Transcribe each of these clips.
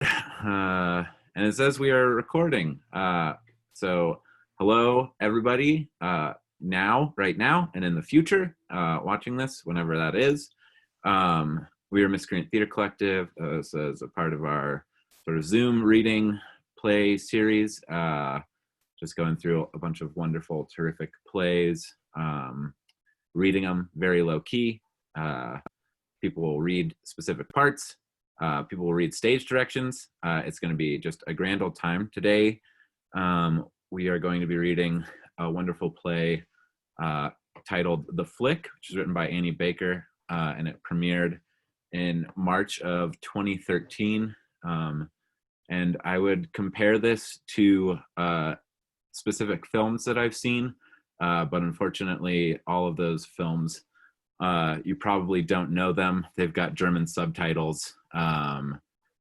And it says we are recording. So hello, everybody, right now, and in the future, watching this, whenever that is. We are Miscreant Theatre Collective, as a part of our sort of Zoom reading play series, just going through a bunch of wonderful, terrific plays, reading them very low key. People will read specific parts. People will read stage directions. It's going to be just a grand old time. Today, we are going to be reading a wonderful play titled The Flick, which is written by Annie Baker, and it premiered in March of 2013. And I would compare this to specific films that I've seen, but unfortunately, all of those films, you probably don't know them. They've got German subtitles,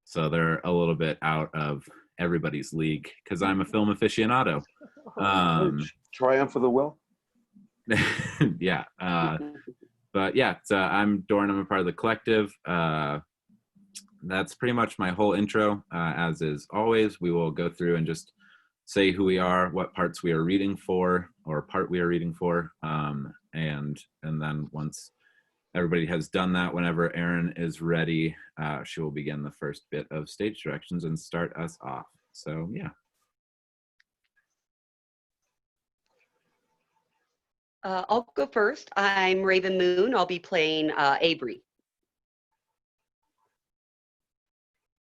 so they're a little bit out of everybody's league because I'm a film aficionado. Triumph of the will. Yeah, but yeah, I'm Doron. I'm a part of the collective. That's pretty much my whole intro. As is always, we will go through and just say who we are, what parts we are reading for, or part we are reading for, and then once everybody has done that, whenever Erin is ready, she will begin the first bit of stage directions and start us off. So yeah. I'll go first. I'm Rav'n Moon. I'll be playing Avery.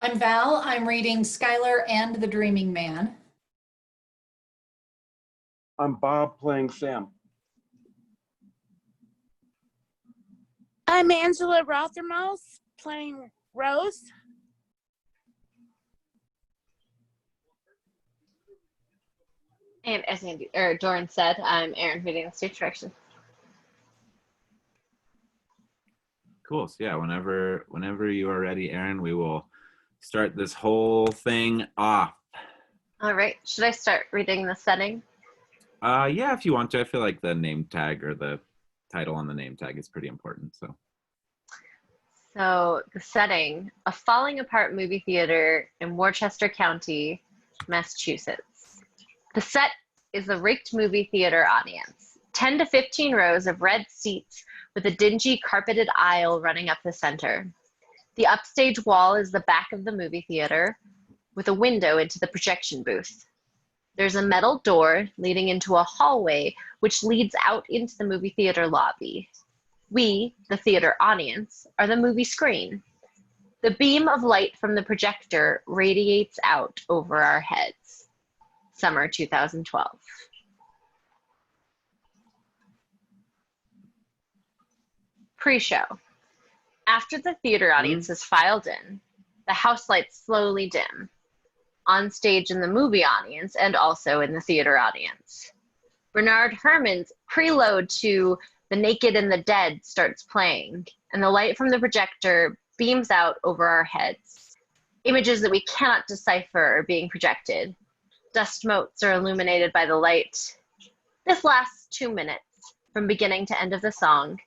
I'm Val. I'm reading Skylar and the Dreaming Man. I'm Bob playing Sam. I'm Angela Rothermouth playing Rose. And as Doron said, I'm Erin reading the stage direction. Cool. So yeah, whenever you are ready, Erin, we will start this whole thing off. All right. Should I start reading the setting? Yeah, if you want to. I feel like the name tag or the title on the name tag is pretty important. So the setting, a falling apart movie theater in Worcester County, Massachusetts. The set is the raked movie theater audience. 10 to 15 rows of red seats with a dingy carpeted aisle running up the center. The upstage wall is the back of the movie theater with a window into the projection booth. There's a metal door leading into a hallway which leads out into the movie theater lobby. We, the theater audience, are the movie screen. The beam of light from the projector radiates out over our heads. Summer 2012. Pre-show. After the theater audience has filed in, the house lights slowly dim. On stage in the movie audience and also in the theater audience. Bernard Herrmann's prelude to The Naked and the Dead starts playing, and the light from the projector beams out over our heads. Images that we cannot decipher are being projected. Dust motes are illuminated by the light. This lasts 2 minutes, from beginning to end of the song,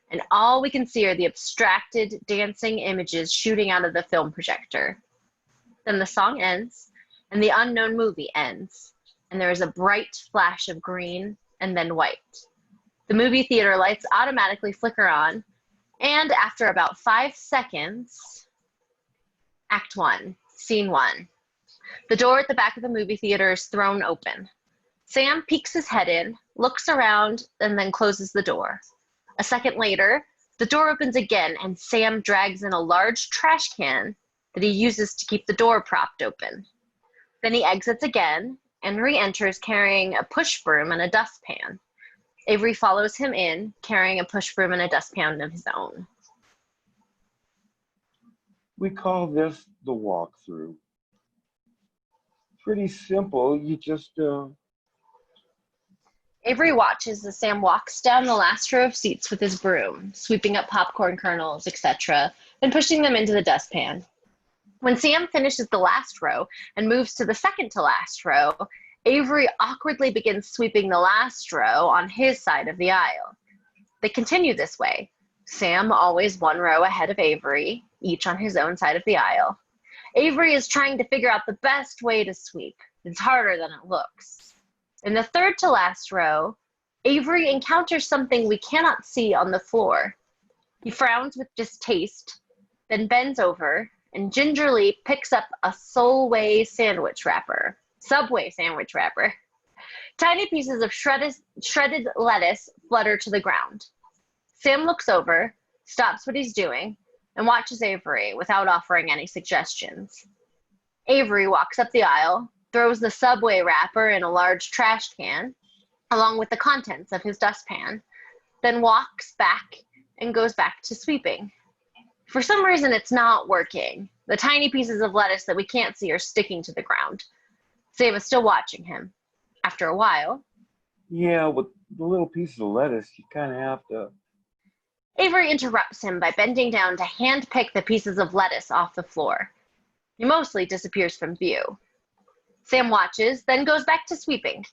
and all we can see are the abstracted, dancing images shooting out of the film projector. Then the song ends, and the unknown movie ends, and there is a bright flash of green and then white. The movie theater lights automatically flicker on, and after about 5 seconds, Act 1, Scene 1. The door at the back of the movie theater is thrown open. Sam peeks his head in, looks around, and then closes the door. A second later, the door opens again, and Sam drags in a large trash can that he uses to keep the door propped open. Then he exits again and re-enters carrying a push broom and a dustpan. Avery follows him in, carrying a push broom and a dustpan of his own. We call this the walkthrough. Pretty simple. You just Avery watches as Sam walks down the last row of seats with his broom, sweeping up popcorn kernels, etc., and pushing them into the dustpan. When Sam finishes the last row and moves to the second to last row, Avery awkwardly begins sweeping the last row on his side of the aisle. They continue this way, Sam always one row ahead of Avery, each on his own side of the aisle. Avery is trying to figure out the best way to sweep. It's harder than it looks. In the third to last row, Avery encounters something we cannot see on the floor. He frowns with distaste, then bends over and gingerly picks up a Subway sandwich wrapper. Tiny pieces of shredded lettuce flutter to the ground. Sam looks over, stops what he's doing, and watches Avery without offering any suggestions. Avery walks up the aisle, throws the Subway wrapper in a large trash can, along with the contents of his dustpan, then walks back and goes back to sweeping. For some reason, it's not working. The tiny pieces of lettuce that we can't see are sticking to the ground. Sam is still watching him. After a while, Yeah, with the little pieces of lettuce, you kind of have to. Avery interrupts him by bending down to hand-pick the pieces of lettuce off the floor. He mostly disappears from view. Sam watches, then goes back to sweeping.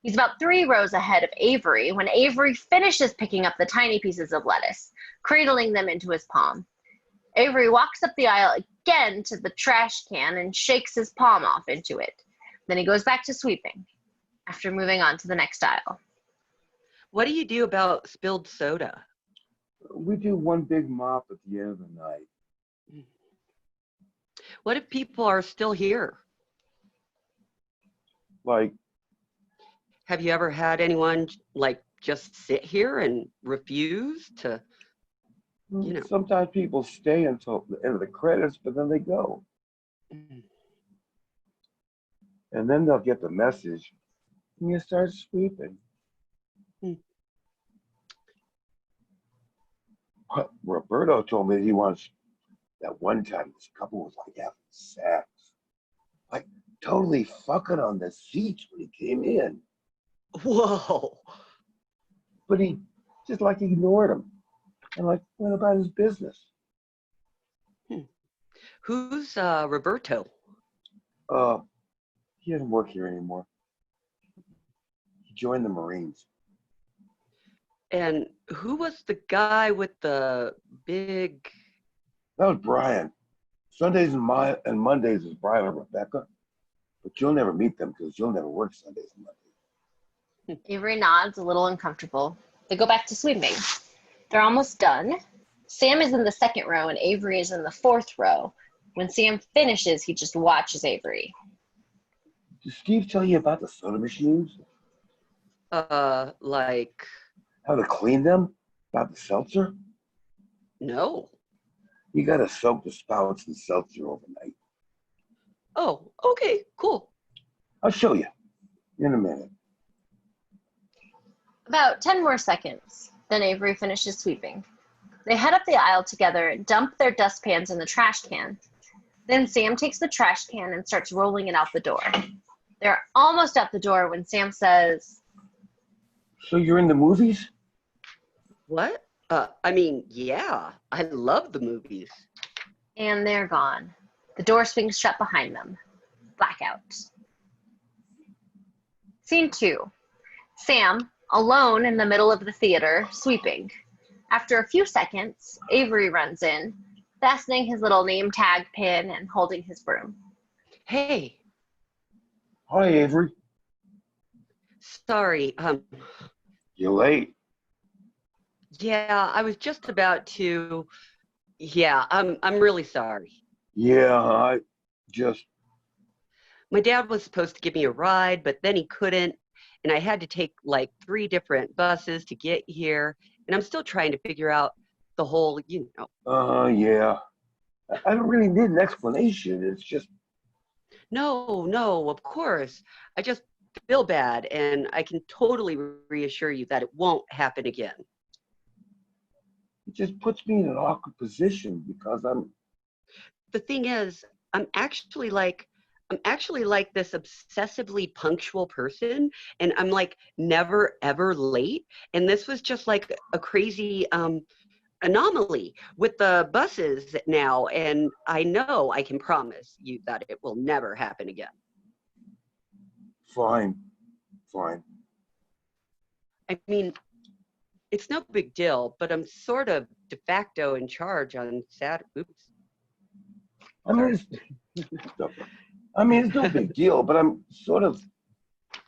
He's about 3 rows ahead of Avery when Avery finishes picking up the tiny pieces of lettuce, cradling them into his palm. Avery walks up the aisle again to the trash can and shakes his palm off into it. Then he goes back to sweeping, after moving on to the next aisle. What do you do about spilled soda? We do one big mop at the end of the night. What if people are still here? Like, Have you ever had anyone like just sit here and refuse to? You know. sometimes people stay until the end of the credits, but then they go. And then they'll get the message, and you start sweeping. But Roberto told me he wants that one time this couple was like having sex, like totally fucking on the seats when he came in, Whoa. but he just like ignored him and like went about his business. Who's Roberto? He doesn't work here anymore. He joined the Marines. And who was the guy with the big? That was Brian. Sundays and Mondays is Brian and Rebecca, but you'll never meet them because you'll never work Sundays and Mondays. Avery nods, a little uncomfortable. They go back to sweeping. They're almost done. Sam is in the second row and Avery is in the 4th row. When Sam finishes, he just watches Avery. Did Steve tell you about the soda machines? Like, How to clean them? About the seltzer? no. You gotta soak the spouts in seltzer overnight. Oh, okay, cool. I'll show you in a minute. About 10 more seconds, then Avery finishes sweeping. They head up the aisle together and dump their dustpans in the trash can. Then Sam takes the trash can and starts rolling it out the door. They're almost out the door when Sam says, So you're in the movies? What? I mean, yeah, I love the movies. and they're gone. The door swings shut behind them. Blackout. Scene 2. Sam, alone in the middle of the theater, sweeping. After a few seconds, Avery runs in, fastening his little name tag pin and holding his broom. Hey, Hi, Avery. sorry. You're late. Yeah, I was just about to. Yeah, I'm really sorry. Yeah, I just. My dad was supposed to give me a ride, but then he couldn't, and I had to take like 3 different buses to get here, and I'm still trying to figure out the whole, Yeah. I don't really need an explanation. It's just. No, of course. I just feel bad, and I can totally reassure you that it won't happen again. It just puts me in an awkward position because I'm. The thing is, I'm actually like this obsessively punctual person, and I'm like never ever late. And this was just like a crazy anomaly with the buses now, and I know I can promise you that it will never happen again. Fine. I mean, it's no big deal, but I'm sort of de facto in charge on Saturday. Oops. I mean, I mean, it's no big deal, but I'm sort of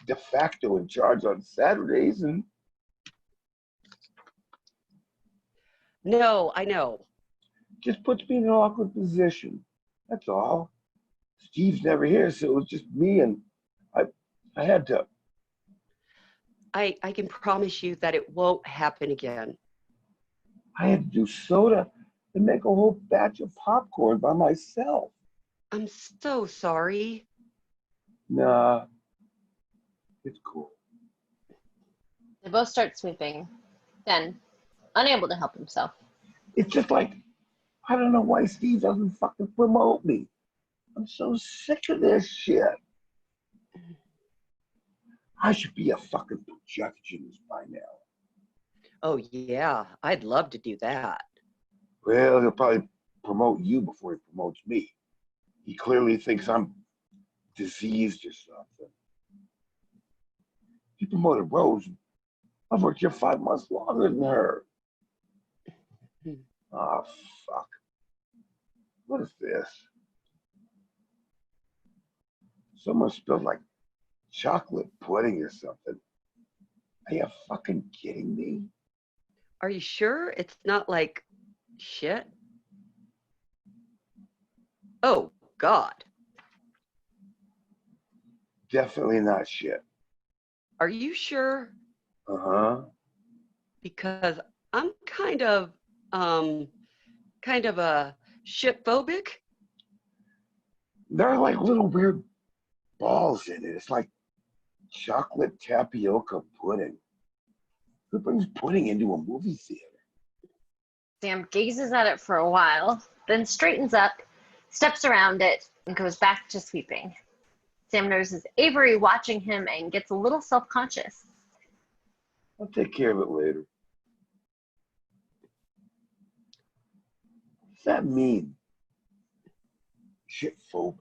de facto in charge on Saturdays, and No, I know. just puts me in an awkward position. That's all. Steve's never here, so it was just me, and I had to. I can promise you that it won't happen again. I had to do soda and make a whole batch of popcorn by myself. I'm so sorry. Nah, it's cool. They both start sweeping. Then, unable to help himself. It's just like, I don't know why Steve doesn't fucking promote me. I'm so sick of this shit. I should be a fucking projectionist by now. Oh, yeah, I'd love to do that. Well, he'll probably promote you before he promotes me. He clearly thinks I'm diseased or something. He promoted Rose. I've worked here 5 months longer than her. Oh, fuck. What is this? Someone spilled like chocolate pudding or something. Are you fucking kidding me? Are you sure it's not like shit? Oh, God. Definitely not shit. Are you sure? Uh-huh. Because I'm kind of a shit phobic. There are like little weird balls in it. It's like chocolate tapioca pudding. Who brings pudding into a movie theater? Sam gazes at it for a while, then straightens up, steps around it, and goes back to sweeping. Sam notices Avery watching him and gets a little self-conscious. I'll take care of it later. What does that mean? Shit phobic.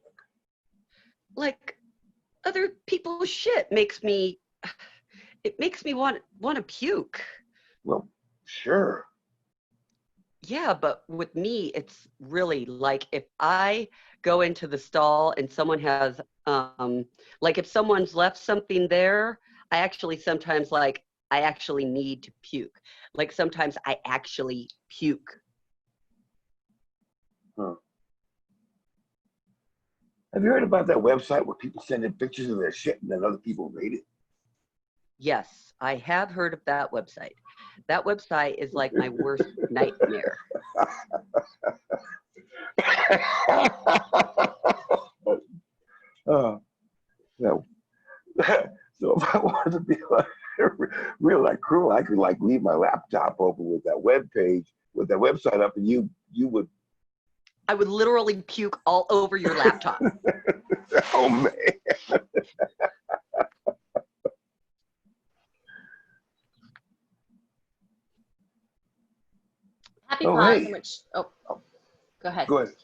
Like other people's shit makes me want to puke. Well, sure. Yeah, but with me, it's really like if I go into the stall and someone has, like if someone's left something there, I actually sometimes I actually need to puke. Like sometimes I actually puke. Huh. Have you heard about that website where people send in pictures of their shit and then other people rate it? Yes, I have heard of that website. That website is like my worst nightmare. No. So if I wanted to be like real like cruel, I could like leave my laptop open with that web page, with that website up, and you would. I would literally puke all over your laptop. Oh man. Happy Oh, pause hey. in which, go ahead. Go ahead.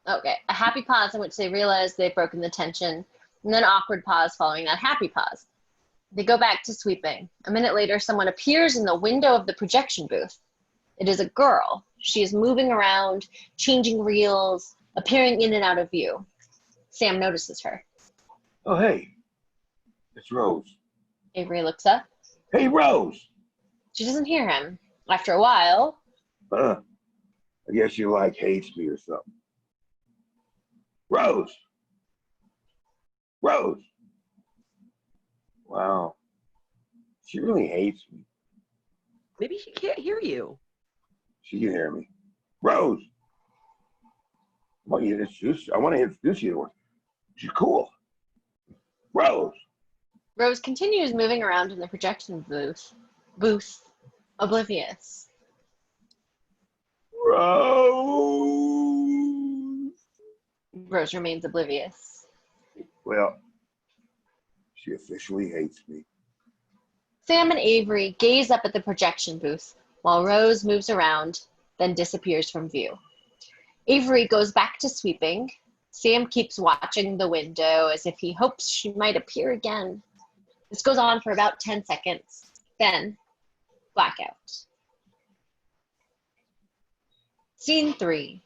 Okay, a happy pause in which they realize they've broken the tension, and then awkward pause following that happy pause. They go back to sweeping. A minute later, someone appears in the window of the projection booth. It is a girl. She is moving around, changing reels, appearing in and out of view. Sam notices her. Oh hey, it's Rose. Avery looks up. Hey Rose. She doesn't hear him. After a while, I guess she like hates me or something. Rose. Rose. Wow. She really hates me. Maybe she can't hear you. She can hear me. Rose. I want to introduce you to her. She's cool. Rose. Rose continues moving around in the projection booth, oblivious. Rose. Rose remains oblivious. Well, she officially hates me. Sam and Avery gaze up at the projection booth while Rose moves around, then disappears from view. Avery goes back to sweeping. Sam keeps watching the window as if he hopes she might appear again. This goes on for about 10 seconds. Then, blackout. Scene 3.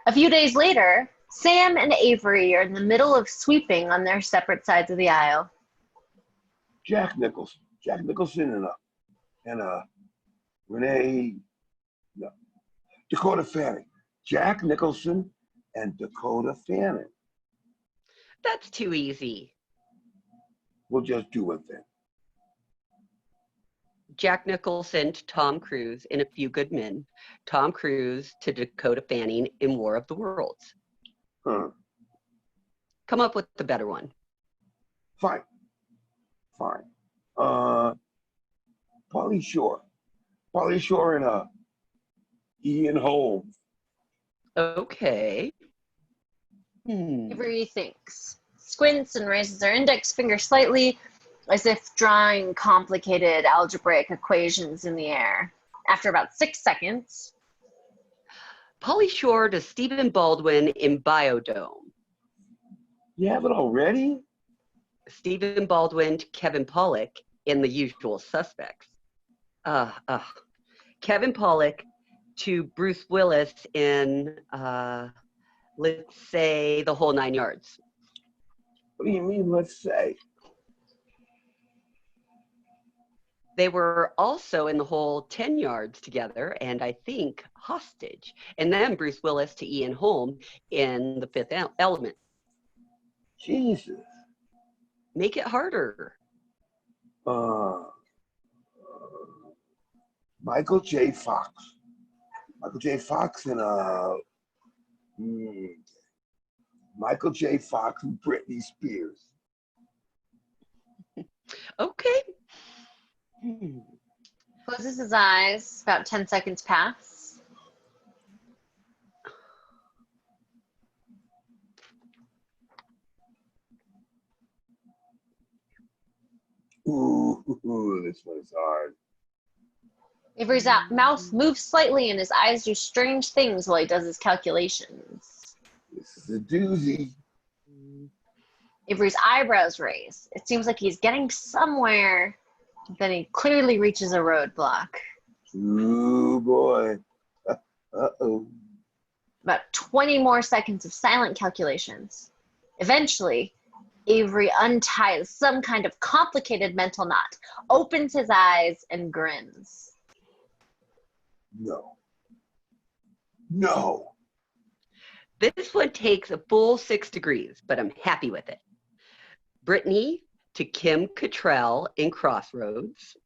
A few days later, Sam and Avery are in the middle of sweeping on their separate sides of the aisle. Jack Nicholson and Renee, no, Dakota Fanning. Jack Nicholson and Dakota Fanning. That's too easy. We'll just do one thing. Jack Nicholson to Tom Cruise in A Few Good Men. Tom Cruise to Dakota Fanning in War of the Worlds. Huh. Come up with the better one. Fine. Pauly Shore and Ian Holmes. Okay. Avery thinks, squints and raises her index finger slightly, as if drawing complicated algebraic equations in the air. After about 6 seconds, Pauly Shore to Stephen Baldwin in Biodome. You have it already? Stephen Baldwin to Kevin Pollak in The Usual Suspects. Kevin Pollak to Bruce Willis in, let's say, The Whole Nine Yards. What do you mean, let's say? They were also in The Whole 10 Yards together, and I think Hostage. And then Bruce Willis to Ian Holm in The Fifth Element. Jesus. Make it harder. Michael J. Fox and Michael J. Fox and Britney Spears. Okay. closes his eyes, about 10 seconds pass. Ooh, this one's hard. Avery's mouth moves slightly and his eyes do strange things while he does his calculations. This is a doozy. Avery's eyebrows raise. It seems like he's getting somewhere, then he clearly reaches a roadblock. Ooh, boy. Uh-oh. About 20 more seconds of silent calculations. Eventually, Avery unties some kind of complicated mental knot, opens his eyes, and grins. No. No. This one takes a full 6 degrees, but I'm happy with it. Brittany to Kim Cattrall in Crossroads.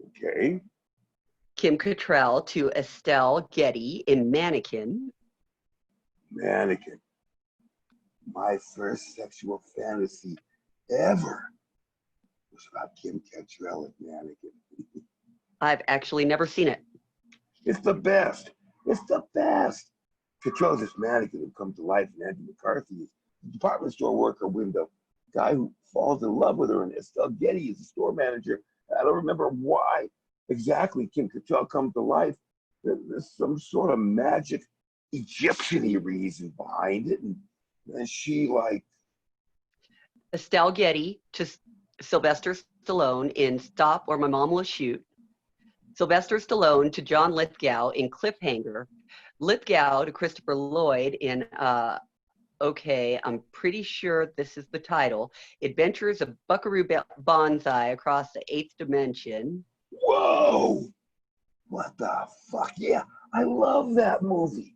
Okay. Kim Cattrall to Estelle Getty in Mannequin. Mannequin. My first sexual fantasy ever was about Kim Cattrall and Mannequin. I've actually never seen it. It's the best. It's the best. Cattrall's this mannequin who comes to life in Andrew McCarthy's department store worker window. Guy who falls in love with her, and Estelle Getty is the store manager. I don't remember why exactly Kim Cattrall comes to life. There's some sort of magic Egyptian-y reason behind it. And she, like... Estelle Getty to Sylvester Stallone in Stop or My Mom Will Shoot. Sylvester Stallone to John Lithgow in Cliffhanger. Lithgow to Christopher Lloyd in, okay, I'm pretty sure this is the title, Adventures of Buckaroo Banzai Across the Eighth Dimension. Whoa! What the fuck? Yeah, I love that movie.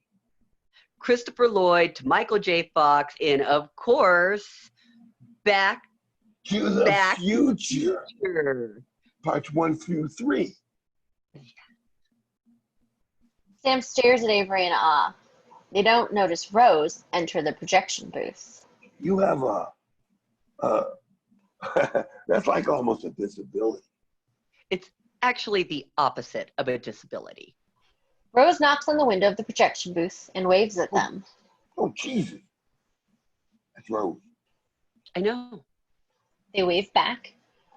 Christopher Lloyd to Michael J. Fox in, of course, Back to the Future. Parts 1 through 3. Sam stares at Avery in awe. They don't notice Rose enter the projection booth. You have that's like almost a disability. It's actually the opposite of a disability. Rose knocks on the window of the projection booth and waves at them. Oh, Jesus. That's Rose. I know. They wave back.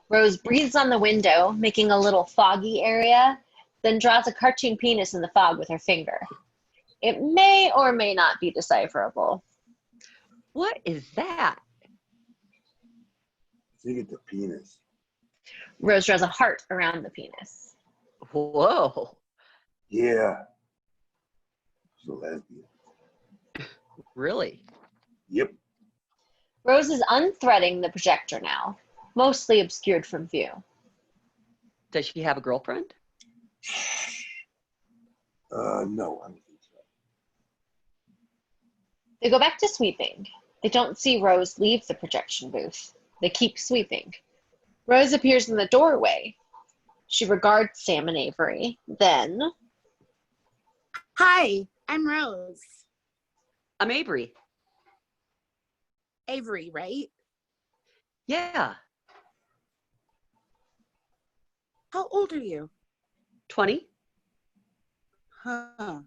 Rose breathes on the window, making a little foggy area, then draws a cartoon penis in the fog with her finger. It may or may not be decipherable. What is that? I think it's a penis. Rose draws a heart around the penis. Whoa. Yeah. She's a lesbian. Really? Yep. Rose is unthreading the projector now, mostly obscured from view. Does she have a girlfriend? No, I don't think so. They go back to sweeping. They don't see Rose leave the projection booth. They keep sweeping. Rose appears in the doorway. She regards Sam and Avery. Then, Hi, I'm Rose. I'm Avery. Avery, right? Yeah. How old are you? 20? Huh.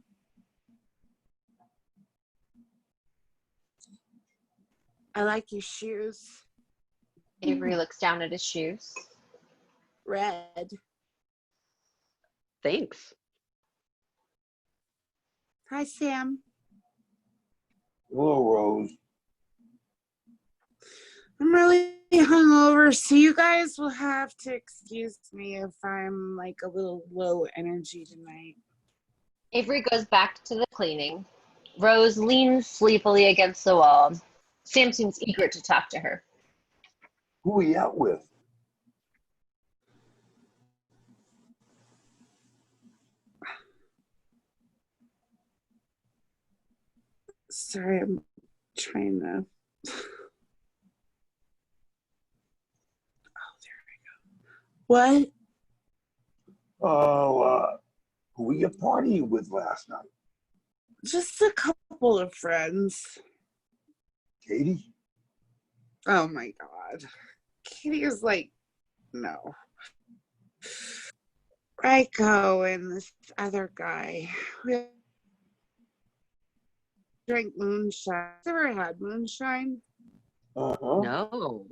I like your shoes. Avery looks down at his shoes. Red. Thanks. Hi, Sam. Hello, Rose. I'm really hungover, so you guys will have to excuse me if I'm like a little low energy tonight. Avery goes back to the cleaning. Rose leans sleepily against the wall. Sam seems eager to talk to her. Who are you out with? Sorry, I'm trying to. Oh, there we go. What? Oh, who were you partying with last night? Just a couple of friends. Katie? Oh my God. Katie is like, no. Ryko and this other guy. We drank moonshine. Ever had moonshine? Uh-huh. No.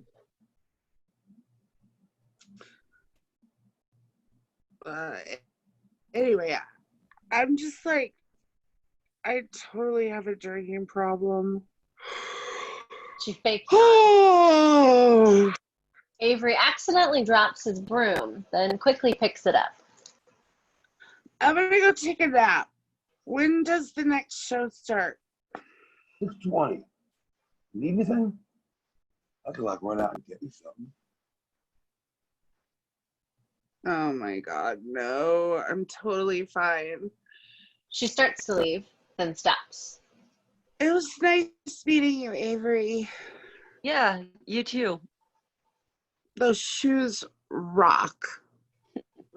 Anyway, I'm just like, I totally have a drinking problem. She fakes Oh, Avery accidentally drops his broom, then quickly picks it up. I'm gonna go take a nap. When does the next show start? 6:20. Need anything? I could like run out and get you something. Oh my God, no, I'm totally fine. She starts to leave, then stops. It was nice meeting you, Avery. Yeah, you too. Those shoes rock.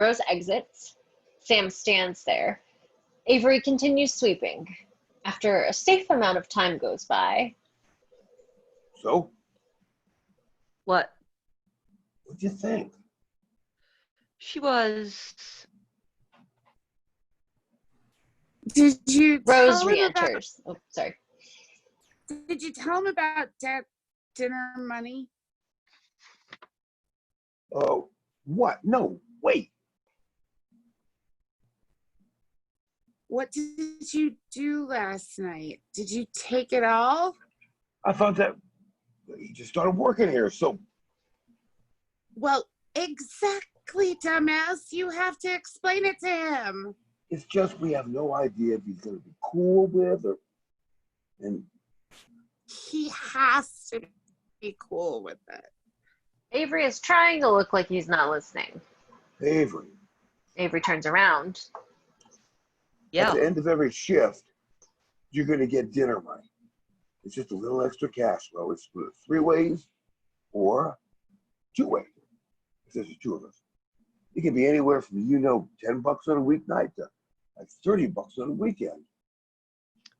Rose exits. Sam stands there. Avery continues sweeping. After a safe amount of time goes by, So, What? what'd you think? She was. Did you Rose tell him about? re-enters. Oh, sorry. Did you tell him about dinner money? Oh, what? No, wait. What did you do last night? Did you take it all? I thought that he just started working here, so Well, exactly, dumbass. You have to explain it to him. it's just we have no idea if he's gonna be cool with or and He has to be cool with it. Avery is trying to look like he's not listening. Avery. Avery turns around. Yeah. At the end of every shift, you're gonna get dinner money. It's just a little extra cash flow. It's split 3 ways or 2 ways. If there's 2 of us. It can be anywhere from $10 on a weeknight to like $30 on a weekend.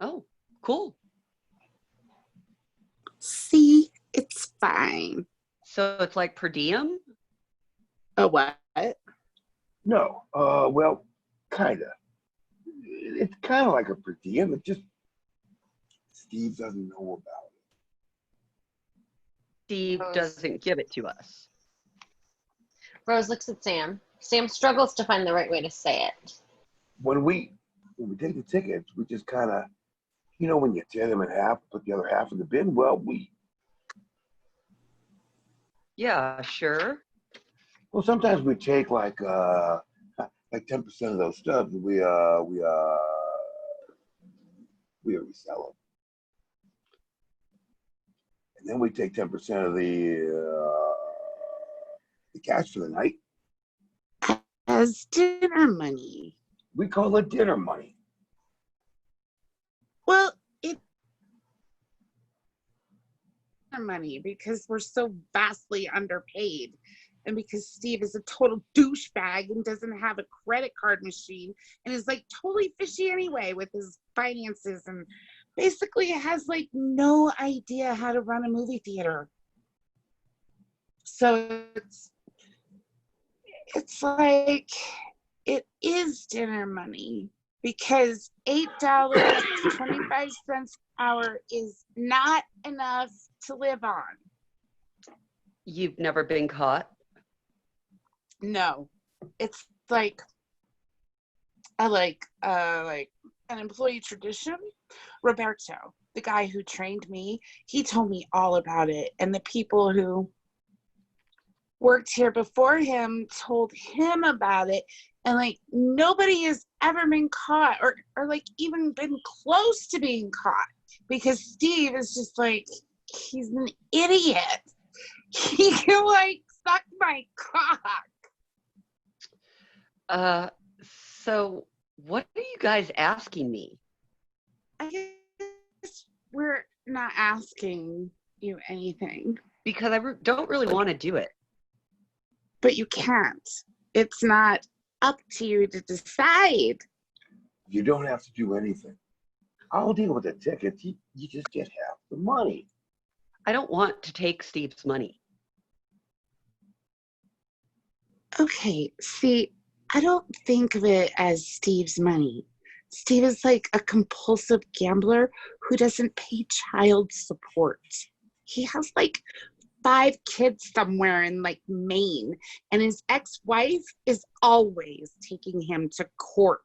Oh, cool. See, it's fine. So it's like per diem? A what? No, well, kinda. It's kind of like a per diem. It just Steve doesn't know about it. Steve doesn't give it to us. Rose looks at Sam. Sam struggles to find the right way to say it. When we take the tickets, we just kind of, when you tear them in half, put the other half in the bin. Well, Yeah, sure. sometimes we take like 10% of those stubs. We we resell them. And then we take 10% of the cash for the night. As dinner money. We call it dinner money. Well, it's dinner money because we're so vastly underpaid. And because Steve is a total douchebag and doesn't have a credit card machine and is like totally fishy anyway with his finances and basically has like no idea how to run a movie theater. So it's like, it is dinner money because $8.25 an hour is not enough to live on. You've never been caught? No, it's like an employee tradition. Roberto, the guy who trained me, he told me all about it, and the people who worked here before him told him about it, and like nobody has ever been caught or like even been close to being caught because Steve is just like, he's an idiot. He can like suck my cock. So what are you guys asking me? I guess we're not asking you anything. Because I don't really want to do it. But you can't. It's not up to you to decide. You don't have to do anything. I'll deal with the tickets. You just get half the money. I don't want to take Steve's money. Okay, see, I don't think of it as Steve's money. Steve is like a compulsive gambler who doesn't pay child support. He has like 5 kids somewhere in like Maine, and his ex-wife is always taking him to court.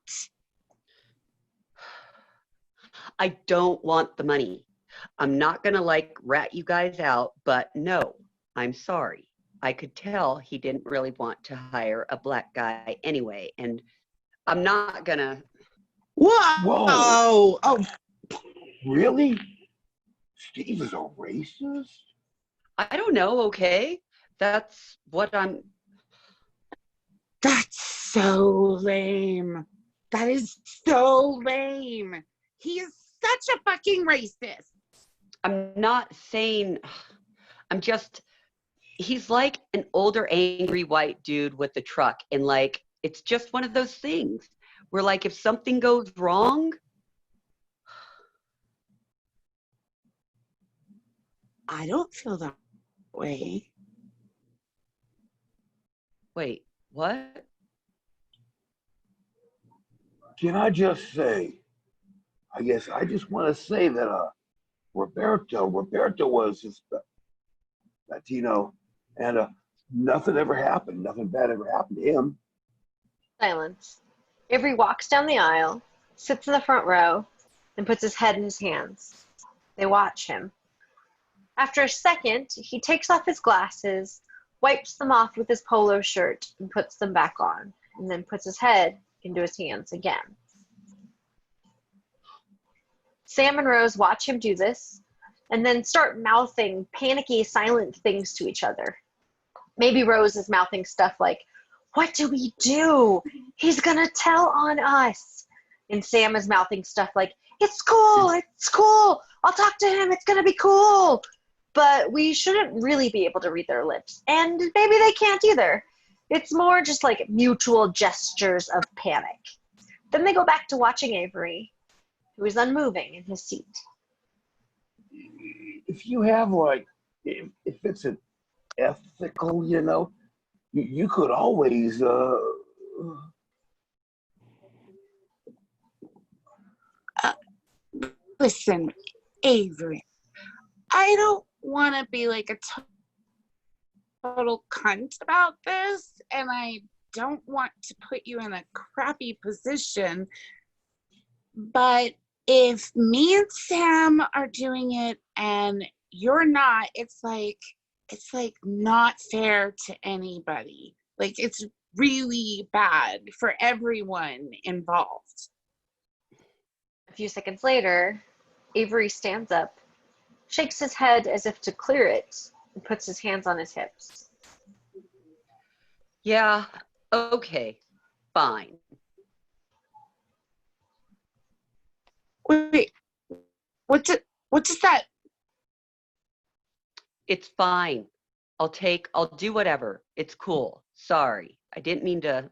I don't want the money. I'm not gonna like rat you guys out, but no, I'm sorry. I could tell he didn't really want to hire a black guy anyway, and I'm not gonna. Whoa! Oh, Really? Steve is a racist? I don't know, okay? That's what I'm. that's so lame. That is so lame. He is such a fucking racist. I'm not saying. I'm just. He's like an older, angry white dude with a truck, and like it's just one of those things where, like, if something goes wrong. I don't feel that way. Wait, what? Can I just say, I guess I just want to say that Roberto was just Latino, and nothing ever happened. Nothing bad ever happened to him. Silence. Avery walks down the aisle, sits in the front row, and puts his head in his hands. They watch him. After a second, he takes off his glasses, wipes them off with his polo shirt, and puts them back on, and then puts his head into his hands again. Sam and Rose watch him do this, and then start mouthing panicky, silent things to each other. Maybe Rose is mouthing stuff like, "What do we do? He's gonna tell on us." And Sam is mouthing stuff like, "It's cool, it's cool. I'll talk to him, it's gonna be cool." But we shouldn't really be able to read their lips. And maybe they can't either. It's more just like mutual gestures of panic. Then they go back to watching Avery, who is unmoving in his seat. If you have like, if it's an ethical, you could always Listen, Avery, I don't want to be like a total cunt about this, and I don't want to put you in a crappy position, but if me and Sam are doing it and you're not, it's like not fair to anybody. Like, it's really bad for everyone involved. A few seconds later, Avery stands up, shakes his head as if to clear it, and puts his hands on his hips. Yeah, okay, fine. Wait, what does that? It's fine. I'll do whatever. It's cool. Sorry. I didn't mean to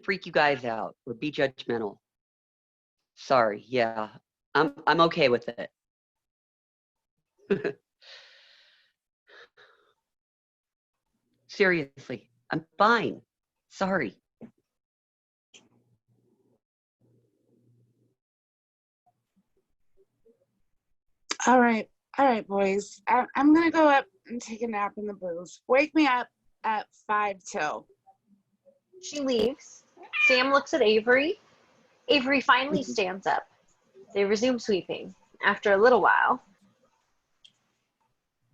freak you guys out or be judgmental. Sorry. Yeah. I'm okay with it. Seriously, I'm fine. Sorry. All right, boys. I'm gonna go up and take a nap in the booth. Wake me up at 5 till. She leaves. Sam looks at Avery. Avery finally stands up. They resume sweeping. After a little while,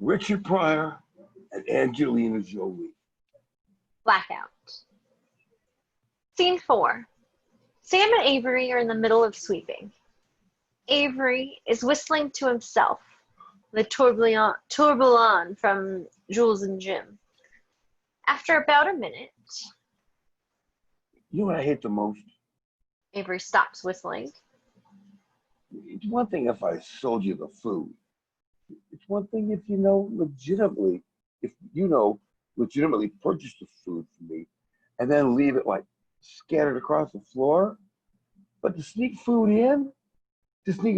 Richard Pryor and Angelina Jolie. blackout. Scene 4. Sam and Avery are in the middle of sweeping. Avery is whistling to himself, the tourbillon from Jules and Jim. After about a minute, You know what I hate the most? Avery stops whistling. It's one thing if I sold you the food. It's one thing if legitimately purchase the food for me and then leave it like scattered across the floor. But to sneak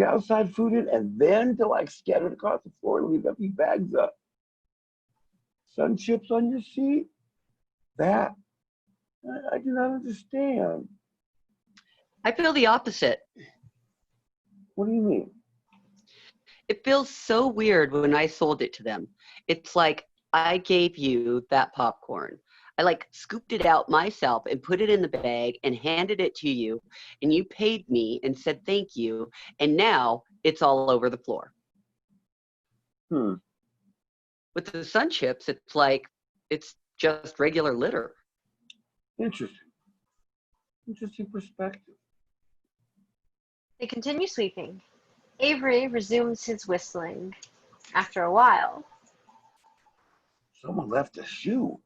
outside food in, and then to like scatter it across the floor and leave empty bags up. Sun chips on your seat? That I do not understand. I feel the opposite. What do you mean? It feels so weird when I sold it to them. It's like I gave you that popcorn. I like scooped it out myself and put it in the bag and handed it to you, and you paid me and said thank you, and now it's all over the floor. With the sun chips, it's like it's just regular litter. Interesting perspective. They continue sweeping. Avery resumes his whistling. After a while, Someone left a shoe.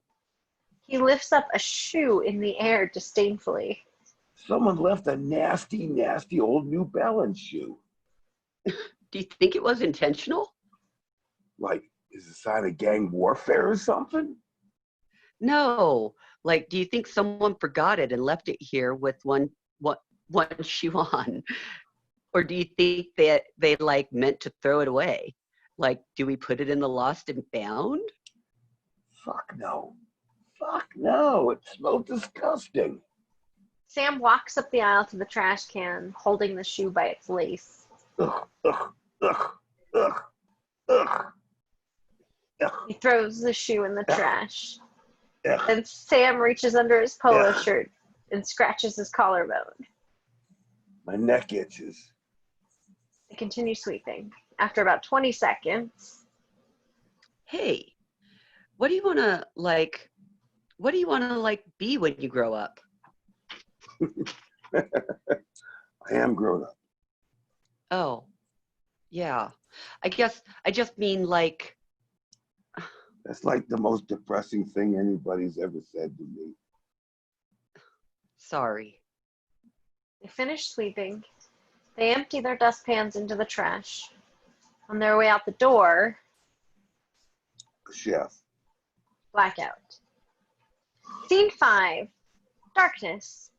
he lifts up a shoe in the air disdainfully. Someone left a nasty, nasty old New Balance shoe. Do you think it was intentional? Like, is it a sign of gang warfare or something? No. Like, do you think someone forgot it and left it here with one shoe on? Or do you think that they like meant to throw it away? Like, do we put it in the lost and found? Fuck no. It smelled disgusting. Sam walks up the aisle to the trash can, holding the shoe by its lace. Ugh, ugh, ugh, ugh, ugh. He throws the shoe in the trash. Ugh. Then Sam reaches under his polo shirt and scratches his collarbone. My neck itches. They continue sweeping. After about 20 seconds, Hey, what do you want to be when you grow up? I am grown up. Oh, yeah. I guess I just mean like, That's like the most depressing thing anybody's ever said to me. sorry. they finish sweeping. They empty their dustpans into the trash. On their way out the door, Chef. blackout. Scene 5. Darkness.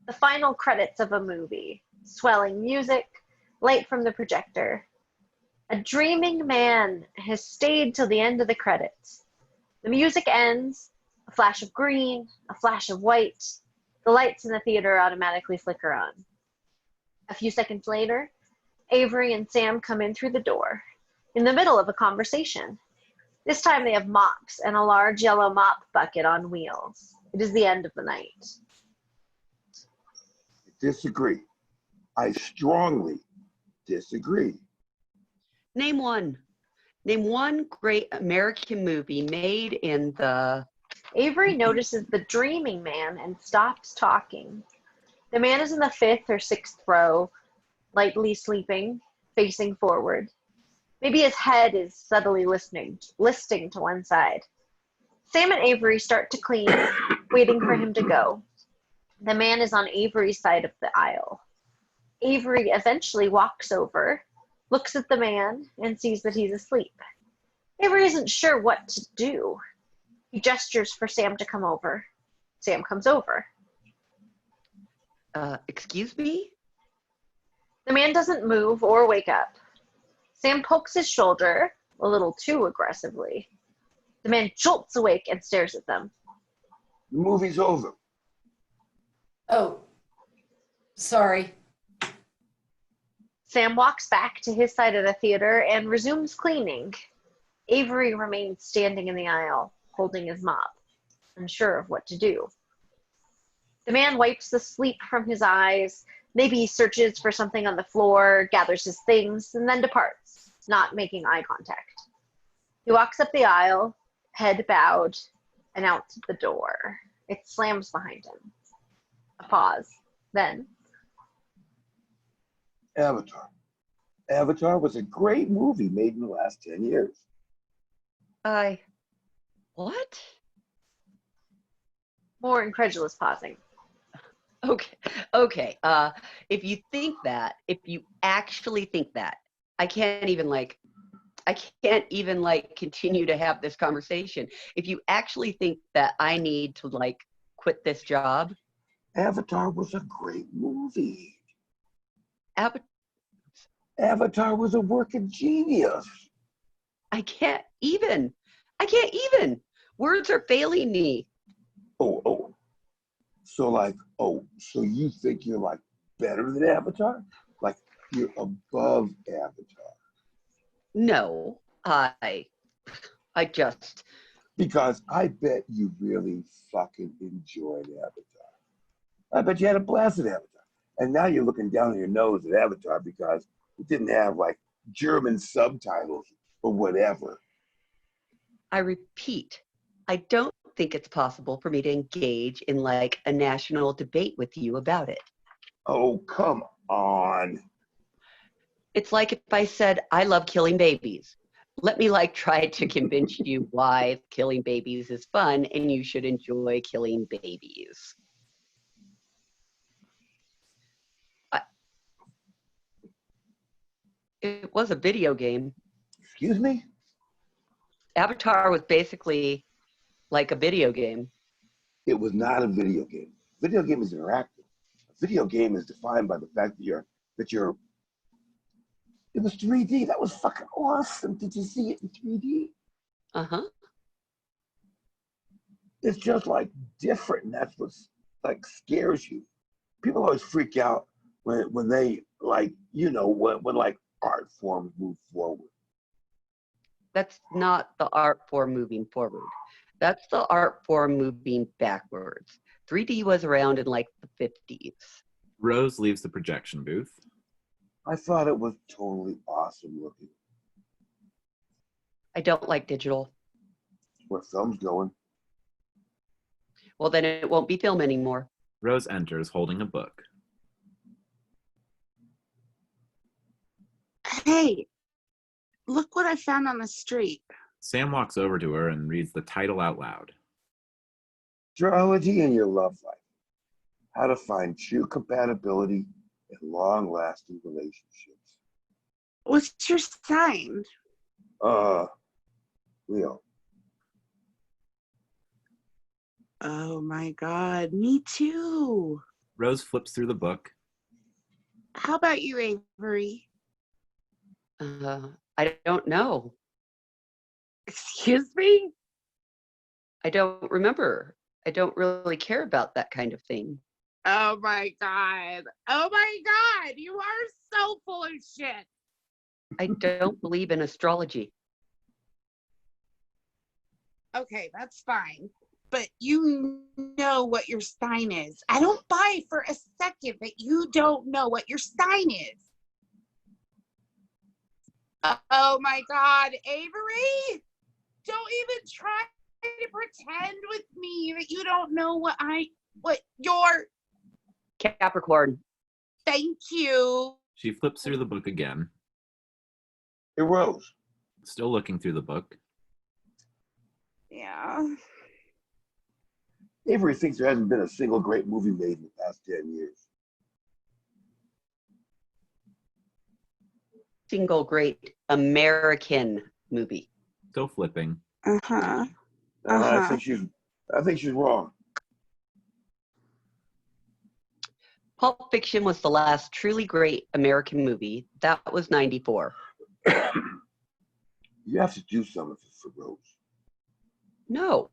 The final credits of a movie. Swelling music, light from the projector. A dreaming man has stayed till the end of the credits. The music ends, a flash of green, a flash of white. The lights in the theater automatically flicker on. A few seconds later, Avery and Sam come in through the door, in the middle of a conversation. This time they have mops and a large yellow mop bucket on wheels. It is the end of the night. Disagree. I strongly disagree. Name one great American movie made in the... Avery notices the dreaming man and stops talking. The man is in the 5th or 6th row, lightly sleeping. facing forward. Maybe his head is subtly listing to one side. Sam and Avery start to clean, waiting for him to go. The man is on Avery's side of the aisle. Avery eventually walks over, looks at the man, and sees that he's asleep. Avery isn't sure what to do. He gestures for Sam to come over. Sam comes over. Excuse me? The man doesn't move or wake up. Sam pokes his shoulder a little too aggressively. The man jolts awake and stares at them. The movie's over. Oh, sorry. Sam walks back to his side of the theater and resumes cleaning. Avery remains standing in the aisle, holding his mop, unsure of what to do. The man wipes the sleep from his eyes. Maybe he searches for something on the floor, gathers his things, and then departs, not making eye contact. He walks up the aisle, head bowed, and out the door. It slams behind him. A pause. Then, Avatar. Avatar was a great movie made in the last 10 years. What? more incredulous pausing. Okay. If you actually think that, I can't even continue to have this conversation. If you actually think that I need to quit this job. Avatar was a great movie. Avatar was a work of genius. I can't even. Words are failing me. So you think you're better than Avatar? You're above Avatar? No, I just. Because I bet you really fucking enjoyed Avatar. I bet you had a blast at Avatar. And now you're looking down your nose at Avatar because it didn't have German subtitles or whatever. I repeat, I don't think it's possible for me to engage in a national debate with you about it. Oh, come on. It's like if I said, I love killing babies. Let me try to convince you why killing babies is fun and you should enjoy killing babies. It was a video game. Excuse me? Avatar was basically like a video game. It was not a video game. Video game is interactive. A video game is defined by the fact that you're it was 3D. That was fucking awesome. Did you see it in 3D? Uh-huh. It's just different, and that's what scares you. People always freak out when they when art forms move forward. That's not the art form moving forward. That's the art form moving backwards. 3D was around in the 50s. Rose leaves the projection booth. I thought it was totally awesome looking. I don't like digital. Where film's going. Well, then it won't be film anymore. Rose enters holding a book. Hey, look what I found on the street. Sam walks over to her and reads the title out loud. Astrology in your love life. How to find true compatibility in long-lasting relationships. What's your sign? Leo. Oh my God, me too. Rose flips through the book. How about you, Avery? I don't know. Excuse me? I don't remember. I don't really care about that kind of thing. Oh my God. Oh my God. You are so full of shit. I don't believe in astrology. Okay, that's fine. But you know what your sign is. I don't buy for a second that you don't know what your sign is. Oh my God, Avery! Don't even try to pretend with me that you don't know what your... Capricorn. Thank you. She flips through the book again. Hey, Rose. Still looking through the book. Yeah. Avery thinks there hasn't been a single great movie made in the past 10 years. Single great American movie. Still flipping. Uh-huh. I Uh-huh. think she's wrong. Pulp Fiction was the last truly great American movie. That was 94. You have to do something for Rose. No.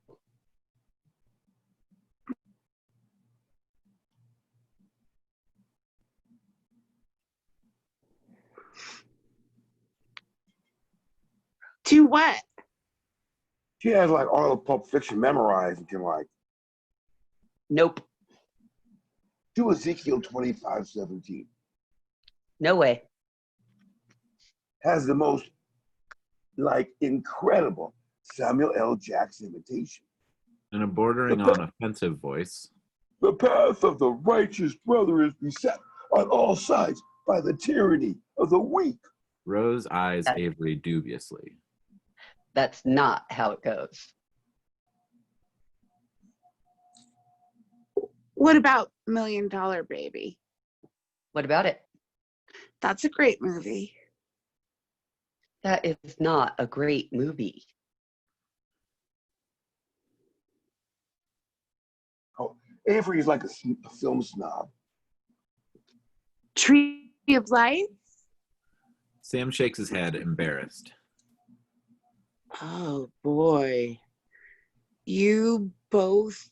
Do what? She has like all of Pulp Fiction memorized and can like Nope. do Ezekiel 25:17. No way. Has the most like incredible Samuel L. Jackson imitation. And a bordering on offensive voice. The path of the righteous brother is beset on all sides by the tyranny of the weak. Rose eyes Avery dubiously. That's not how it goes. What about $1 Million Baby? What about it? That's a great movie. That is not a great movie. Oh, Avery is like a film snob. Tree of Life? Sam shakes his head, embarrassed. Oh boy. You both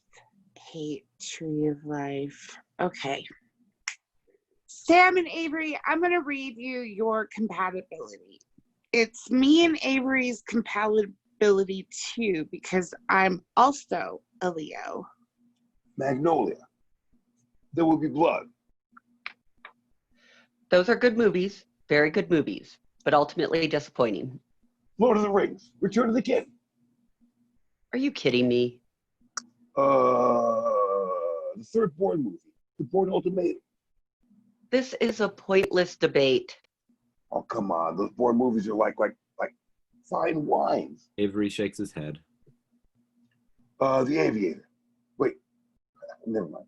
hate Tree of Life. Okay. Sam and Avery, I'm going to read you your compatibility. It's me and Avery's compatibility too, because I'm also a Leo. Magnolia. There will be blood. Those are good movies, very good movies, but ultimately disappointing. Lord of the Rings. Return of the King. Are you kidding me? The third Bourne movie. The Bourne Ultimatum. This is a pointless debate. Oh, come on. Those Bourne movies are like fine wines. Avery shakes his head. The Aviator. Wait, never mind.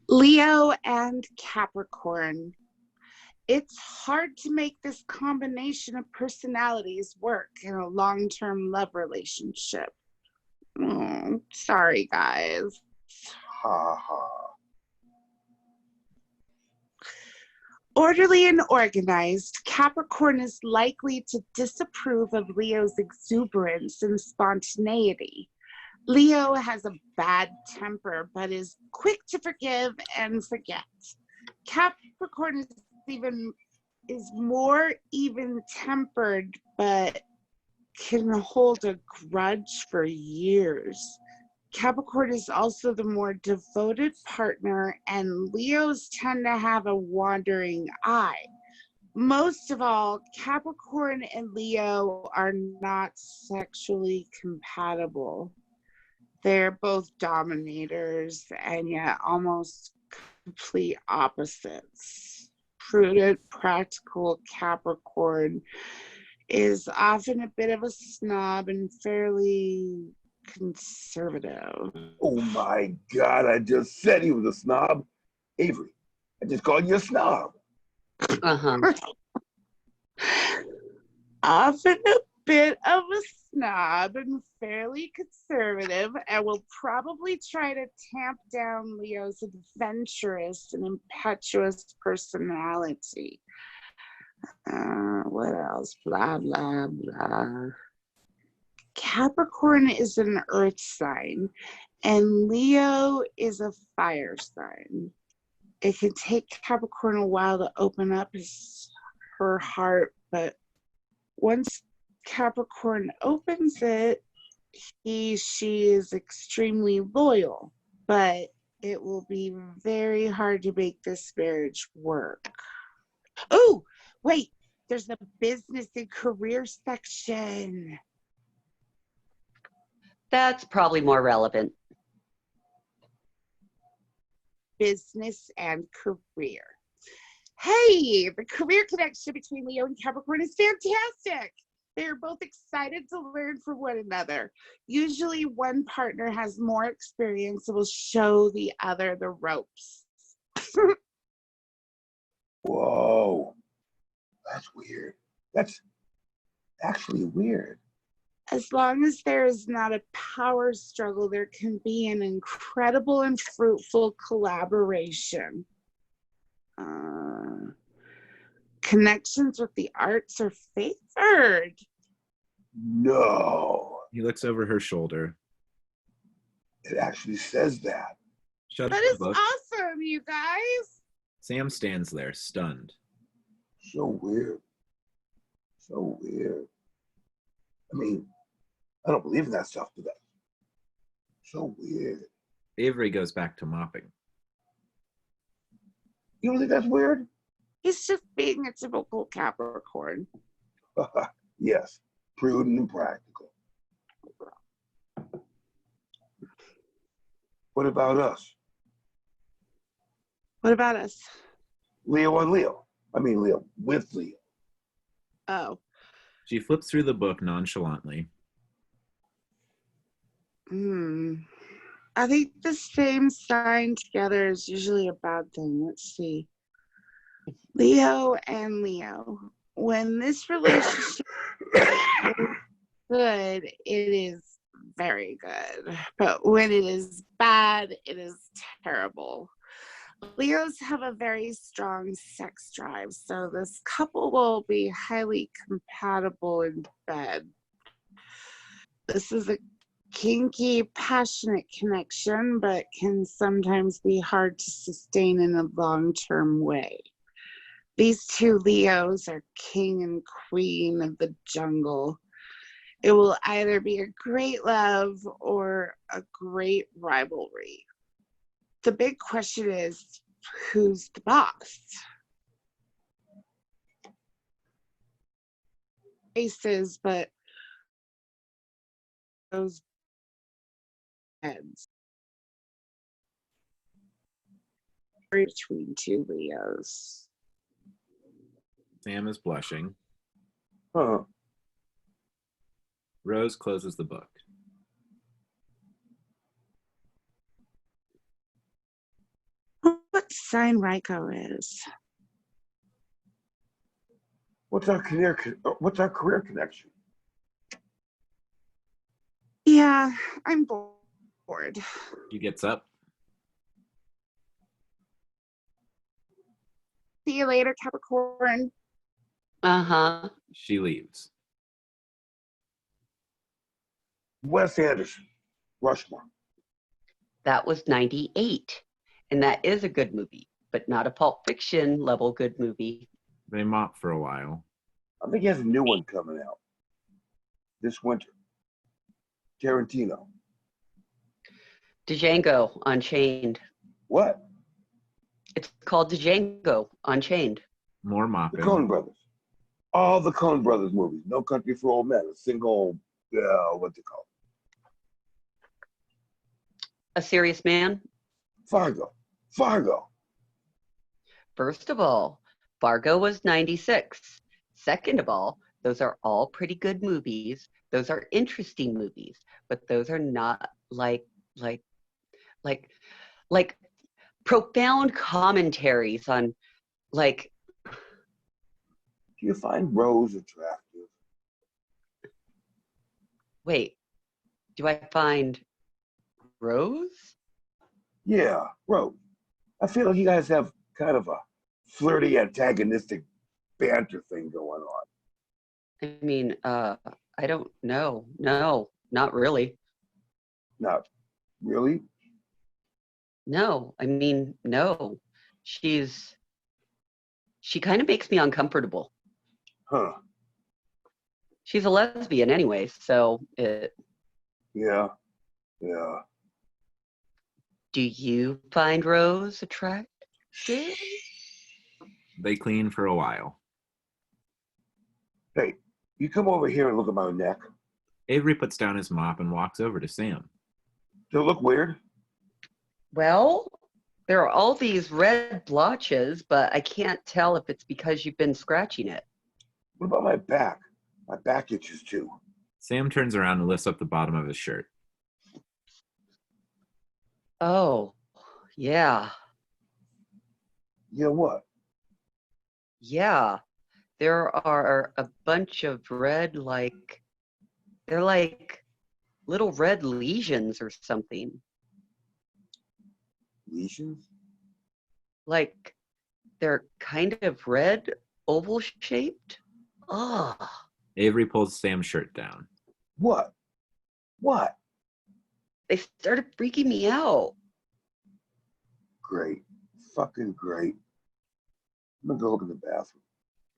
Leo and Capricorn. It's hard to make this combination of personalities work in a long-term love relationship. Sorry, guys. Ha ha. Orderly and organized, Capricorn is likely to disapprove of Leo's exuberance and spontaneity. Leo has a bad temper, but is quick to forgive and forget. Capricorn is more even-tempered, but can hold a grudge for years. Capricorn is also the more devoted partner, and Leos tend to have a wandering eye. Most of all, Capricorn and Leo are not sexually compatible. They're both dominators and yet almost complete opposites. Prudent, practical Capricorn is often a bit of a snob and fairly conservative. Oh my God, I just said he was a snob. Avery, I just called you a snob. Uh-huh. Often a bit of a snob and fairly conservative, and will probably try to tamp down Leo's adventurous and impetuous personality. What else? Blah, blah, blah. Capricorn is an earth sign, and Leo is a fire sign. It can take Capricorn a while to open up her heart, but once Capricorn opens it, she is extremely loyal, but it will be very hard to make this marriage work. Oh, wait, there's the business and career section. That's probably more relevant. Business and career. Hey, the career connection between Leo and Capricorn is fantastic. They are both excited to learn from one another. Usually, one partner has more experience and will show the other the ropes. Whoa, that's weird. That's actually weird. As long as there is not a power struggle, there can be an incredible and fruitful collaboration. Connections with the arts are favored. No, He looks over her shoulder. it actually says that. Shuts That the is book. awesome, you guys. Sam stands there, stunned. So weird. So weird. I mean, I don't believe in that stuff today. So weird. Avery goes back to mopping. You don't think that's weird? He's just being a typical Capricorn. Yes, prudent and practical. What about us? What about us? Leo on Leo. I mean, Leo with Leo. Oh. She flips through the book nonchalantly. I think the same sign together is usually a bad thing. Let's see. Leo and Leo. When this relationship is good, it is very good. But when it is bad, it is terrible. Leos have a very strong sex drive, so this couple will be highly compatible in bed. This is a kinky, passionate connection, but can sometimes be hard to sustain in a long-term way. These two Leos are king and queen of the jungle. It will either be a great love or a great rivalry. The big question is, who's the boss? Aces, but those heads between two Leos. Sam is blushing. Huh. Rose closes the book. What sign Raiko is? What's our career connection? Yeah, I'm bored. He gets up. See you later, Capricorn. Uh-huh. She leaves. Wes Anderson, Rushmore. That was 98. And that is a good movie, but not a Pulp Fiction level good movie. They mop for a while. I think he has a new one coming out this winter. Tarantino. Django Unchained. What? It's called Django Unchained. More The mopping. Coen Brothers. All the Coen Brothers movies. No Country for Old Men. A single, what's it called? A Serious Man. Fargo. Fargo. First of all, Fargo was 96. Second of all, those are all pretty good movies. Those are interesting movies, but those are not like profound commentaries on like. Do you find Rose attractive? Wait, do I find Rose? Yeah, Rose. I feel like you guys have kind of a flirty, antagonistic banter thing going on. I mean, I don't know. No, not really. Not really? No, I mean, no. She kind of makes me uncomfortable. Huh. She's a lesbian anyway, so Yeah. do you find Rose attractive? They clean for a while. Hey, you come over here and look at my neck. Avery puts down his mop and walks over to Sam. Does it look weird? Well, There are all these red blotches, but I can't tell if it's because you've been scratching it. What about my back? My back itches too. Sam turns around and lifts up the bottom of his shirt. Oh, yeah. You know what? Yeah. There are a bunch of red, they're like little red lesions or something. Lesions? Like they're kind of red, oval shaped. Oh, Avery pulls Sam's shirt down. What? What? they started freaking me out. Great. Fucking great. I'm gonna go look in the bathroom.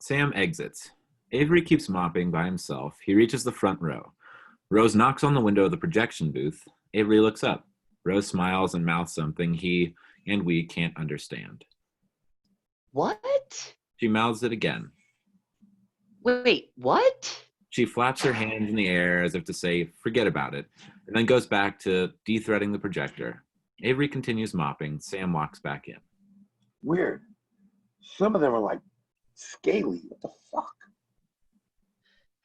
Sam exits. Avery keeps mopping by himself. He reaches the front row. Rose knocks on the window of the projection booth. Avery looks up. Rose smiles and mouths something he and we can't understand. What? She mouths it again. Wait, what? She flaps her hands in the air as if to say, forget about it, and then goes back to de-threading the projector. Avery continues mopping. Sam walks back in. Weird. Some of them are like scaly. What the fuck?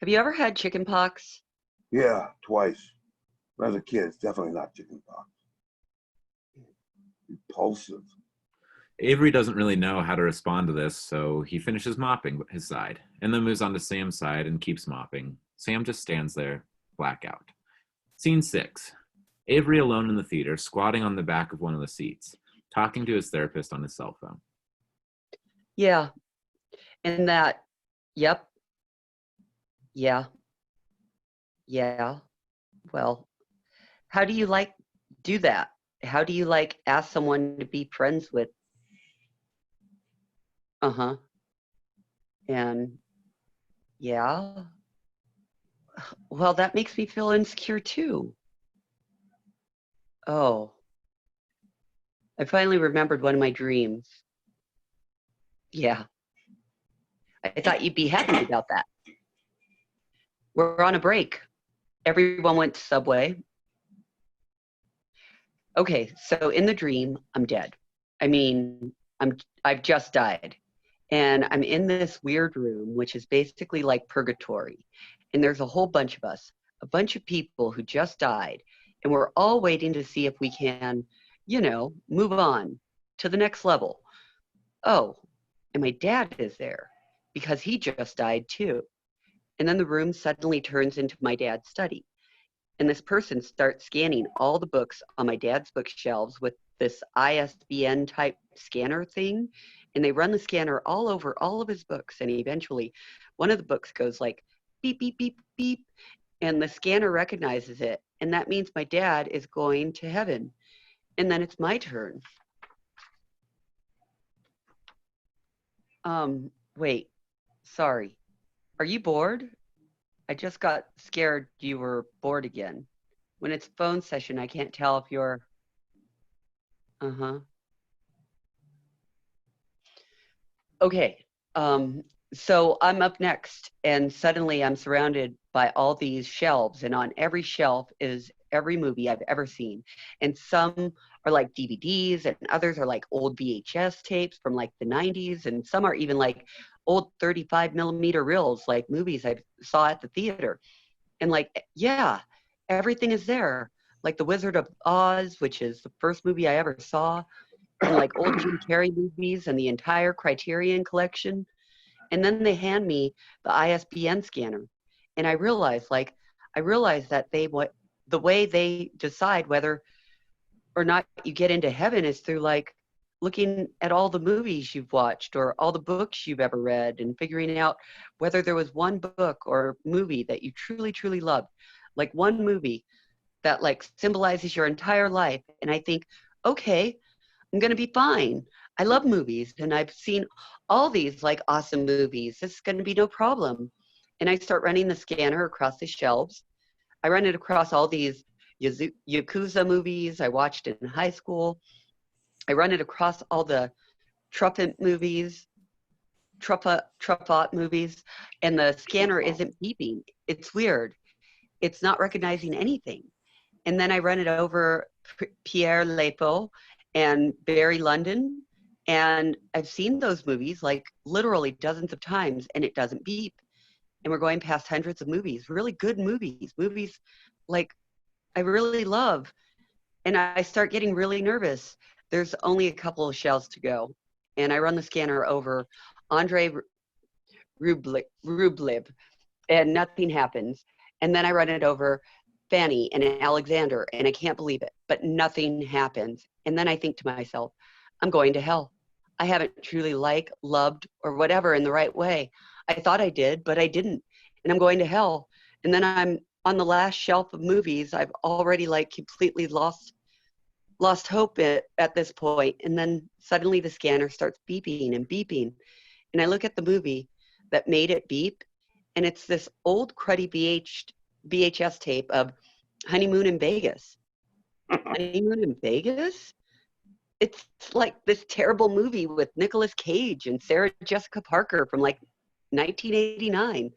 Have you ever had chicken pox? Yeah, twice. When I was a kid, it's definitely not chicken pox. Repulsive. Avery doesn't really know how to respond to this, so he finishes mopping his side, and then moves on to Sam's side and keeps mopping. Sam just stands there, blackout. Scene 6. Avery alone in the theater, squatting on the back of one of the seats, talking to his therapist on his cell phone. Yeah. And that, yep. Yeah. Yeah. Well, how do you do that? How do you ask someone to be friends with? Uh-huh. And yeah. Well, that makes me feel insecure too. Oh. I finally remembered one of my dreams. Yeah. I thought you'd be happy about that. We're on a break. Everyone went to Subway. Okay, so in the dream, I'm dead. I mean, I've just died. And I'm in this weird room, which is basically like purgatory. And there's a whole bunch of us, a bunch of people who just died. And we're all waiting to see if we can, move on to the next level. Oh, and my dad is there because he just died too. And then the room suddenly turns into my dad's study. And this person starts scanning all the books on my dad's bookshelves with this ISBN type scanner thing. And they run the scanner all over all of his books. And eventually one of the books goes like beep, beep, beep, beep. And the scanner recognizes it. And that means my dad is going to heaven. And then it's my turn. Wait, sorry. Are you bored? I just got scared you were bored again. When it's phone session, I can't tell if you're... Uh-huh. Okay, so I'm up next, and suddenly I'm surrounded by all these shelves, and on every shelf is every movie I've ever seen. And some are like DVDs, and others are like old VHS tapes from like the 90s, and some are even like old 35 millimeter reels, like movies I saw at the theater. And like, yeah, everything is there. Like The Wizard of Oz, which is the first movie I ever saw, and like old Jim Carrey movies and the entire Criterion collection. And then they hand me the ISBN scanner. And I realized that the way they decide whether or not you get into heaven is through like looking at all the movies you've watched or all the books you've ever read and figuring out whether there was one book or movie that you truly, truly loved. Like one movie that like symbolizes your entire life. And I think, okay, I'm going to be fine. I love movies and I've seen all these like awesome movies. This is going to be no problem. And I start running the scanner across the shelves. I run it across all these Yakuza movies I watched in high school. I run it across all the Truffant movies, Truffant movies, and the scanner isn't beeping. It's weird. It's not recognizing anything. And then I run it over Pierre Lepo, and Barry London. And I've seen those movies like literally dozens of times, and it doesn't beep. And we're going past hundreds of movies, really good movies, movies like I really love. And I start getting really nervous. There's only a couple of shells to go. And I run the scanner over Andrei Rublev, and nothing happens. And then I run it over Fanny and Alexander, and I can't believe it, but nothing happens. And then I think to myself, I'm going to hell. I haven't truly loved, or whatever in the right way. I thought I did, but I didn't. And I'm going to hell. And then I'm on the last shelf of movies. I've already like completely lost hope at this point. And then suddenly the scanner starts beeping and beeping. And I look at the movie that made it beep, and it's this old cruddy VHS tape of Honeymoon in Vegas. Honeymoon in Vegas? It's like this terrible movie with Nicolas Cage and Sarah Jessica Parker from like 1989.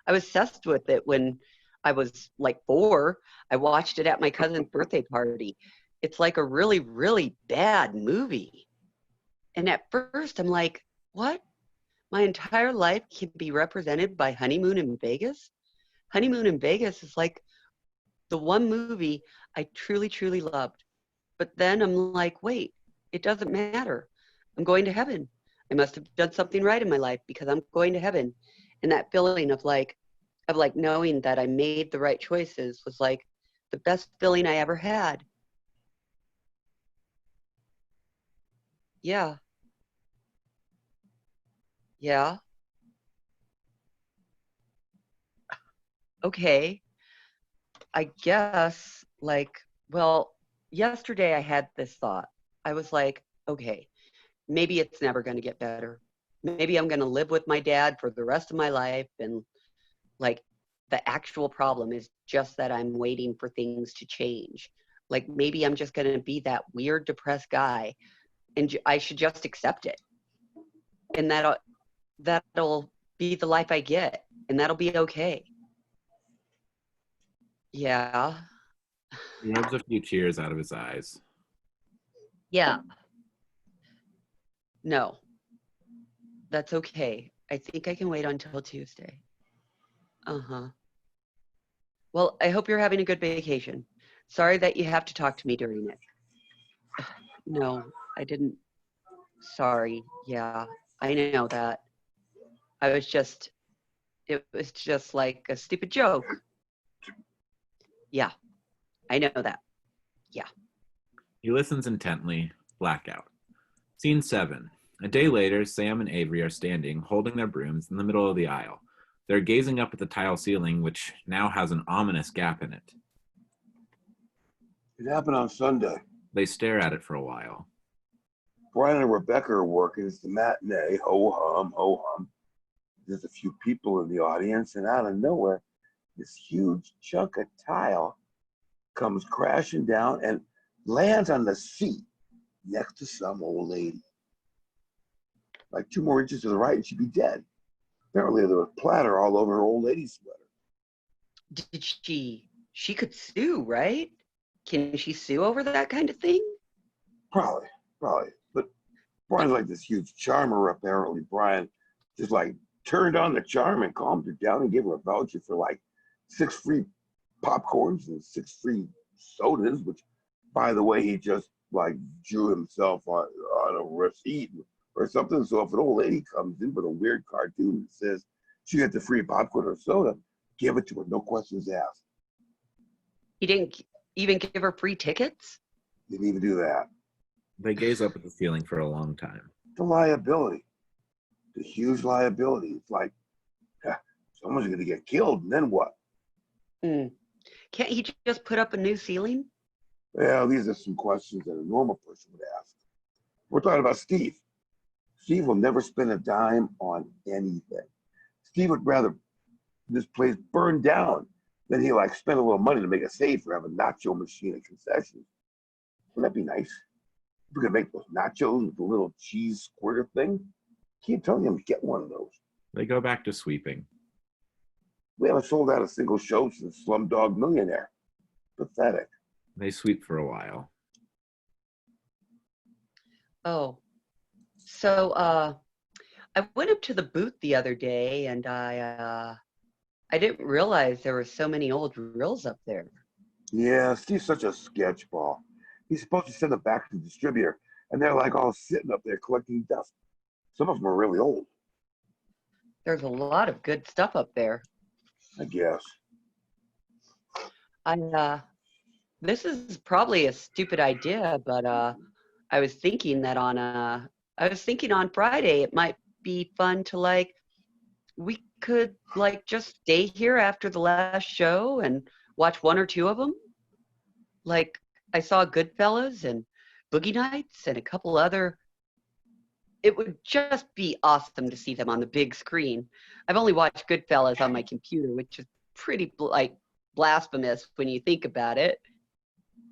I was obsessed with it when I was like 4. I watched it at my cousin's birthday party. It's like a really, really bad movie. And at first I'm like, what? My entire life can be represented by Honeymoon in Vegas? Honeymoon in Vegas is like the one movie I truly, truly loved. But then I'm like, wait, it doesn't matter. I'm going to heaven. I must have done something right in my life because I'm going to heaven. And that feeling of like knowing that I made the right choices was like the best feeling I ever had. Yeah. Yeah. Okay. I guess like, well, yesterday I had this thought. I was like, okay, maybe it's never going to get better. Maybe I'm going to live with my dad for the rest of my life. And like the actual problem is just that I'm waiting for things to change. Like maybe I'm just going to be that weird, depressed guy, and I should just accept it. And that'll be the life I get, and that'll be okay. Yeah. He rubs a few tears out of his eyes. Yeah. No. That's okay. I think I can wait until Tuesday. Uh-huh. Well, I hope you're having a good vacation. Sorry that you have to talk to me during it. No, I didn't. Sorry. Yeah, I know that. It was just like a stupid joke. Yeah, I know that. Yeah. He listens intently. Blackout. Scene 7. A day later, Sam and Avery are standing, holding their brooms in the middle of the aisle. They're gazing up at the tile ceiling, which now has an ominous gap in it. It happened on Sunday. They stare at it for a while. Brian and Rebecca are working. It's the matinee. Ho hum, ho hum. There's a few people in the audience, and out of nowhere, this huge chunk of tile comes crashing down and lands on the seat next to some old lady. Like 2 more inches to the right, and she'd be dead. Apparently, there was platter all over her old lady's sweater. Did she could sue, right? Can she sue over that kind of thing? Probably. But Brian's like this huge charmer, apparently. Brian just like turned on the charm and calmed her down and gave her a voucher for like 6 free popcorns and 6 free sodas, which, by the way, he just like drew himself on a receipt or something. So if an old lady comes in with a weird cartoon that says she gets a free popcorn or soda, give it to her, no questions asked. He didn't even give her free tickets? Didn't even do that. They gaze up at the ceiling for a long time. The liability, the huge liability. It's like, someone's going to get killed, and then what? Can't he just put up a new ceiling? Well, these are some questions that a normal person would ask. We're talking about Steve. Steve will never spend a dime on anything. Steve would rather this place burn down than he like spend a little money to make it safe or have a nacho machine at concessions. Wouldn't that be nice? If we could make those nachos with the little cheese squirter thing, keep telling him to get one of those. They go back to sweeping. We haven't sold out a single show since Slumdog Millionaire. Pathetic. They sweep for a while. Oh, so I went up to the booth the other day and I didn't realize there were so many old reels up there. Yeah, Steve's such a sketchball. He's supposed to send them back to the distributor, and they're like all sitting up there collecting dust. Some of them are really old, There's a lot of good stuff up there. I guess. This is probably a stupid idea, but I was thinking that I was thinking on Friday it might be fun to like we could like just stay here after the last show and watch one or two of them. Like I saw Goodfellas and Boogie Nights and a couple other. It would just be awesome to see them on the big screen. I've only watched Goodfellas on my computer, which is pretty like blasphemous when you think about it.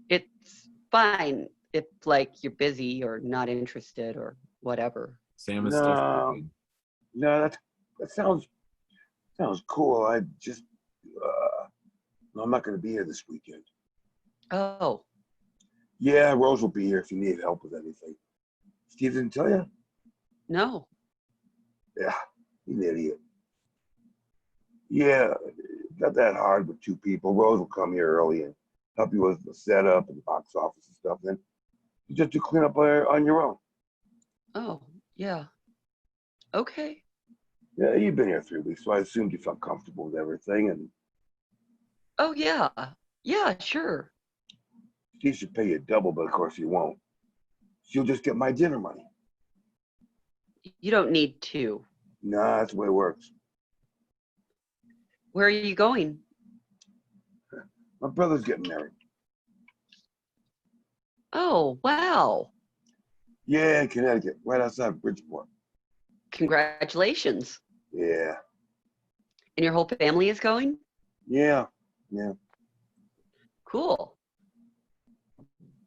It's fine if like you're busy or not interested or whatever. Sam is still No, sleeping. no, that sounds cool. I just, I'm not going to be here this weekend. Oh, Yeah, Rose will be here if you need help with anything. Steve didn't tell you? no. Yeah, he's an idiot. Yeah, not that hard with two people. Rose will come here early and help you with the setup and the box office and stuff. Then you just do clean up on your own. Oh, yeah. Okay. Yeah, you've been here 3 weeks, so I assumed you felt comfortable with everything. And Oh, yeah. Yeah, sure. Steve should pay you double, but of course he won't. She'll just get my dinner money. You don't need to. Nah, that's the way it works. Where are you going? My brother's getting married. Oh, wow. Yeah, in Connecticut, right outside Bridgeport. Congratulations. Yeah, And your whole family is going? yeah. Cool.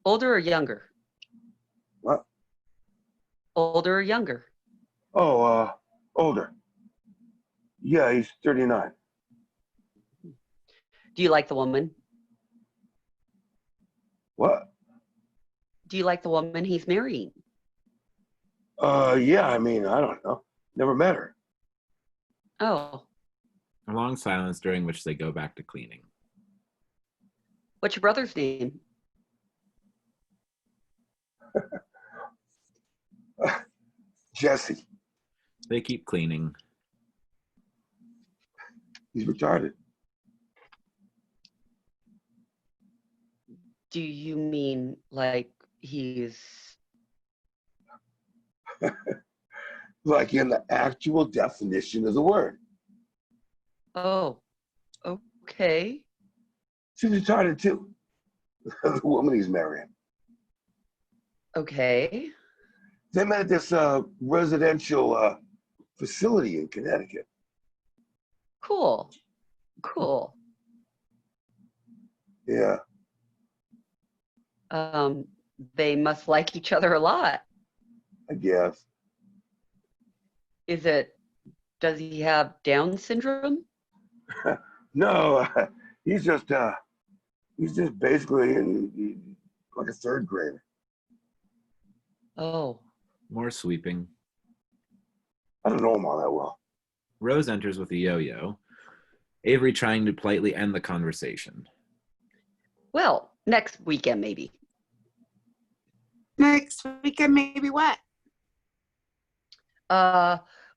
Older or younger? What? Older or younger? Oh, older. Yeah, he's 39. Do you like the woman? What? Do you like the woman he's marrying? Yeah, I mean, I don't know. Never met her. Oh, A long silence during which they go back to cleaning. what's your brother's name? Jesse. They keep cleaning. He's retarded. Do you mean like he's... Like in the actual definition of the word. Oh, okay. She's retarded too. The woman he's marrying. Okay. They met at this residential facility in Connecticut. Cool. Cool. Yeah. They must like each other a lot. I guess. Does he have Down syndrome? No, he's just basically like a third grader. Oh, More sweeping. I don't know him all that well. Rose enters with a yo-yo. Avery trying to politely end the conversation. well, next weekend maybe. Next weekend, maybe what?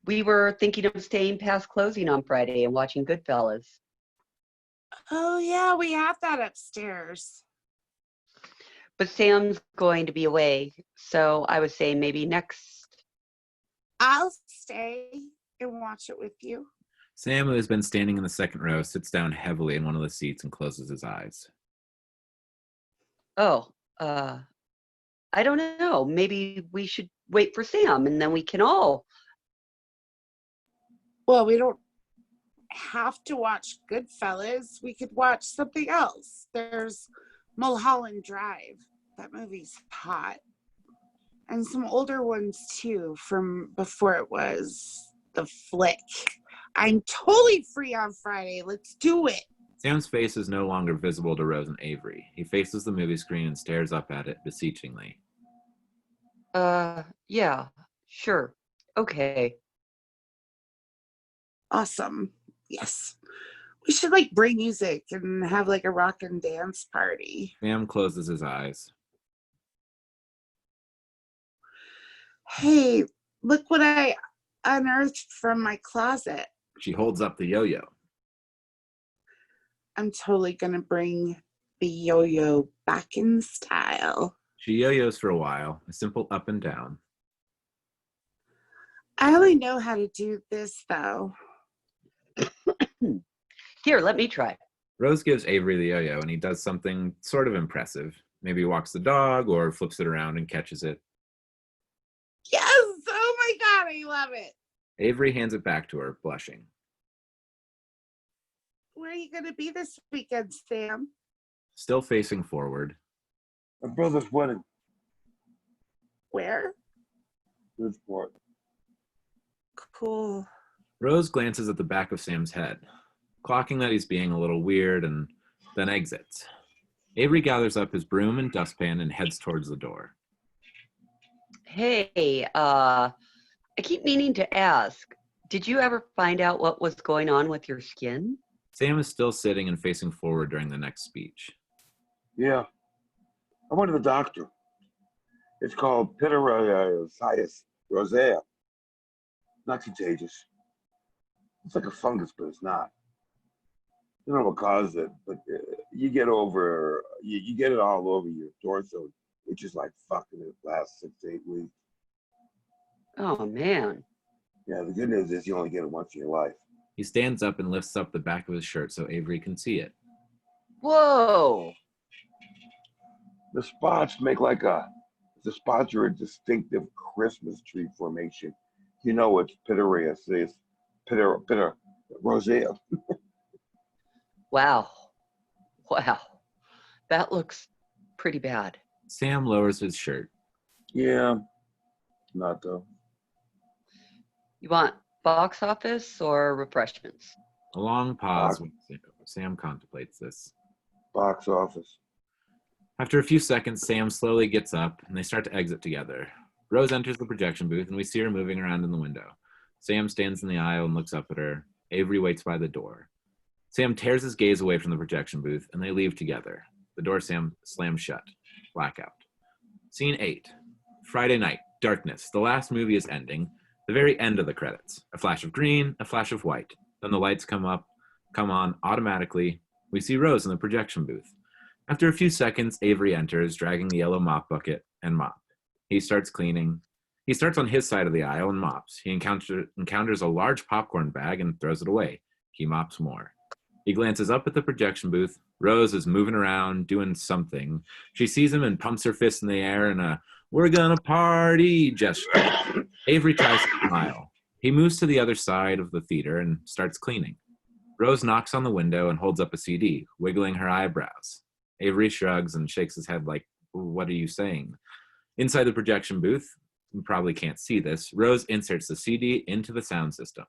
We were thinking of staying past closing on Friday and watching Goodfellas. Oh, yeah, we have that upstairs. But Sam's going to be away, so I was saying maybe next. I'll stay and watch it with you. Sam, who has been standing in the second row, sits down heavily in one of the seats and closes his eyes. Oh, I don't know. Maybe we should wait for Sam and then we can all. Well, we don't have to watch Goodfellas. We could watch something else. There's Mulholland Drive. That movie's hot. And some older ones too from before it was the flick. I'm totally free on Friday. Let's do it. Sam's face is no longer visible to Rose and Avery. He faces the movie screen and stares up at it beseechingly. Yeah, sure. Okay. Awesome. Yes. We should like bring music and have like a rock and dance party. Sam closes his eyes. Hey, look what I unearthed from my closet. She holds up the yo-yo. I'm totally gonna bring the yo-yo back in style. She yo-yos for a while, a simple up and down. I only know how to do this though. Here, let me try. Rose gives Avery the yo-yo, and he does something sort of impressive. Maybe he walks the dog or flips it around and catches it. Yes! Oh my god, I love it. Avery hands it back to her, blushing. Where are you gonna be this weekend, Sam? Still facing forward. My brother's wedding. Where? Bridgeport. Cool. Rose glances at the back of Sam's head, clocking that he's being a little weird, and then exits. Avery gathers up his broom and dustpan and heads towards the door. Hey, I keep meaning to ask, did you ever find out what was going on with your skin? Sam is still sitting and facing forward during the next speech. Yeah. I went to the doctor. It's called pityriasis rosea. Not contagious. It's like a fungus, but it's not. I don't know what causes it, but you get it all over your torso. It's just like fucking it lasts 6 to 8 weeks. Oh, man. Yeah, the good news is you only get it once in your life. He stands up and lifts up the back of his shirt so Avery can see it. Whoa. The spots are a distinctive Christmas tree formation. You know it's pityriasis, rosea. Wow. Wow. That looks pretty bad. Sam lowers his shirt. Yeah, not though. You want box office or refreshments? A long pause when Sam contemplates this. Box office. After a few seconds, Sam slowly gets up and they start to exit together. Rose enters the projection booth and we see her moving around in the window. Sam stands in the aisle and looks up at her. Avery waits by the door. Sam tears his gaze away from the projection booth and they leave together. The door Sam slams shut. Blackout. Scene 8. Friday night. Darkness. The last movie is ending. The very end of the credits. A flash of green, a flash of white. Then the lights come on automatically. We see Rose in the projection booth. After a few seconds, Avery enters, dragging the yellow mop bucket and mop. He starts cleaning. He starts on his side of the aisle and mops. He encounters a large popcorn bag and throws it away. He mops more. He glances up at the projection booth. Rose is moving around, doing something. She sees him and pumps her fist in the air in a "we're gonna party" gesture. Avery tries to smile. He moves to the other side of the theater and starts cleaning. Rose knocks on the window and holds up a CD, wiggling her eyebrows. Avery shrugs and shakes his head like, "What are you saying?" Inside the projection booth, you probably can't see this, Rose inserts the CD into the sound system.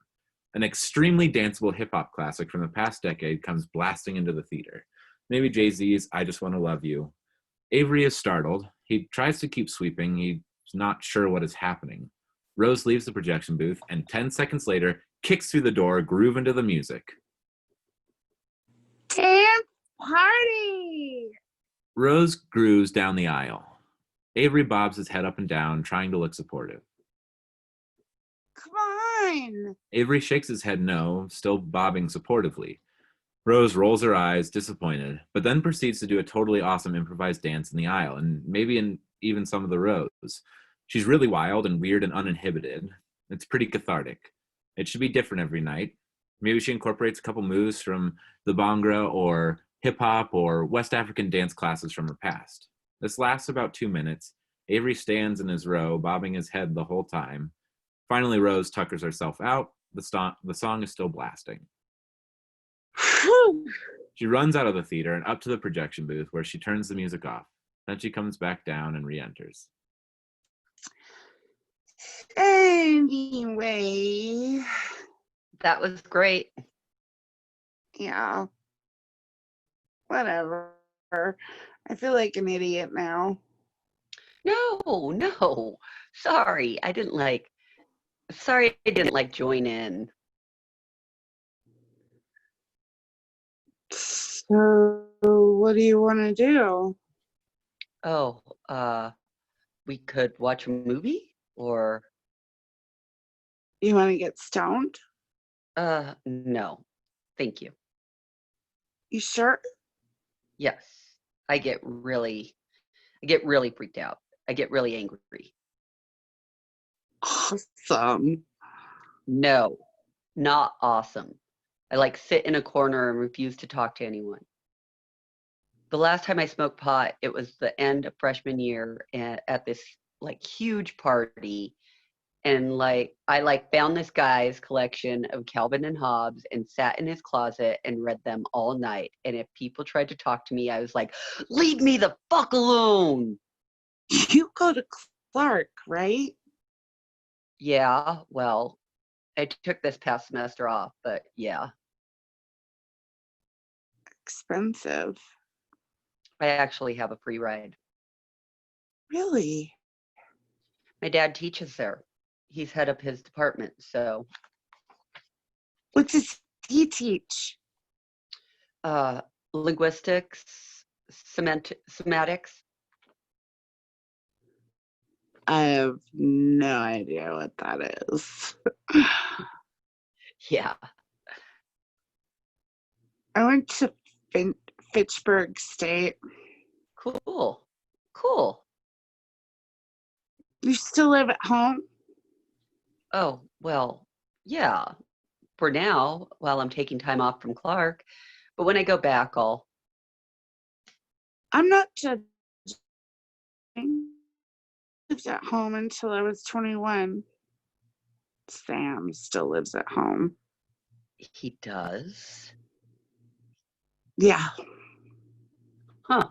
An extremely danceable hip-hop classic from the past decade comes blasting into the theater. Maybe Jay-Z's "I Just Want to Love You." Avery is startled. He tries to keep sweeping. He's not sure what is happening. Rose leaves the projection booth and 10 seconds later kicks through the door, grooving to the music. Dance party! Rose grooves down the aisle. Avery bobs his head up and down, trying to look supportive. Come on! Avery shakes his head no, still bobbing supportively. Rose rolls her eyes, disappointed, but then proceeds to do a totally awesome improvised dance in the aisle, and maybe in even some of the rows. She's really wild and weird and uninhibited. It's pretty cathartic. It should be different every night. Maybe she incorporates a couple moves from the Bhangra or hip-hop or West African dance classes from her past. This lasts about 2 minutes. Avery stands in his row, bobbing his head the whole time. Finally, Rose tuckers herself out. The song is still blasting. She runs out of the theater and up to the projection booth where she turns the music off. Then she comes back down and re-enters. Anyway. That was great. Yeah. Whatever. I feel like an idiot now. No, no. Sorry, I didn't like. Sorry, I didn't like join in. So, what do you want to do? Oh, we could watch a movie, or You want to get stoned? no, thank you. You sure? Yes, I get really freaked out. I get really angry. Awesome. No, not awesome. I like sit in a corner and refuse to talk to anyone. The last time I smoked pot, it was the end of freshman year at this like huge party. And like I like found this guy's collection of Calvin and Hobbes and sat in his closet and read them all night. And if people tried to talk to me, I was like, leave me the fuck alone. You go to Clark, right? Yeah, well, I took this past semester off, but yeah, Expensive. I actually have a free ride. Really? My dad teaches there. He's head of his department, so What does he teach? linguistics, semantics. I have no idea what that is. Yeah. I went to Fitchburg State. Cool. Cool. You still live at home? Oh, well, yeah, for now, while I'm taking time off from Clark. But when I go back, I'll. I'm not judging. I lived at home until I was 21. Sam still lives at home. He does? Yeah. Huh.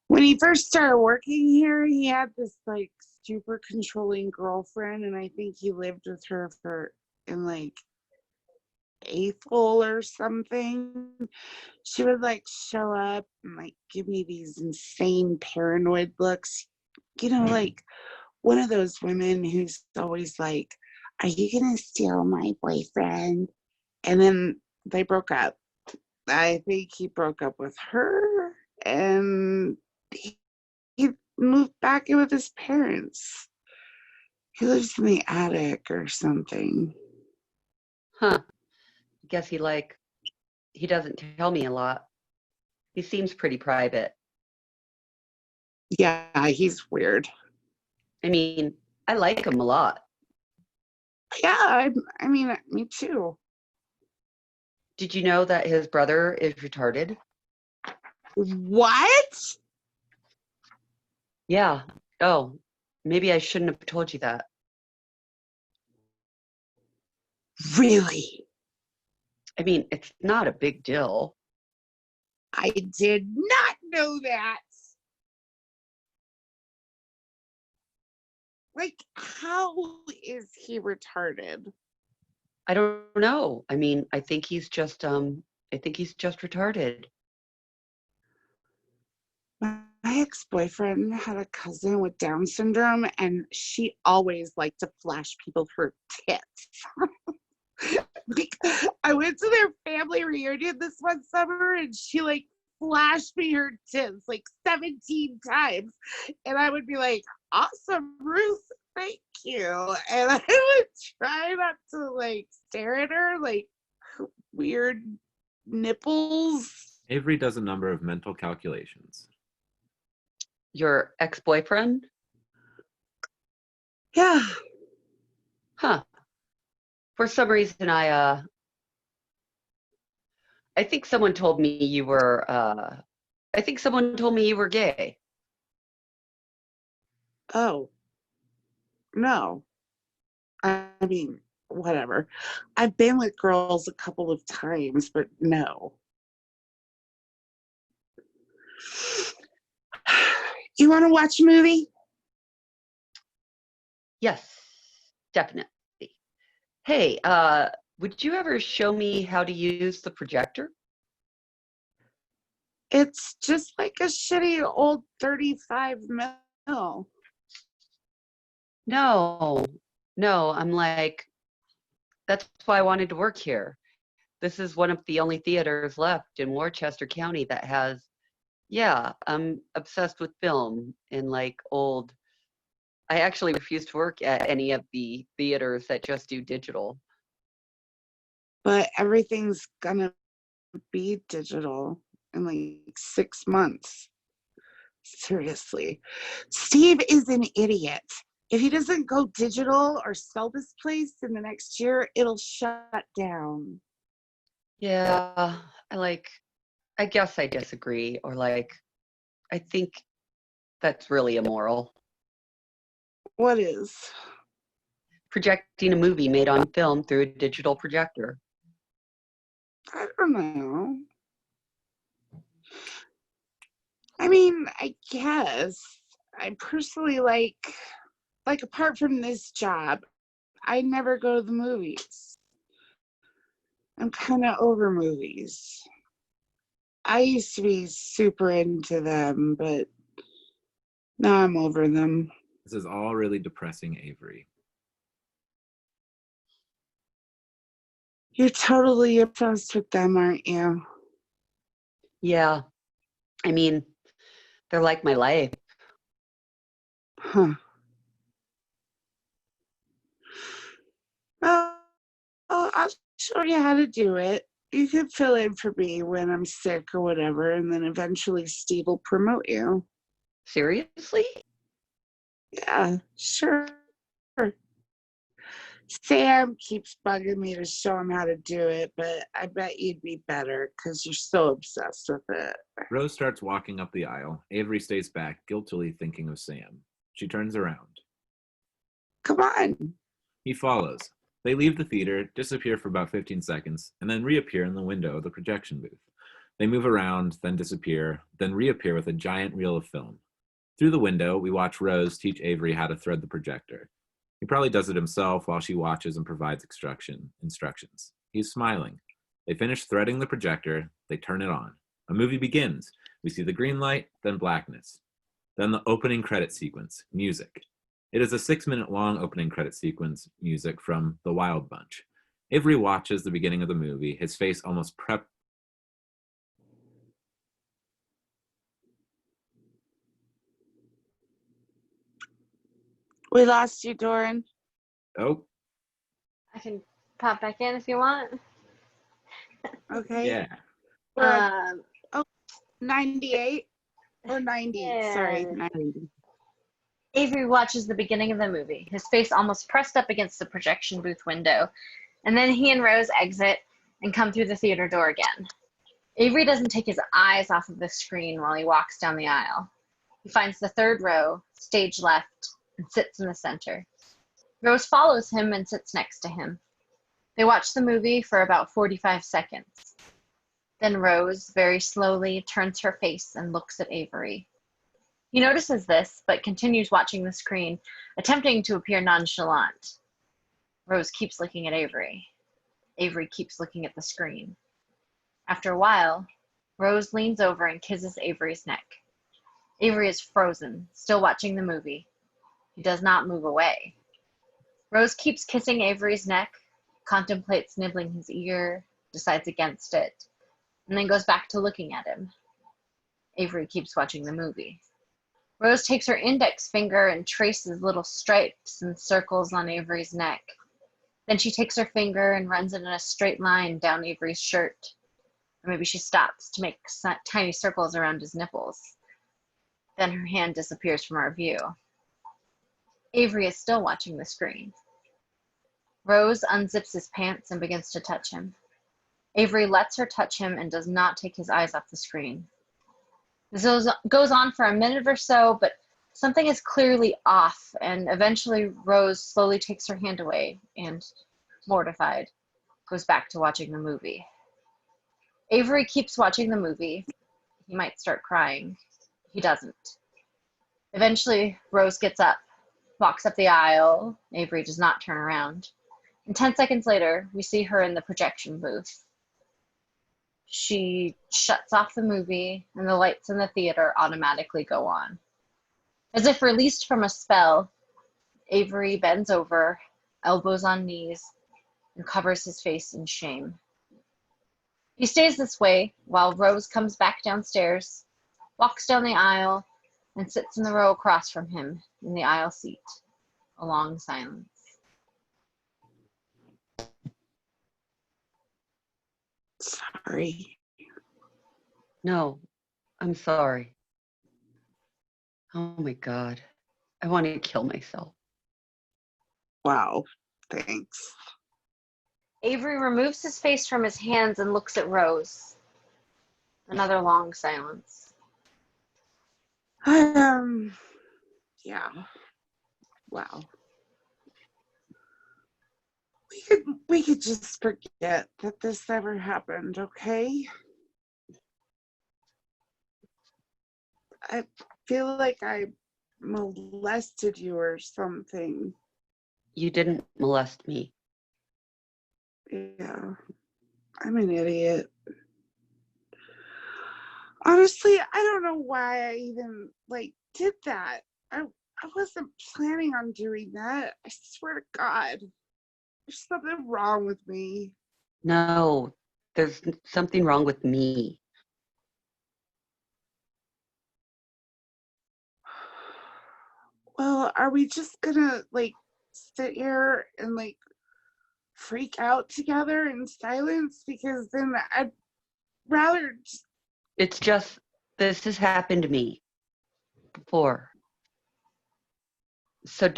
When he first started working here, he had this like super controlling girlfriend, and I think he lived with her in like April or something. She would like show up and like give me these insane paranoid looks. You know, like one of those women who's always like, "Are you gonna steal my boyfriend?" And then they broke up. I think he broke up with her, and he moved back in with his parents. He lives in the attic or something. Huh. Guess he doesn't tell me a lot. He seems pretty private. Yeah, he's weird. I mean, I like him a lot. Yeah, I mean, me too. Did you know that his brother is retarded? What? Yeah. Oh, maybe I shouldn't have told you that. Really? I mean, it's not a big deal. I did not know that. Like, how is he retarded? I don't know. I mean, I think he's just retarded. My ex-boyfriend had a cousin with Down syndrome, and she always liked to flash people her tits. Like, I went to their family reunion this one summer, and she like flashed me her tits like 17 times, and I would be like, "Awesome, Ruth, thank you," and I would try not to like stare at her like her weird nipples. Avery does a number of mental calculations. Your ex-boyfriend? Yeah. Huh. For some reason, I think someone told me you were I think someone told me you were gay. Oh, no. I mean, whatever. I've been with girls a couple of times, but no. You want to watch a movie? Yes, definitely. Hey, would you ever show me how to use the projector? It's just like a shitty old 35 mil. No, I'm like, that's why I wanted to work here. This is one of the only theaters left in Worcester County that has, yeah, I'm obsessed with film and like old. I actually refuse to work at any of the theaters that just do digital. But everything's gonna be digital in like 6 months. Seriously. Steve is an idiot. If he doesn't go digital or sell this place in the next year, it'll shut down. Yeah, I guess I disagree, or like, I think that's really immoral. What is? Projecting a movie made on film through a digital projector. I don't know. I mean, I guess I personally like apart from this job, I never go to the movies. I'm kind of over movies. I used to be super into them, but now I'm over them. This is all really depressing, Avery. You're totally obsessed with them, aren't you? Yeah, I mean, they're like my life. Huh. Well, I'll show you how to do it. You can fill in for me when I'm sick or whatever, and then eventually Steve will promote you. Seriously? Yeah, sure. Sam keeps bugging me to show him how to do it, but I bet you'd be better because you're so obsessed with it. Rose starts walking up the aisle. Avery stays back, guiltily thinking of Sam. She turns around. Come on. He follows. They leave the theater, disappear for about 15 seconds, and then reappear in the window of the projection booth. They move around, then disappear, then reappear with a giant reel of film. Through the window, we watch Rose teach Avery how to thread the projector. He probably does it himself while she watches and provides instructions. He's smiling. They finish threading the projector. They turn it on. A movie begins. We see the green light, then blackness. Then the opening credit sequence, music. It is a 6-minute long opening credit sequence music from The Wild Bunch. Avery watches the beginning of the movie, his face almost We lost you, Doron. Oh, I can pop back in if you want. Okay. yeah. We're at Um, 98 or 90. Yeah. Sorry, 90. Avery watches the beginning of the movie, his face almost pressed up against the projection booth window, and then he and Rose exit and come through the theater door again. Avery doesn't take his eyes off of the screen while he walks down the aisle. He finds the third row, stage left, and sits in the center. Rose follows him and sits next to him. They watch the movie for about 45 seconds. Then Rose, very slowly, turns her face and looks at Avery. He notices this, but continues watching the screen, attempting to appear nonchalant. Rose keeps looking at Avery. Avery keeps looking at the screen. After a while, Rose leans over and kisses Avery's neck. Avery is frozen, still watching the movie. He does not move away. Rose keeps kissing Avery's neck, contemplates nibbling his ear, decides against it, and then goes back to looking at him. Avery keeps watching the movie. Rose takes her index finger and traces little stripes and circles on Avery's neck. Then she takes her finger and runs it in a straight line down Avery's shirt. Or maybe she stops to make tiny circles around his nipples. Then her hand disappears from our view. Avery is still watching the screen. Rose unzips his pants and begins to touch him. Avery lets her touch him and does not take his eyes off the screen. This goes on for a minute or so, but something is clearly off, and eventually Rose slowly takes her hand away and, mortified, goes back to watching the movie. Avery keeps watching the movie. He might start crying. He doesn't. Eventually, Rose gets up, walks up the aisle. Avery does not turn around. And 10 seconds later, we see her in the projection booth. She shuts off the movie, and the lights in the theater automatically go on. As if released from a spell, Avery bends over, elbows on knees, and covers his face in shame. He stays this way while Rose comes back downstairs, walks down the aisle, and sits in the row across from him in the aisle seat. A long silence. Sorry. No, I'm sorry. Oh my God. I want to kill myself. Wow. Thanks. Avery removes his face from his hands and looks at Rose. Another long silence. Yeah. Wow. We could just forget that this ever happened, okay? I feel like I molested you or something. You didn't molest me. Yeah. I'm an idiot. Honestly, I don't know why I even did that. I wasn't planning on doing that. I swear to God. There's something wrong with me. No, there's something wrong with me. Well, are we just gonna sit here and freak out together in silence? Because then I'd rather just... It's just, this has happened to me before. So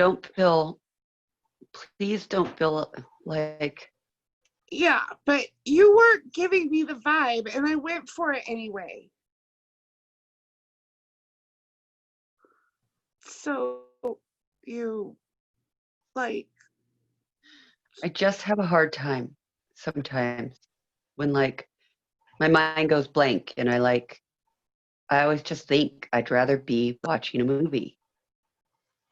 please don't feel like... Yeah, but you weren't giving me the vibe and I went for it anyway. So you I just have a hard time sometimes when my mind goes blank and I always just think I'd rather be watching a movie.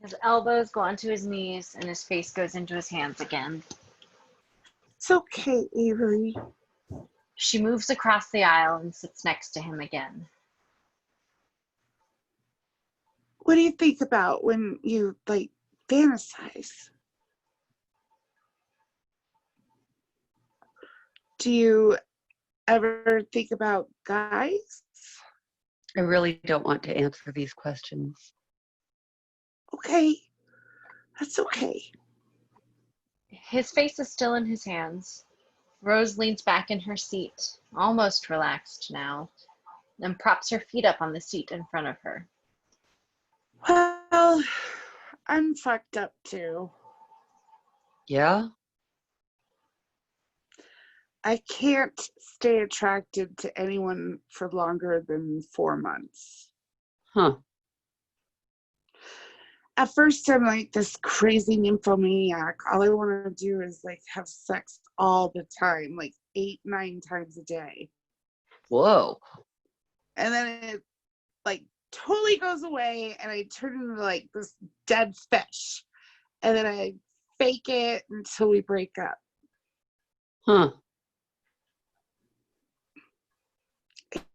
His elbows go onto his knees and his face goes into his hands again. It's okay, Avery. She moves across the aisle and sits next to him again. What do you think about when you fantasize? Do you ever think about guys? I really don't want to answer these questions. Okay, that's okay. His face is still in his hands. Rose leans back in her seat, almost relaxed now, and props her feet up on the seat in front of her. Well, I'm fucked up too. Yeah? I can't stay attracted to anyone for longer than 4 months. Huh. At first, I'm this crazy nymphomaniac. All I want to do is have sex all the time, 8, 9 times a day. Whoa. And then it totally goes away and I turn into this dead fish. And then I fake it until we break up. Huh.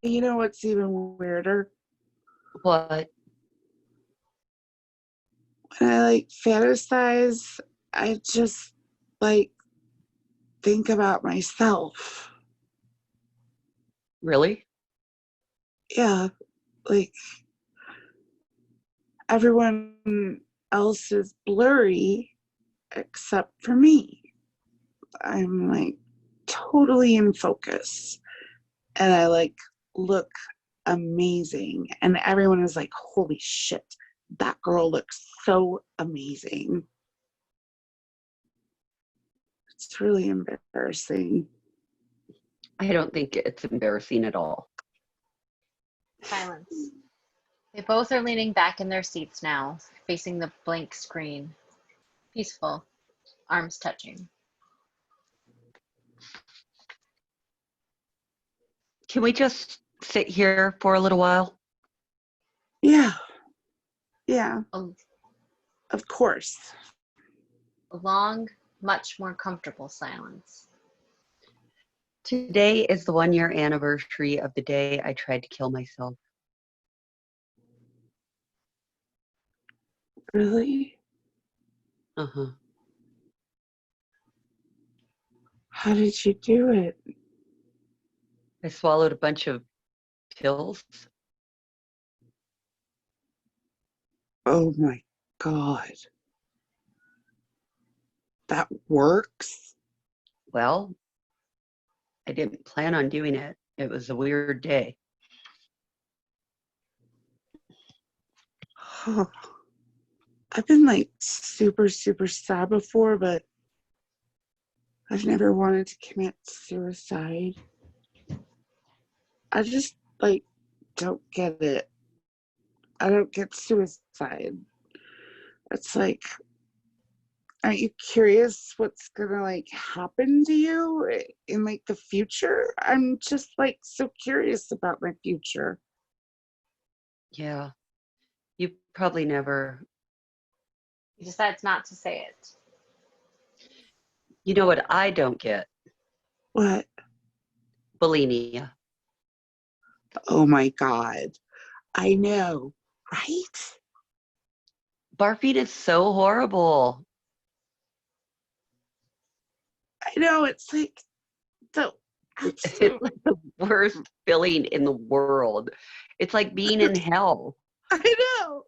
You know what's even weirder? What? When I fantasize, I just think about myself. Really? Yeah, everyone else is blurry except for me. I'm totally in focus and I look amazing and everyone is holy shit, that girl looks so amazing. It's really embarrassing. I don't think it's embarrassing at all. Silence. They both are leaning back in their seats now, facing the blank screen. Peaceful, arms touching. Can we just sit here for a little while? Yeah, A, of course. a long, much more comfortable silence. Today is the 1 year anniversary of the day I tried to kill myself. Really? Uh-huh. How did you do it? I swallowed a bunch of pills. Oh my God. That works? Well, I didn't plan on doing it. It was a weird day. I've been like super, super sad before, but I've never wanted to commit suicide. I just like don't get it. I don't get suicide. It's like, aren't you curious what's gonna like happen to you in like the future? I'm just like so curious about my future. Yeah. You probably never. He decides not to say it. You know what I don't get? What? Bulimia. Oh my God. I know, right? Barfing is so horrible. I know, it's like the It's absolute, like the worst feeling in the world. It's like being in hell. I know.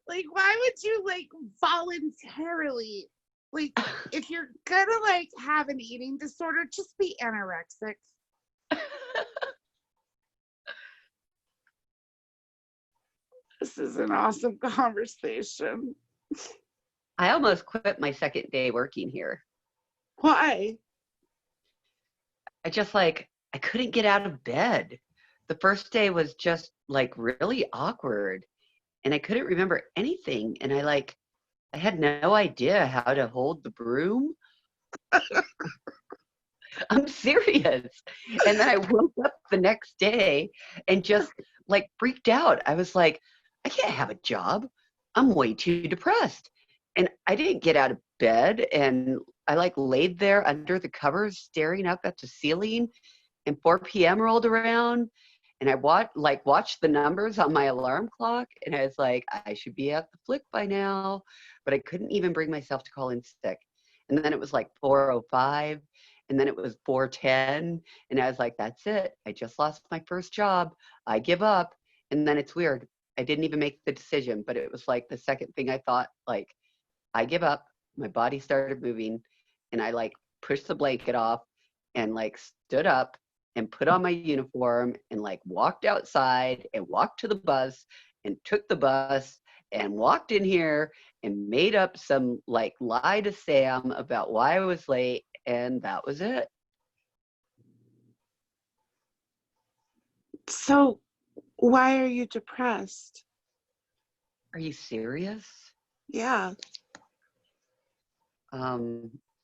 Like, why would you like voluntarily, like, if you're gonna like have an eating disorder, just be anorexic. This is an awesome conversation. I almost quit my second day working here. Why? I couldn't get out of bed. The first day was just like really awkward and I couldn't remember anything. And I had no idea how to hold the broom. I'm serious. And then I woke up the next day and just like freaked out. I was like, I can't have a job. I'm way too depressed. And I didn't get out of bed and I like laid there under the covers staring up at the ceiling and 4 p.m. rolled around and I watched the numbers on my alarm clock and I was like, I should be at the flick by now, but I couldn't even bring myself to call in sick. And then it was like 4:05 and then it was 4:10 and I was like, that's it. I just lost my first job. I give up. And then it's weird. I didn't even make the decision, but it was like the second thing I thought, like, I give up. My body started moving and I like pushed the blanket off and like stood up and put on my uniform and like walked outside and walked to the bus and took the bus and walked in here and made up some like lie to Sam about why I was late and that was it. So, why are you depressed? Are you serious? Yeah.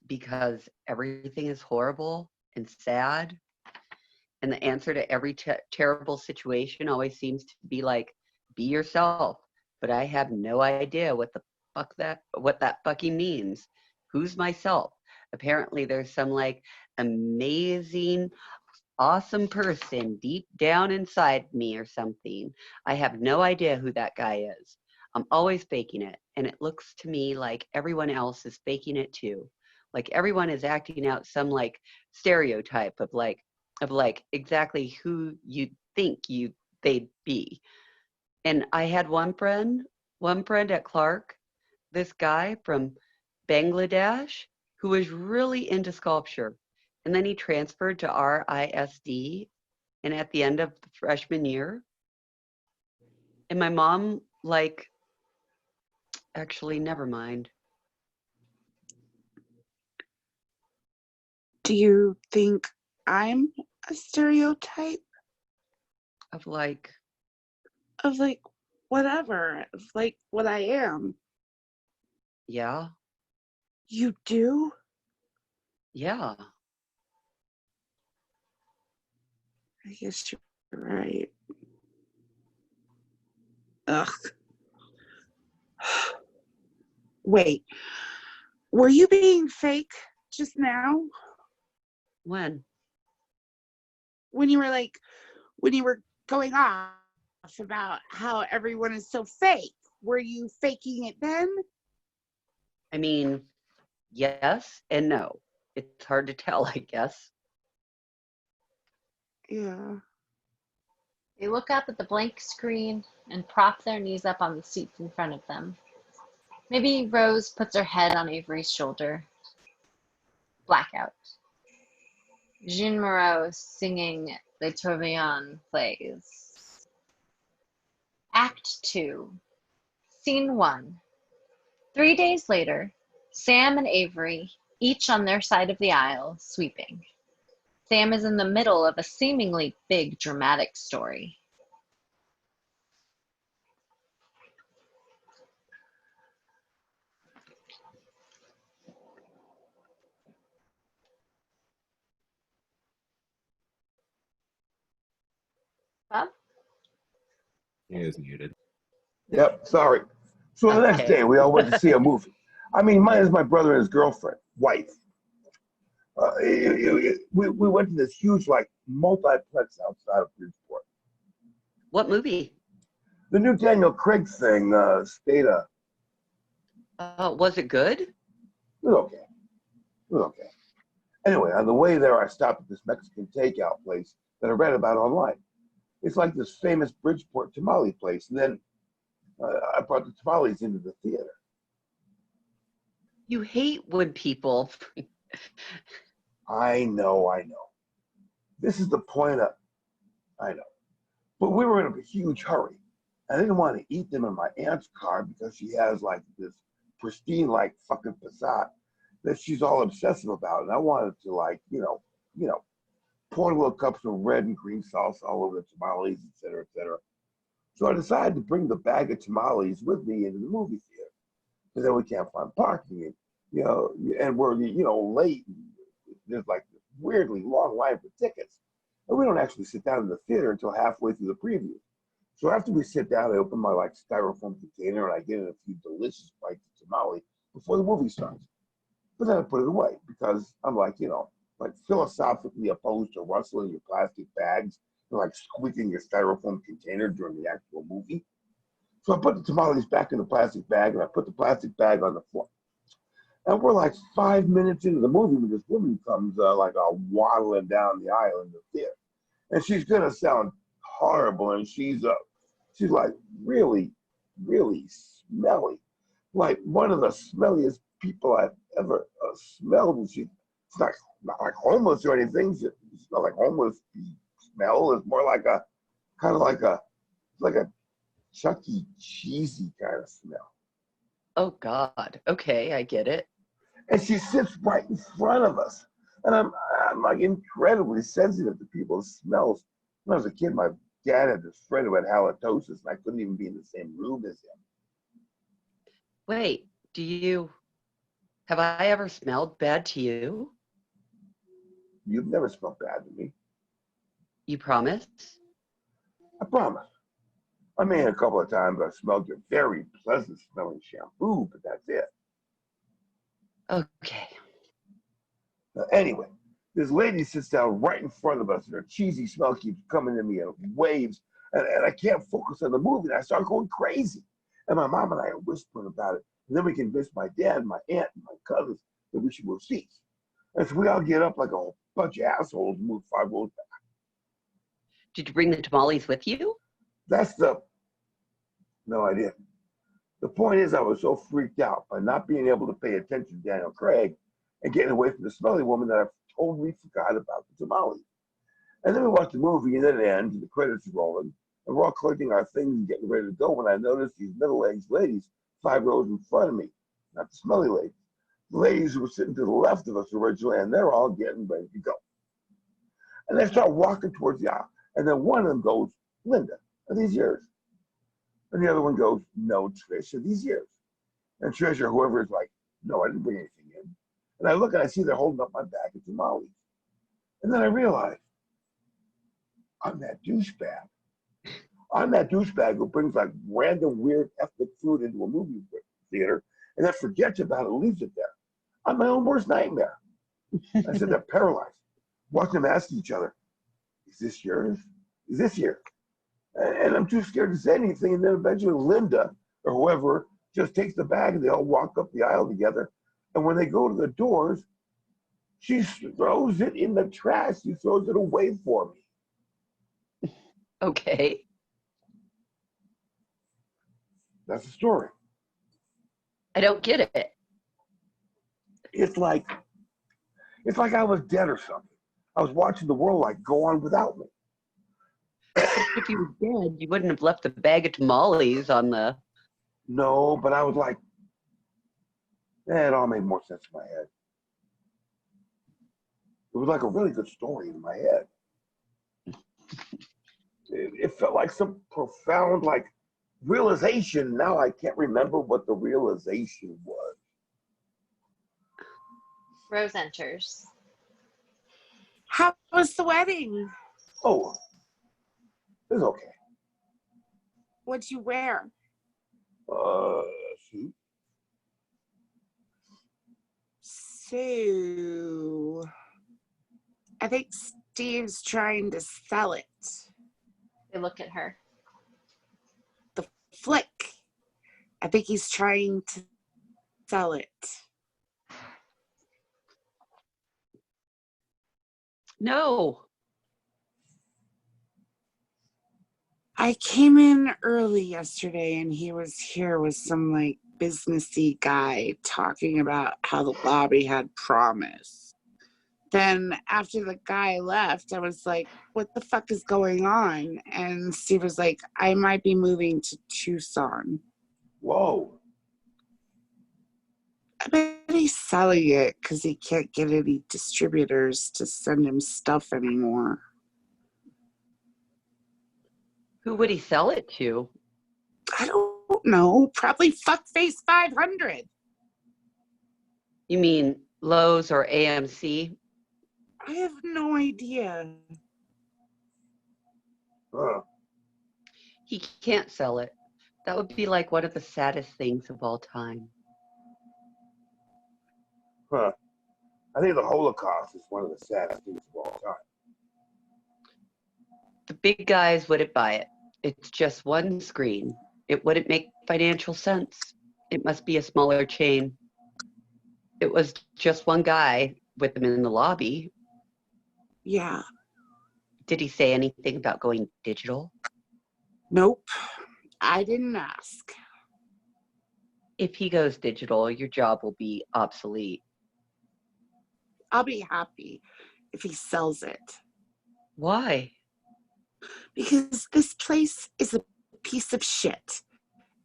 Because everything is horrible and sad and the answer to every terrible situation always seems to be like, be yourself. But I have no idea what that fucking means. Who's myself? Apparently there's some like amazing, awesome person deep down inside me or something. I have no idea who that guy is. I'm always faking it. And it looks to me like everyone else is faking it too. Like everyone is acting out some like stereotype of like exactly who you think they'd be. And I had one friend at Clark, this guy from Bangladesh who was really into sculpture. And then he transferred to RISD and at the end of the freshman year. And my mom, like, actually, never mind. Do you think I'm a stereotype Of like, of like whatever, of like what I am? yeah, You do? yeah. I guess you're right. Ugh. Wait, were you being fake just now? When? when you were going off about how everyone is so fake. Were you faking it then? I mean, yes and no. It's hard to tell, I guess. Yeah. They look up at the blank screen and prop their knees up on the seats in front of them. Maybe Rose puts her head on Avery's shoulder. Blackout. Jean Moreau singing Les Tourbillons plays. Act 2. Scene 1. 3 days later, Sam and Avery, each on their side of the aisle, sweeping. Sam is in the middle of a seemingly big dramatic story. Bob? He is muted. Yep, sorry. So the next Okay. day, we all went to see a movie. I mean, mine is my brother and his girlfriend, wife. We went to this huge, like, multiplex outside of Bridgeport. What movie? The new Daniel Craig thing, Stata. Was it good? It was okay. It was okay. Anyway, on the way there, I stopped at this Mexican takeout place that I read about online. It's like this famous Bridgeport tamale place, and then I brought the tamales into the theater. You hate when people. I know. This is the point of, I know. But we were in a huge hurry. I didn't want to eat them in my aunt's car because she has like this pristine, like fucking Passat that she's all obsessive about. And I wanted to like, pour little cups of red and green salsa all over the tamales, et cetera, et cetera. So I decided to bring the bag of tamales with me into the movie theater. Because then we can't find parking, and we're, late. There's like this weirdly long line for tickets. And we don't actually sit down in the theater until halfway through the preview. So after we sit down, I open my like styrofoam container and I get in a few delicious bites of tamale before the movie starts. But then I put it away because I'm like, philosophically opposed to rustling your plastic bags and like squeaking your styrofoam container during the actual movie. So I put the tamales back in the plastic bag and I put the plastic bag on the floor. And we're like 5 minutes into the movie when this woman comes waddling down the aisle in the theater. And she's gonna sound horrible, and she's like really, really smelly. Like one of the smelliest people I've ever smelled. And she's not like homeless or anything. She's not like homeless smell. It's more like a kind of like a Chuck E. Cheesy kind of smell. Oh God. Okay, I get it. And she sits right in front of us. And I'm like incredibly sensitive to people's smells. When I was a kid, my dad had this friend who had halitosis, and I couldn't even be in the same room as him. Wait, have I ever smelled bad to you? You've never smelled bad to me. You promise? I promise. I mean, a couple of times I smelled your very pleasant smelling shampoo, but that's it. Okay. Anyway, this lady sits down right in front of us, and her cheesy smell keeps coming to me in waves, and I can't focus on the movie, and I start going crazy. And my mom and I are whispering about it, and then we convince my dad, my aunt, and my cousins that we should move seats. And so we all get up like a whole bunch of assholes and move 5 rows back. Did you bring the tamales with you? No, I didn't. The point is, I was so freaked out by not being able to pay attention to Daniel Craig and getting away from the smelly woman that I totally forgot about the tamales. And then we watched the movie, and then it ends, and the credits are rolling, and we're all collecting our things and getting ready to go when I noticed these middle-aged ladies 5 rows in front of me, not the smelly ladies. The ladies who were sitting to the left of us originally, and they're all getting ready to go. And they start walking towards the aisle, and then one of them goes, "Linda, are these yours?" And the other one goes, "No, Trish, are these yours?" And Trish or whoever is like, "No, I didn't bring anything in." And I look and I see they're holding up my bag of tamales. And then I realize, I'm that douchebag. I'm that douchebag who brings like random weird ethnic food into a movie theater and then forgets about it and leaves it there. I'm my own worst nightmare. I sit there paralyzed, watching them ask each other, is this yours? Is this yours? And I'm too scared to say anything. And then eventually Linda or whoever just takes the bag and they all walk up the aisle together. And when they go to the doors, she throws it in the trash. She throws it away for me. Okay. That's the story. I don't get it. It's like I was dead or something. I was watching the world like go on without me. If you were dead, you wouldn't have left the bag of tamales on the. No, but I was like, it all made more sense in my head. It was like a really good story in my head. It felt like some profound like realization. Now I can't remember what the realization was. Rose enters. How was the wedding? Oh, it was okay. What'd you wear? Suit. So, I think Steve's trying to sell it. They look at her. The flick. I think he's trying to sell it. No. I came in early yesterday and he was here with some like businessy guy talking about how the lobby had promise. Then after the guy left, I was like, what the fuck is going on? And Steve was like, I might be moving to Tucson. Whoa. I bet he's selling it because he can't get any distributors to send him stuff anymore. Who would he sell it to? I don't know. Probably Fuckface 500. You mean Lowe's or AMC? I have no idea. Huh. He can't sell it. That would be like one of the saddest things of all time. Huh. I think the Holocaust is one of the saddest things of all time. The big guys wouldn't buy it. It's just one screen. It wouldn't make financial sense. It must be a smaller chain. It was just one guy with them in the lobby. Yeah. Did he say anything about going digital? Nope. I didn't ask. If he goes digital, your job will be obsolete. I'll be happy if he sells it. Why? Because this place is a piece of shit.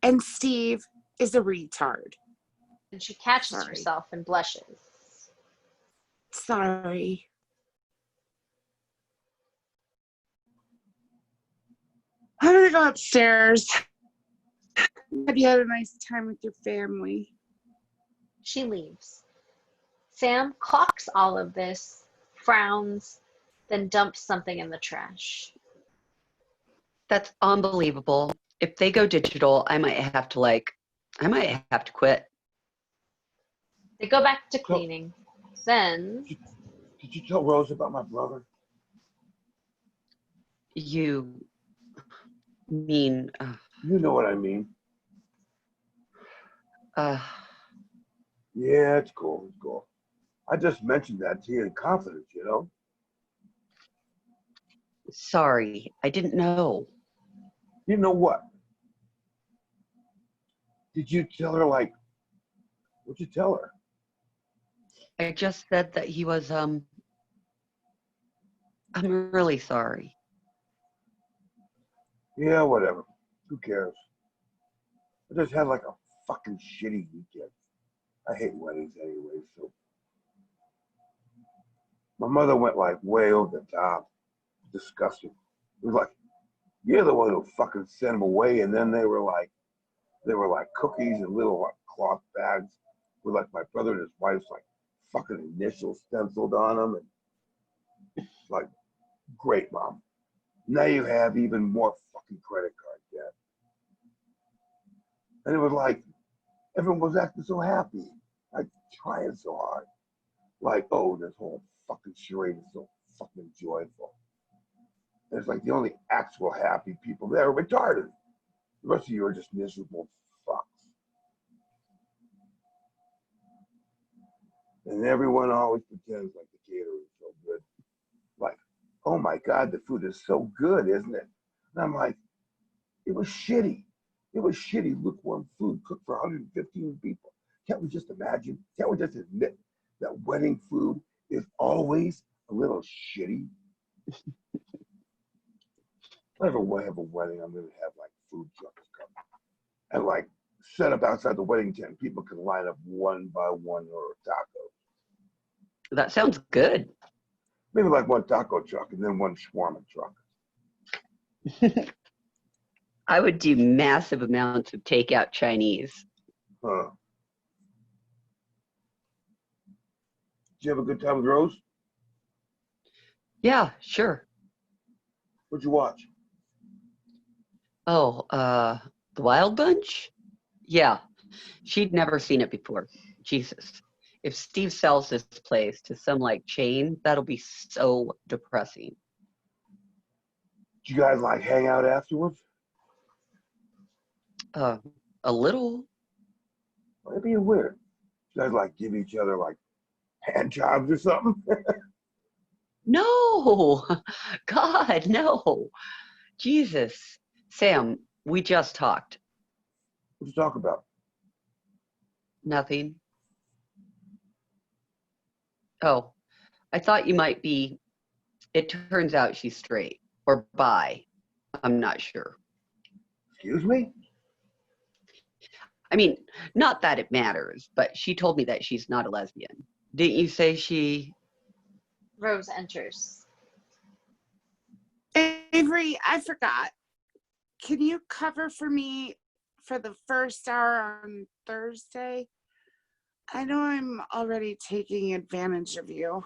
And Steve is a retard. And she catches Sorry. herself and blushes. Sorry. I'm gonna go upstairs. Hope you had a nice time with your family. She leaves. Sam clocks all of this, frowns, then dumps something in the trash. That's unbelievable. If they go digital, I might have to quit. They go back to cleaning. Then Did you tell Rose about my brother? You mean, You know what I mean. uh, Yeah, it's cool. It's cool. I just mentioned that to you in confidence, you know? sorry, I didn't know. You know what? Did you tell her, like, what'd you tell her? I just said that he was, I'm really sorry. Yeah, whatever. Who cares? I just had like a fucking shitty weekend. I hate weddings anyway, so. My mother went like way over the top. Disgusting. It was like, you're the one who fucking sent them away, and then they were like cookies in little like cloth bags with like my brother and his wife's like fucking initials stenciled on them, and it's like, great, Mom. Now you have even more fucking credit card debt. And it was like, everyone was acting so happy, like trying so hard. Like, oh, this whole fucking charade is so fucking joyful. And it's like the only actual happy people there are retarded. The rest of you are just miserable fucks. And everyone always pretends like the catering is so good. Like, oh my God, the food is so good, isn't it? And I'm like, it was shitty. It was shitty, lukewarm food cooked for 115 people. Can't we just imagine? Can't we just admit that wedding food is always a little shitty? If I ever have a wedding, I'm gonna have like food trucks come and like set up outside the wedding tent. People can line up one by one or a taco. That sounds good. Maybe like one taco truck and then one shawarma truck. I would do massive amounts of takeout Chinese. Huh. Did you have a good time with Rose? Yeah, sure. What'd you watch? Oh, The Wild Bunch? Yeah, she'd never seen it before. Jesus. If Steve sells this place to some like chain, that'll be so depressing. Did you guys like hang out afterwards? A little. Well, it'd be weird. You guys like give each other like hand jobs or something? No, God, no. Jesus. Sam, we just talked. What'd you talk about? Nothing. Oh, I thought you might be. It turns out she's straight or bi. I'm not sure. Excuse me? I mean, not that it matters, but she told me that she's not a lesbian. Didn't you say she? Rose enters. Avery, I forgot. Can you cover for me for the first hour on Thursday? I know I'm already taking advantage of you.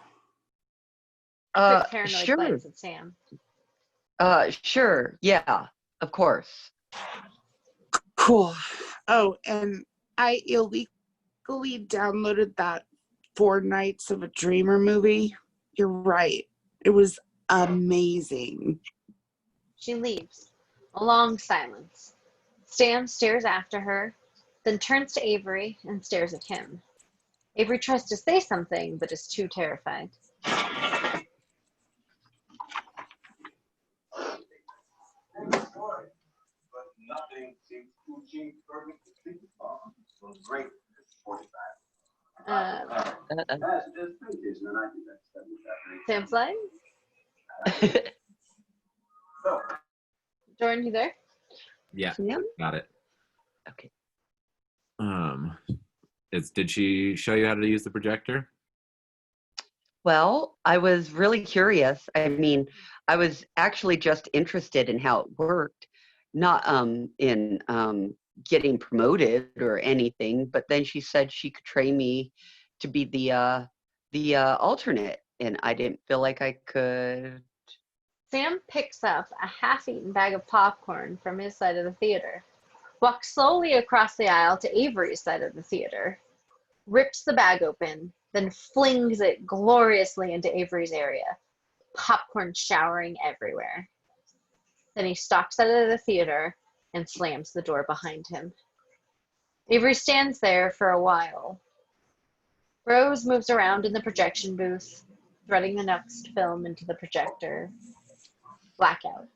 Quick paranoid Sure. glance at Sam. Sure. Yeah, of course. Cool. Oh, and I illegally downloaded that 4 Nights of a Dreamer movie. You're right. It was amazing. She leaves. A long silence. Sam stares after her, then turns to Avery and stares at him. Avery tries to say something, but is too terrified. Nothing seems to change perfectly. Great. 45. Sam's line? Doron, you there? Yeah, Yeah. got it. Okay. Did she show you how to use the projector? Well, I was really curious. I mean, I was actually just interested in how it worked, not in getting promoted or anything. But then she said she could train me to be the alternate, and I didn't feel like I could. Sam picks up a half-eaten bag of popcorn from his side of the theater, walks slowly across the aisle to Avery's side of the theater, rips the bag open, then flings it gloriously into Avery's area, popcorn showering everywhere. Then he stalks out of the theater and slams the door behind him. Avery stands there for a while. Rose moves around in the projection booth, threading the next film into the projector. Blackout.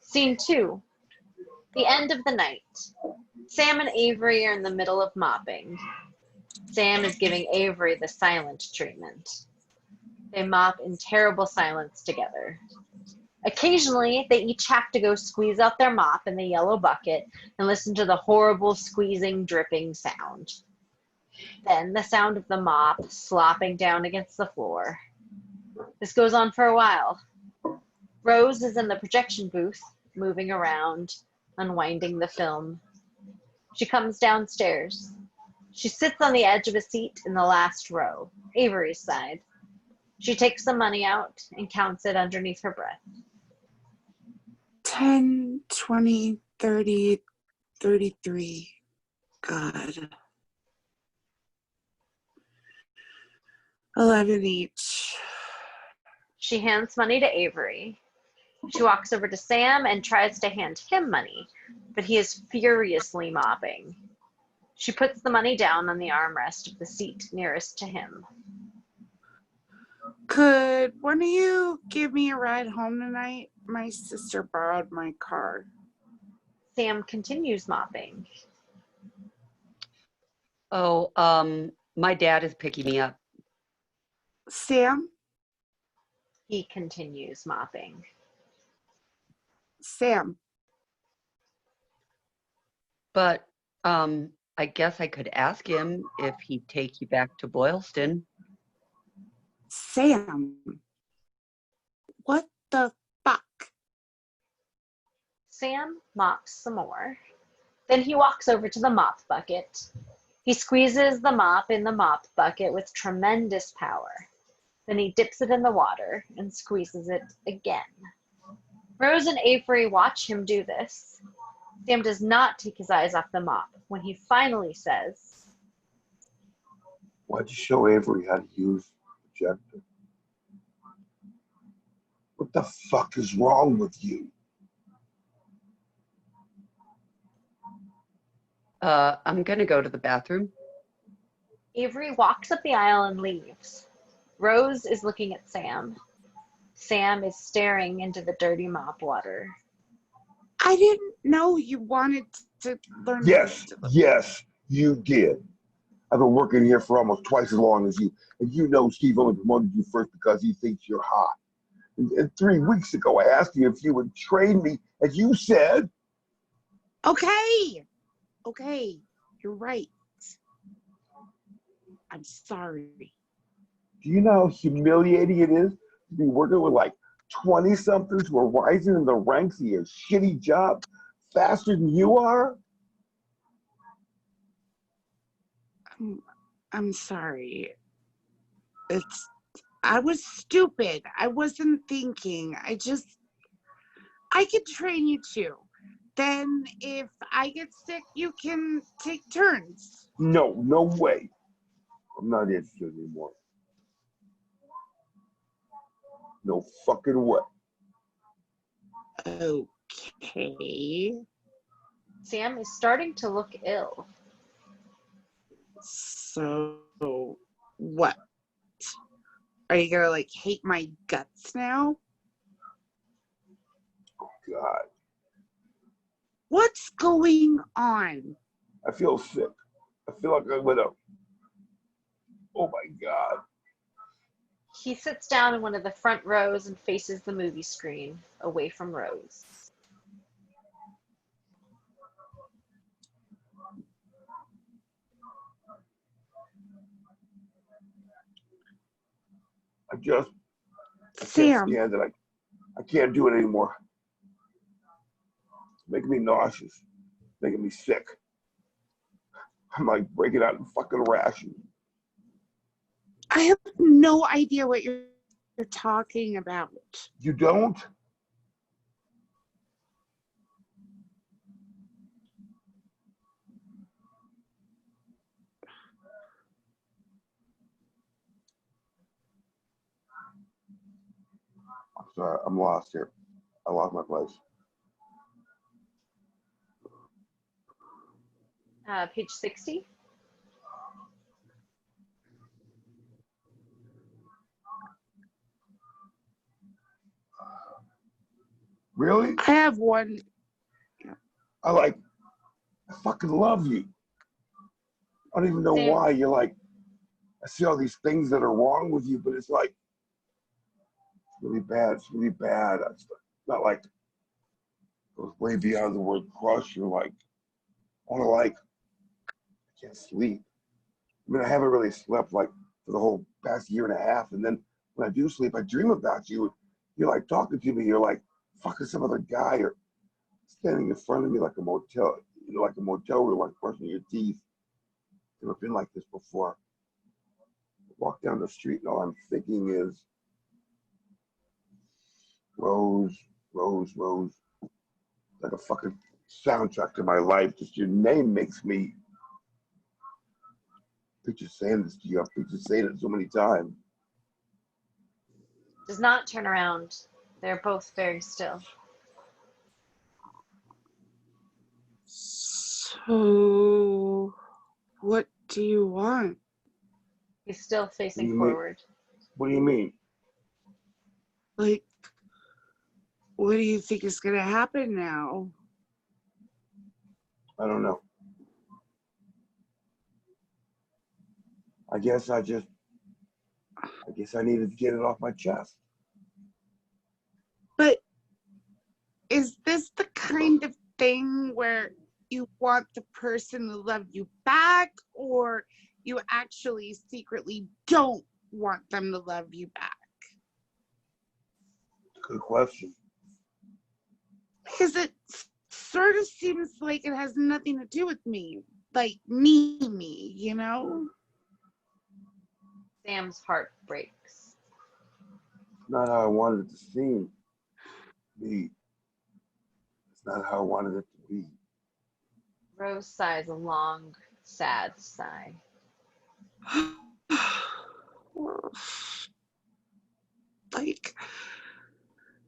Scene 2. The end of the night. Sam and Avery are in the middle of mopping. Sam is giving Avery the silent treatment. They mop in terrible silence together. Occasionally, they each have to go squeeze out their mop in the yellow bucket and listen to the horrible squeezing, dripping sound. Then the sound of the mop slopping down against the floor. This goes on for a while. Rose is in the projection booth, moving around, unwinding the film. She comes downstairs. She sits on the edge of a seat in the last row, Avery's side. She takes the money out and counts it underneath her breath. 10, 20, 30, 33. God. 11 each. She hands money to Avery, She walks over to Sam and tries to hand him money, but he is furiously mopping. She puts the money down on the armrest of the seat nearest to him. Could one of you give me a ride home tonight? My sister borrowed my car. Sam continues mopping. Oh, my dad is picking me up. Sam? He continues mopping. Sam. But I guess I could ask him if he'd take you back to Boylston. Sam. What the fuck? Sam mops some more. Then he walks over to the mop bucket. He squeezes the mop in the mop bucket with tremendous power. Then he dips it in the water and squeezes it again. Rose and Avery watch him do this. Sam does not take his eyes off the mop when he finally says, Why'd you show Avery how to use the projector? What the fuck is wrong with you? I'm gonna go to the bathroom. Avery walks up the aisle and leaves. Rose is looking at Sam. Sam is staring into the dirty mop water. I didn't know you wanted to learn. Yes, you did. I've been working here for almost twice as long as you, and you know Steve only promoted you first because he thinks you're hot. And 3 weeks ago, I asked you if you would train me, and you said, Okay, you're right. I'm sorry. do you know how humiliating it is to be working with like 20-somethings who are rising in the ranks of your shitty job faster than you are? I'm sorry. I was stupid. I wasn't thinking. I could train you too. Then if I get sick, you can take turns. No way. I'm not interested anymore. No fucking way. Okay. Sam is starting to look ill. So what? Are you gonna like hate my guts now? Oh God. What's going on? I feel sick. I feel like I'm gonna. Oh my God. He sits down in one of the front rows and faces the movie screen, away from Rose. I can't Sam. stand it. I can't do it anymore. It's making me nauseous. Making me sick. I'm like breaking out in fucking rashes. I have no idea what you're talking about. You don't? I'm sorry, I'm lost here. I lost my place. Page 60. Really? I have one. I fucking love you. I don't even know Sam. why. You're like, I see all these things that are wrong with you, but it's like, it's really bad. It's really bad. It's not like, it goes way beyond the word crush. You're like, I want to I can't sleep. I mean, I haven't really slept like for the whole past year and a half. And then when I do sleep, I dream about you. You're like talking to me. You're like fucking some other guy or standing in front of me like a motel, like a motel room, like brushing your teeth. Never been like this before. I walk down the street and all I'm thinking is Rose, Rose, Rose. Like a fucking soundtrack to my life. Just your name makes me picture saying this to you. I've pictured saying it so many times. Does not turn around They're both very still. So, what do you want? He's still facing You mean- forward. What do you mean? Like, what do you think is gonna happen now? I don't know. I guess I needed to get it off my chest. But is this the kind of thing where you want the person to love you back, or you actually secretly don't want them to love you back? Good question. Because it sort of seems like it has nothing to do with me. Like me, you know? Sam's heart breaks. It's not how I wanted it to seem. Be. It's not how I wanted it to be. Rose sighs a long, sad sigh.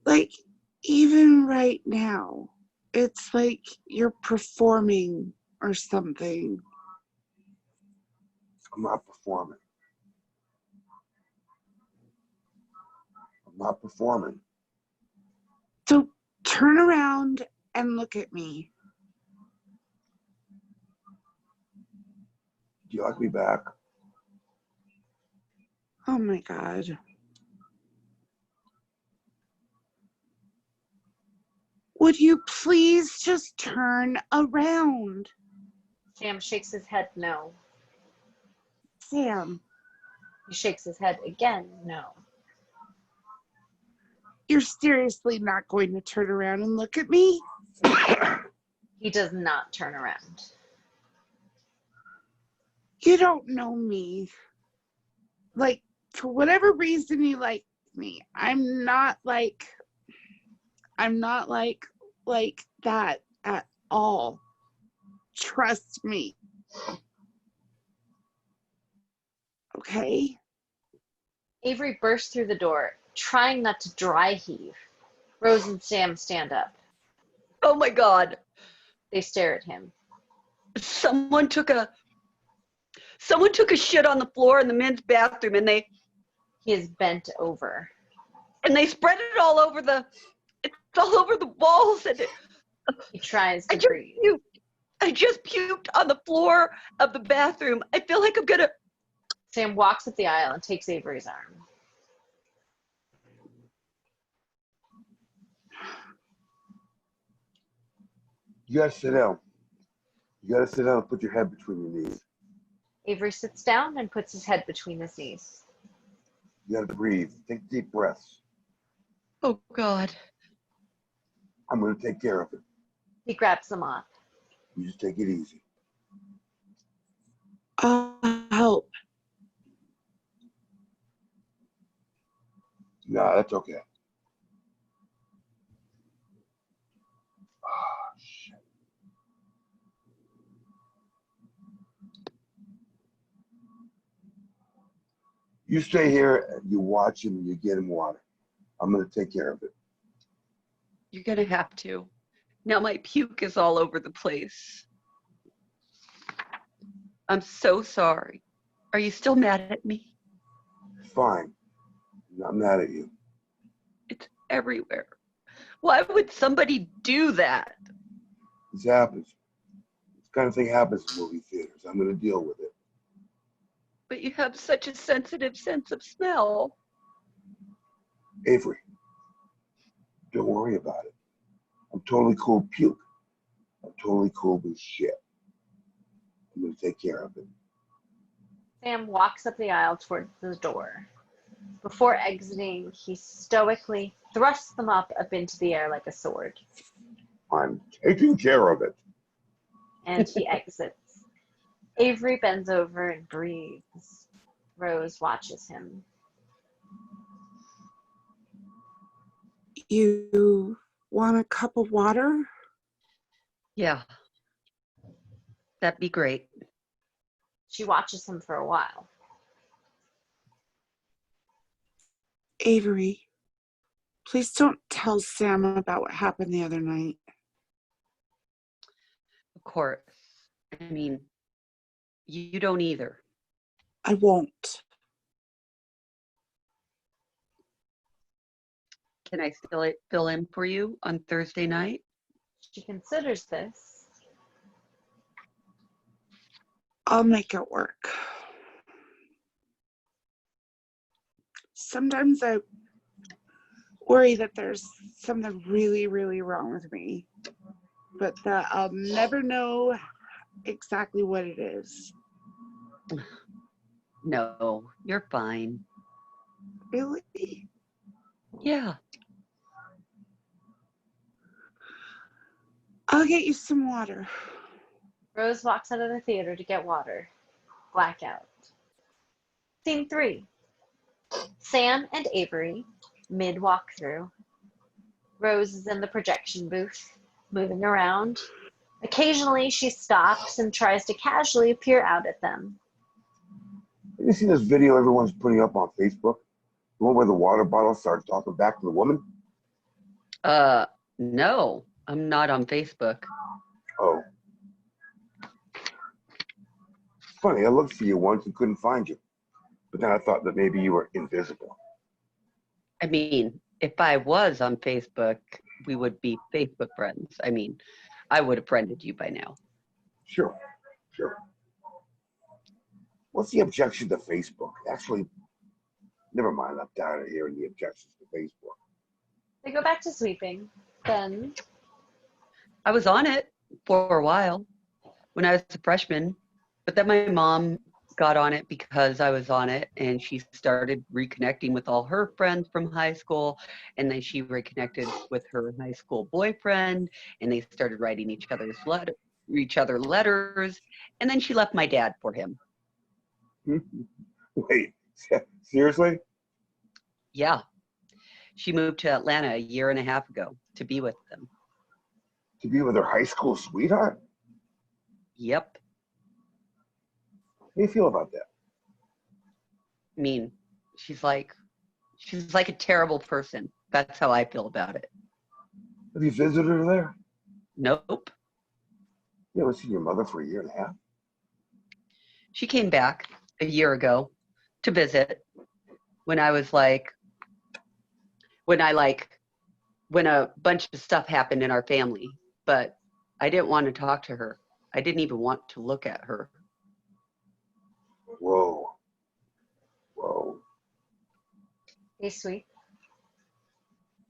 like even right now, it's like you're performing or something. I'm not performing. I'm not performing. So turn around and look at me. Do you like me back? Oh my God. Would you please just turn around? Sam shakes his head no. Sam, He shakes his head again no. you're seriously not going to turn around and look at me? He does not turn around. You don't know me. Like, for whatever reason you like me, I'm not like that at all. Trust me. Okay? Avery bursts through the door, trying not to dry heave. Rose and Sam stand up. Oh my God. They stare at him. Someone took a shit on the floor in the men's bathroom, and they He is bent over. spread it all over it's all over the walls, and He tries I to just breathe. puked. I just puked on the floor of the bathroom. I feel like I'm gonna. Sam walks up the aisle and takes Avery's arm. You gotta sit down. You gotta sit down and put your head between your knees. Avery sits down and puts his head between his knees. You gotta breathe. Take deep breaths. Oh God. I'm gonna take care of it. He grabs the mop. You just take it easy. Help. Nah, that's okay. Ah, shit. You stay here and you watch him and you get him water. I'm gonna take care of it. You're gonna have to. Now my puke is all over the place. I'm so sorry. Are you still mad at me? Fine. I'm not mad at you. It's everywhere. Why would somebody do that? This happens. This kind of thing happens in movie theaters. I'm gonna deal with it. But you have such a sensitive sense of smell. Avery, don't worry about it. I'm totally cool with puke. I'm totally cool with shit. I'm gonna take care of it. Sam walks up the aisle toward the door. Before exiting, he stoically thrusts the mop up into the air like a sword. I'm taking care of it. And he exits. Avery bends over and breathes. Rose watches him. You want a cup of water? Yeah. That'd be great. She watches him for a while. Avery, Please don't tell Sam about what happened the other night. Of course. I mean, you don't either. I won't. Can I still fill in for you on Thursday night? She considers this. I'll make it work. Sometimes I worry that there's something really, really wrong with me, but that I'll never know exactly what it is. No, you're fine. Really? Yeah. I'll get you some water. Rose walks out of the theater to get water. Blackout. Scene 3. Sam and Avery, mid-walkthrough. Rose is in the projection booth, moving around. Occasionally, she stops and tries to casually peer out at them. Have you seen this video everyone's putting up on Facebook? The one where the water bottle starts talking back to the woman? No, I'm not on Facebook. Oh. It's funny, I looked for you once and couldn't find you. But then I thought that maybe you were invisible. I mean, if I was on Facebook, we would be Facebook friends. I mean, I would have friended you by now. Sure. What's the objection to Facebook? Actually, never mind. I'm tired of hearing the objections to Facebook. They go back to sweeping. Then I was on it for a while when I was a freshman, but then my mom got on it because I was on it, and she started reconnecting with all her friends from high school, and then she reconnected with her high school boyfriend, and they started writing each other letters, and then she left my dad for him. Wait, seriously? Yeah. She moved to Atlanta a year and a half ago to be with them. To be with her high school sweetheart? Yep. How do you feel about that? I mean, she's like a terrible person. That's how I feel about it. Have you visited her there? Nope. You haven't seen your mother for a year and a half? She came back a year ago to visit when I was like, when a bunch of stuff happened in our family, but I didn't want to talk to her. I didn't even want to look at her. Whoa. they sweep.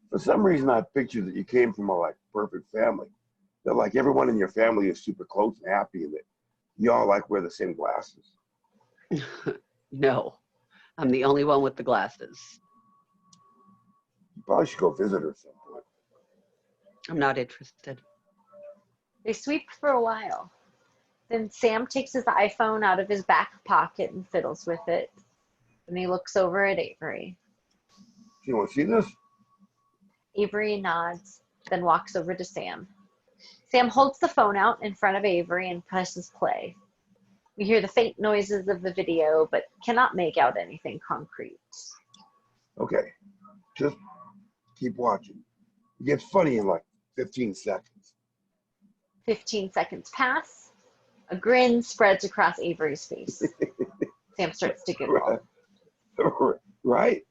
For some reason, I pictured that you came from a like perfect family. That like everyone in your family is super close and happy, and that you all like wear the same glasses. No, I'm the only one with the glasses. You probably should go visit her at some point. I'm not interested. They sweep for a while. Then Sam takes his iPhone out of his back pocket and fiddles with it. And he looks over at Avery. You want to see this? Avery nods, then walks over to Sam. Sam holds the phone out in front of Avery and presses play. We hear the faint noises of the video, but cannot make out anything concrete. Okay, just keep watching. It gets funny in like 15 seconds. 15 seconds pass. A grin spreads across Avery's face. Sam starts to giggle. Right?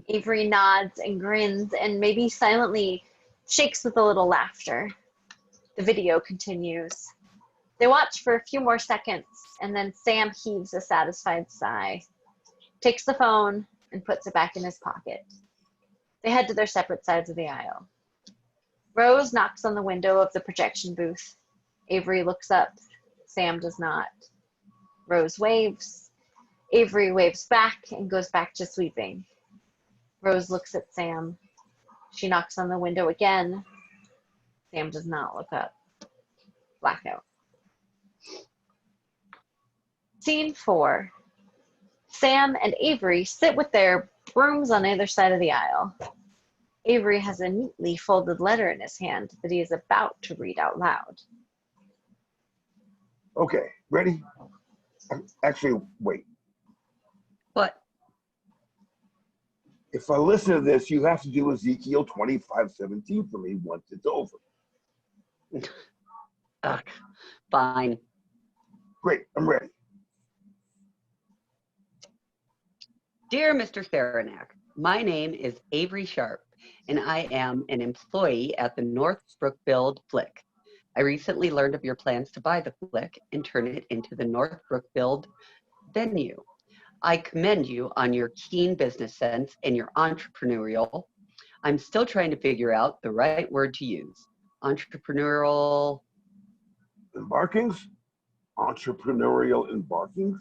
Avery nods and grins and maybe silently shakes with a little laughter. The video continues. They watch for a few more seconds, and then Sam heaves a satisfied sigh, takes the phone, and puts it back in his pocket. They head to their separate sides of the aisle. Rose knocks on the window of the projection booth. Avery looks up. Sam does not. Rose waves. Avery waves back and goes back to sweeping. Rose looks at Sam. She knocks on the window again. Sam does not look up. Blackout. Scene 4. Sam and Avery sit with their brooms on either side of the aisle. Avery has a neatly folded letter in his hand that he is about to read out loud. Okay, ready? Actually, wait. What? If I listen to this, you have to do Ezekiel 25:17 for me once it's over. Ugh, fine. Great, I'm ready. Dear Mr. Saranac, my name is Avery Sharp, and I am an employee at the North Brookfield Flick. I recently learned of your plans to buy the Flick and turn it into the North Brookfield venue. I commend you on your keen business sense and your entrepreneurial. I'm still trying to figure out the right word to use. Entrepreneurial. Embarkings? Entrepreneurial embarkings?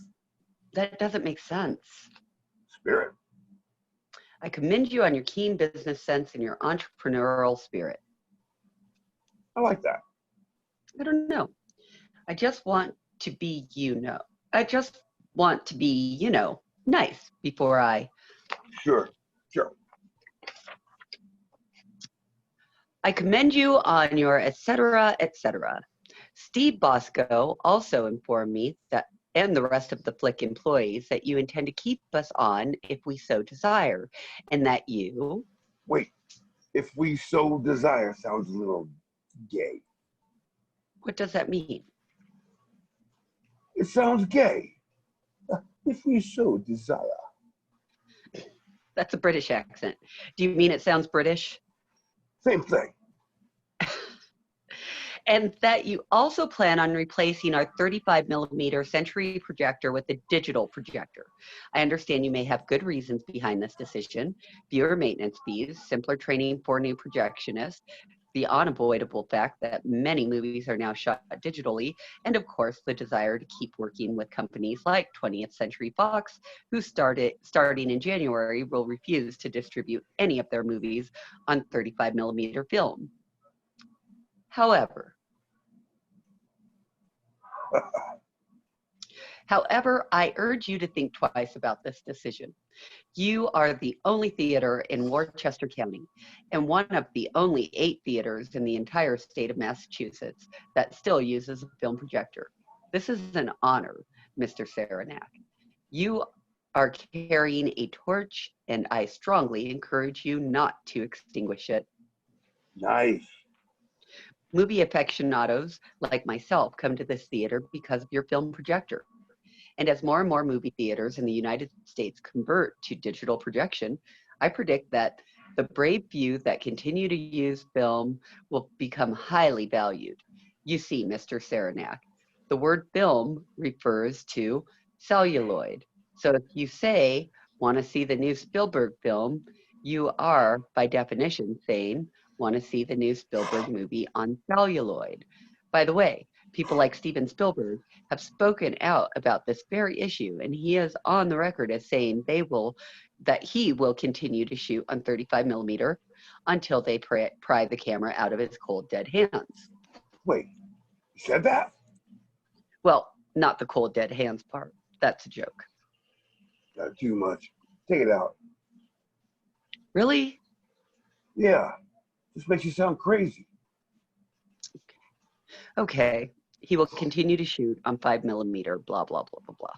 That doesn't make sense. Spirit. I commend you on your keen business sense and your entrepreneurial spirit. I like that. I don't know. I just want to be, I just want to be, nice before I. Sure. I commend you on your et cetera, et cetera. Steve Bosco also informed me that, and the rest of the Flick employees, that you intend to keep us on if we so desire, and that you. Wait, if we so desire sounds a little gay. What does that mean? It sounds gay. If we so desire. That's a British accent. Do you mean it sounds British? Same thing. And that you also plan on replacing our 35 millimeter Century projector with a digital projector. I understand you may have good reasons behind this decision: fewer maintenance fees, simpler training for new projectionists, the unavoidable fact that many movies are now shot digitally, and of course the desire to keep working with companies like 20th Century Fox, who starting in January will refuse to distribute any of their movies on 35 millimeter film. However, I urge you to think twice about this decision. You are the only theater in Worcester County, and one of the only 8 theaters in the entire state of Massachusetts that still uses a film projector. This is an honor, Mr. Saranac. You are carrying a torch, and I strongly encourage you not to extinguish it. Nice. Movie aficionados like myself come to this theater because of your film projector. And as more and more movie theaters in the United States convert to digital projection, I predict that the brave few that continue to use film will become highly valued. You see, Mr. Saranac, the word film refers to celluloid. So if you say, want to see the new Spielberg film, you are, by definition, saying, want to see the new Spielberg movie on celluloid. By the way, people like Steven Spielberg have spoken out about this very issue, and he is on the record as saying that he will continue to shoot on 35 millimeter until they pry the camera out of his cold, dead hands. Wait, you said that? Well, not the cold, dead hands part. That's a joke. Not too much. Take it out. Really? Yeah, this makes you sound crazy. Okay, he will continue to shoot on 5 millimeter, blah, blah, blah, blah, blah.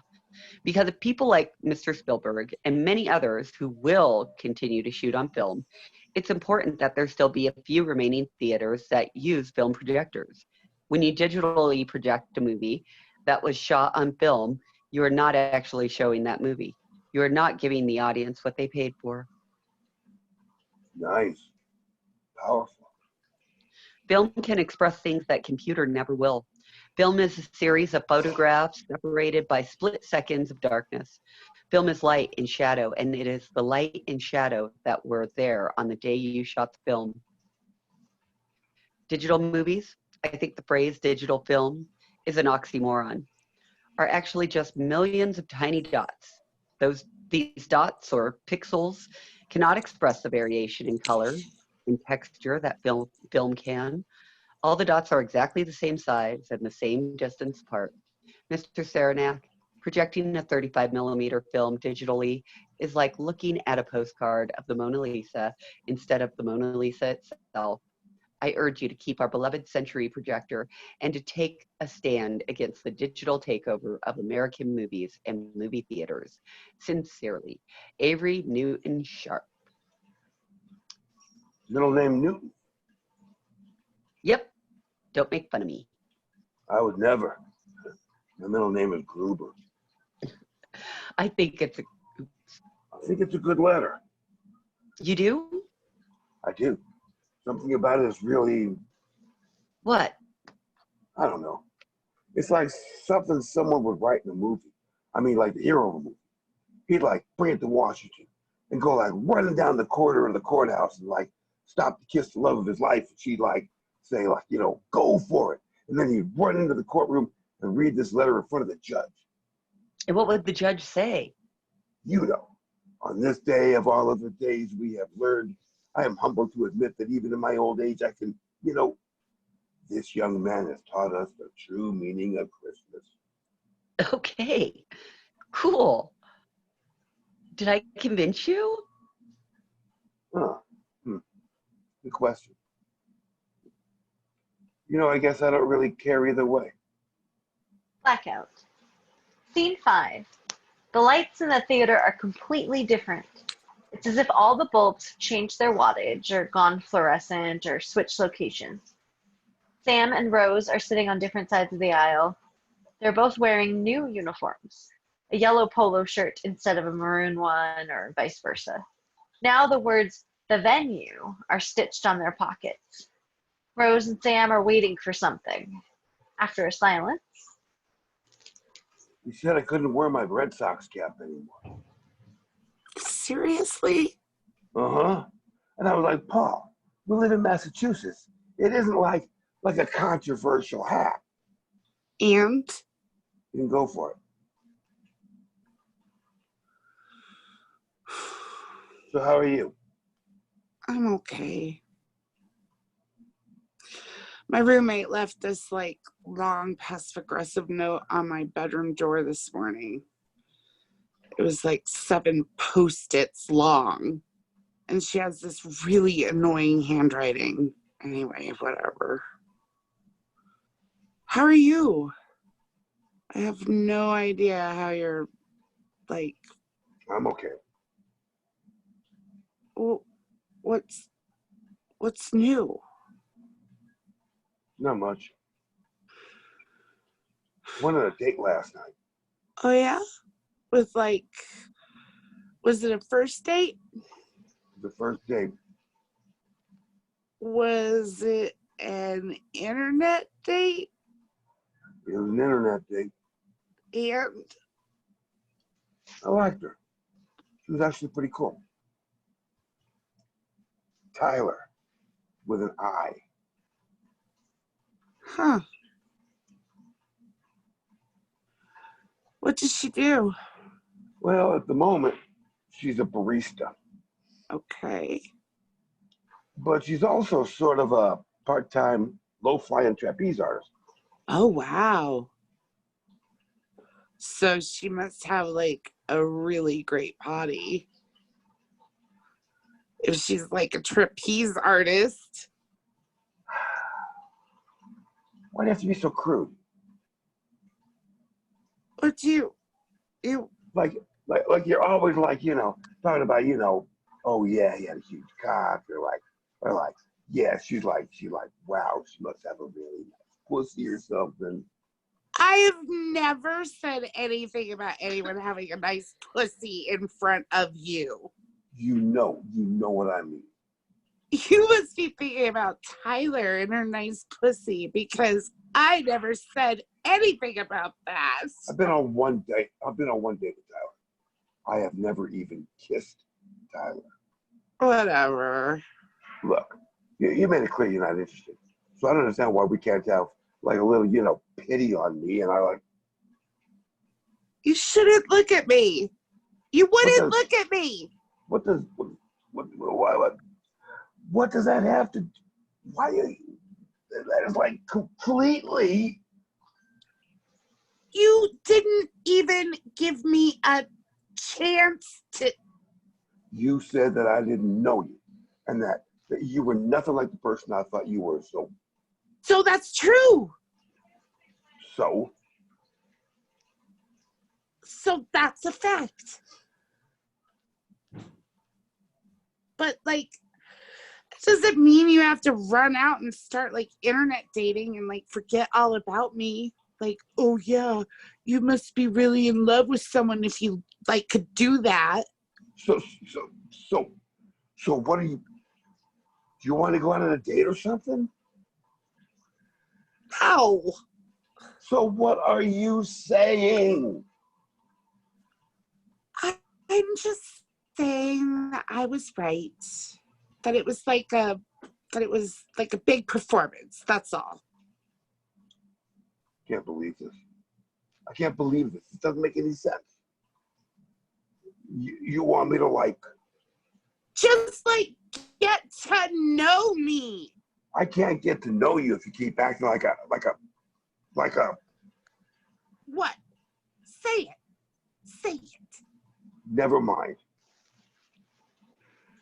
Because of people like Mr. Spielberg and many others who will continue to shoot on film, it's important that there still be a few remaining theaters that use film projectors. When you digitally project a movie that was shot on film, you are not actually showing that movie. You are not giving the audience what they paid for. Nice. Powerful. Film can express things that computer never will. Film is a series of photographs separated by split seconds of darkness. Film is light and shadow, and it is the light and shadow that were there on the day you shot the film. Digital movies, I think the phrase digital film is an oxymoron, are actually just millions of tiny dots. These dots or pixels cannot express the variation in color and texture that film can. All the dots are exactly the same size and the same distance apart. Mr. Saranac, projecting a 35 millimeter film digitally is like looking at a postcard of the Mona Lisa instead of the Mona Lisa itself. I urge you to keep our beloved Century projector and to take a stand against the digital takeover of American movies and movie theaters. Sincerely, Avery Newton Sharp. Middle name Newton. Yep. Don't make fun of me. I would never. My middle name is Gruber. I think it's I think it's a good letter. you do? I do. Something about it is really, What? I don't know. It's like something someone would write in a movie. I mean, like the hero of a movie. He'd like bring it to Washington and go like running down the corridor of the courthouse and like stop to kiss the love of his life. And she'd like say like, you know, go for it. And then he'd run into the courtroom and read this letter in front of the judge. And what would the judge say? You know, on this day of all of the days we have learned, I am humbled to admit that even in my old age, I can, you know, this young man has taught us the true meaning of Christmas. Okay. Cool. Did I convince you? Huh. Good question. You know, I guess I don't really care either way. Blackout. Scene 5. The lights in the theater are completely different. It's as if all the bulbs have changed their wattage or gone fluorescent or switched locations. Sam and Rose are sitting on different sides of the aisle. They're both wearing new uniforms, a yellow polo shirt instead of a maroon one or vice versa. Now the words "the venue" are stitched on their pockets. Rose and Sam are waiting for something. After a silence, You said I couldn't wear my Red Sox cap anymore. Seriously? Uh-huh. And I was like, Paul, we live in Massachusetts. It isn't like a controversial hat. And You can go for it. So how are you? I'm okay. My roommate left this like long passive aggressive note on my bedroom door this morning. It was like 7 Post-its long. And she has this really annoying handwriting. Anyway, whatever. How are you? I have no idea how you're like, I'm okay. what's new? Not much. Went on a date last night. Oh yeah? With like, was it a first date? The first date. Was it an internet date? It was an internet date. And I liked her. She was actually pretty cool. Tyler, with an I. huh. What does she do? Well, at the moment, she's a barista. Okay. But she's also sort of a part-time, low-flying trapeze artist. Oh wow. So she must have like a really great body. If she's like a trapeze artist. Why'd you have to be so crude? What do you Like you're always like, you know, talking about, you know, oh yeah, he had a huge cock, or like, yeah, she like, wow, she must have a really nice pussy or something. I have never said anything about anyone having a nice pussy in front of you. You know what I mean. You must be thinking about Tyler and her nice pussy because I never said anything about that. I've been on one date with Tyler. I have never even kissed Tyler. Whatever. Look, you made it clear you're not interested. So I don't understand why we can't have like a little, you know, pity on me. And I like, You shouldn't look at me. You wouldn't look at me. what does that have to? Why? That is like completely. You didn't even give me a chance to. You said that I didn't know you, and that you were nothing like the person I thought you were. So that's true. So That's a fact. But like, Does it mean you have to run out and start like internet dating and like forget all about me? Like, oh yeah, you must be really in love with someone if you like could do that. So, what do you want to go out on a date or something? Ow. So what are you saying? I'm just saying that I was right. That it was like a big performance. That's all. Can't believe this. I can't believe this. It doesn't make any sense. You want me to like? Just like get to know me. I can't get to know you if you keep acting like a. What? Say it. Say it. Never mind.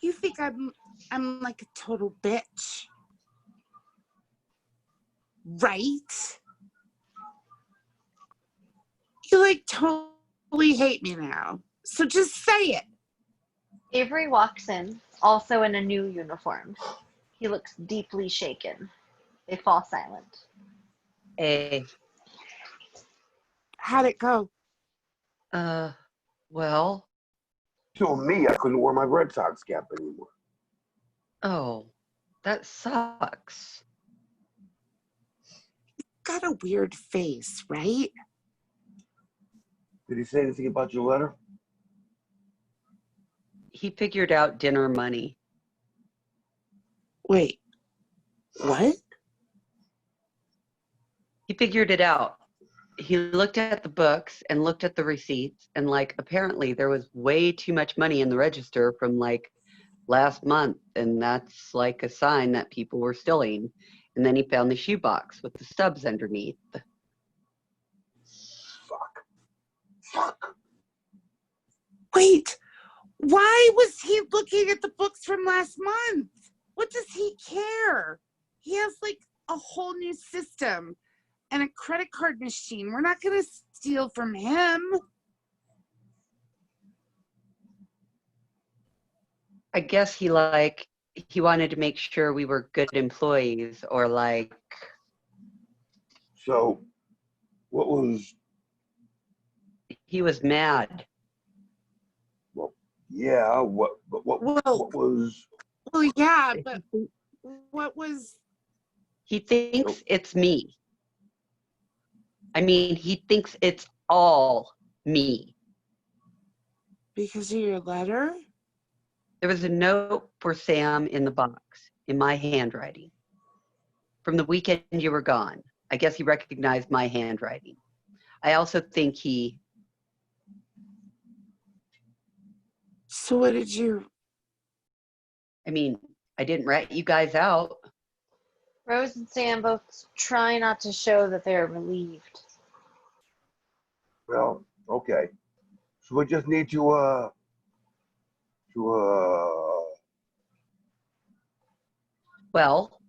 You think I'm like a total bitch, right? You like totally hate me now. So just say it. Avery walks in, also in a new uniform. He looks deeply shaken. They fall silent. Hey, How'd it go? well, Told me I couldn't wear my Red Sox cap anymore. oh, that sucks. Got a weird face, right? Did he say anything about your letter? He figured out dinner money. Wait, what? He figured it out. He looked at the books and looked at the receipts, and like apparently there was way too much money in the register from like last month, and that's like a sign that people were stealing. And then he found the shoebox with the stubs underneath. Fuck. Wait, why was he looking at the books from last month? What does he care? He has like a whole new system and a credit card machine. We're not going to steal from him. I guess he wanted to make sure we were good employees, or like, So, what was? he was mad. Well, yeah. What was? Well, yeah, but what was? He thinks it's me. I mean, he thinks it's all me. Because of your letter? There was a note for Sam in the box, in my handwriting. From the weekend you were gone. I guess he recognized my handwriting. I also think he... So what did you... I mean, I didn't rat you guys out. Rose and Sam both try not to show that they're relieved. Well, okay. So we just need to Well,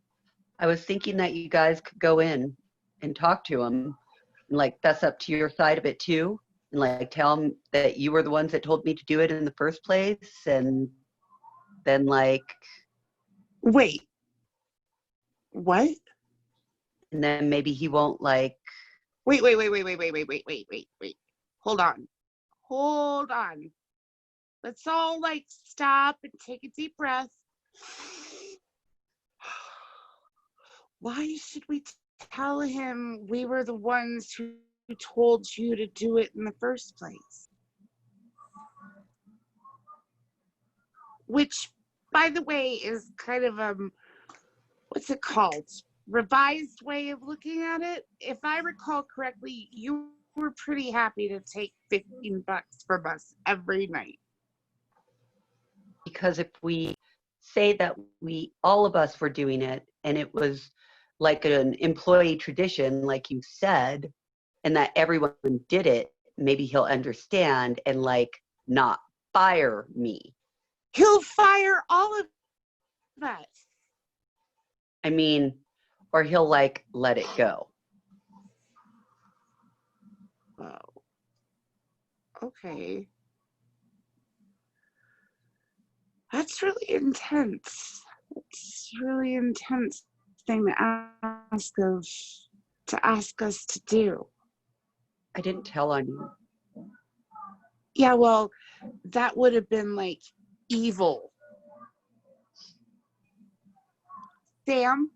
I was thinking that you guys could go in and talk to him and like fess up to your side of it too, and like tell him that you were the ones that told me to do it in the first place, and then like... Wait. What? And then maybe he won't like... Wait. Hold on. Let's all like stop and take a deep breath. Why should we tell him we were the ones who told you to do it in the first place? Which, by the way, is kind of what's it called? Revised way of looking at it. If I recall correctly, you were pretty happy to take $15 from us every night. Because if we say that all of us were doing it, and it was like an employee tradition, like you said, and that everyone did it, maybe he'll understand and like not fire me. He'll fire all of us. I mean, or he'll like let it go. Oh. Okay. That's really intense. It's really intense thing to ask us to do. I didn't tell on you. Yeah, well, that would have been like evil. Sam,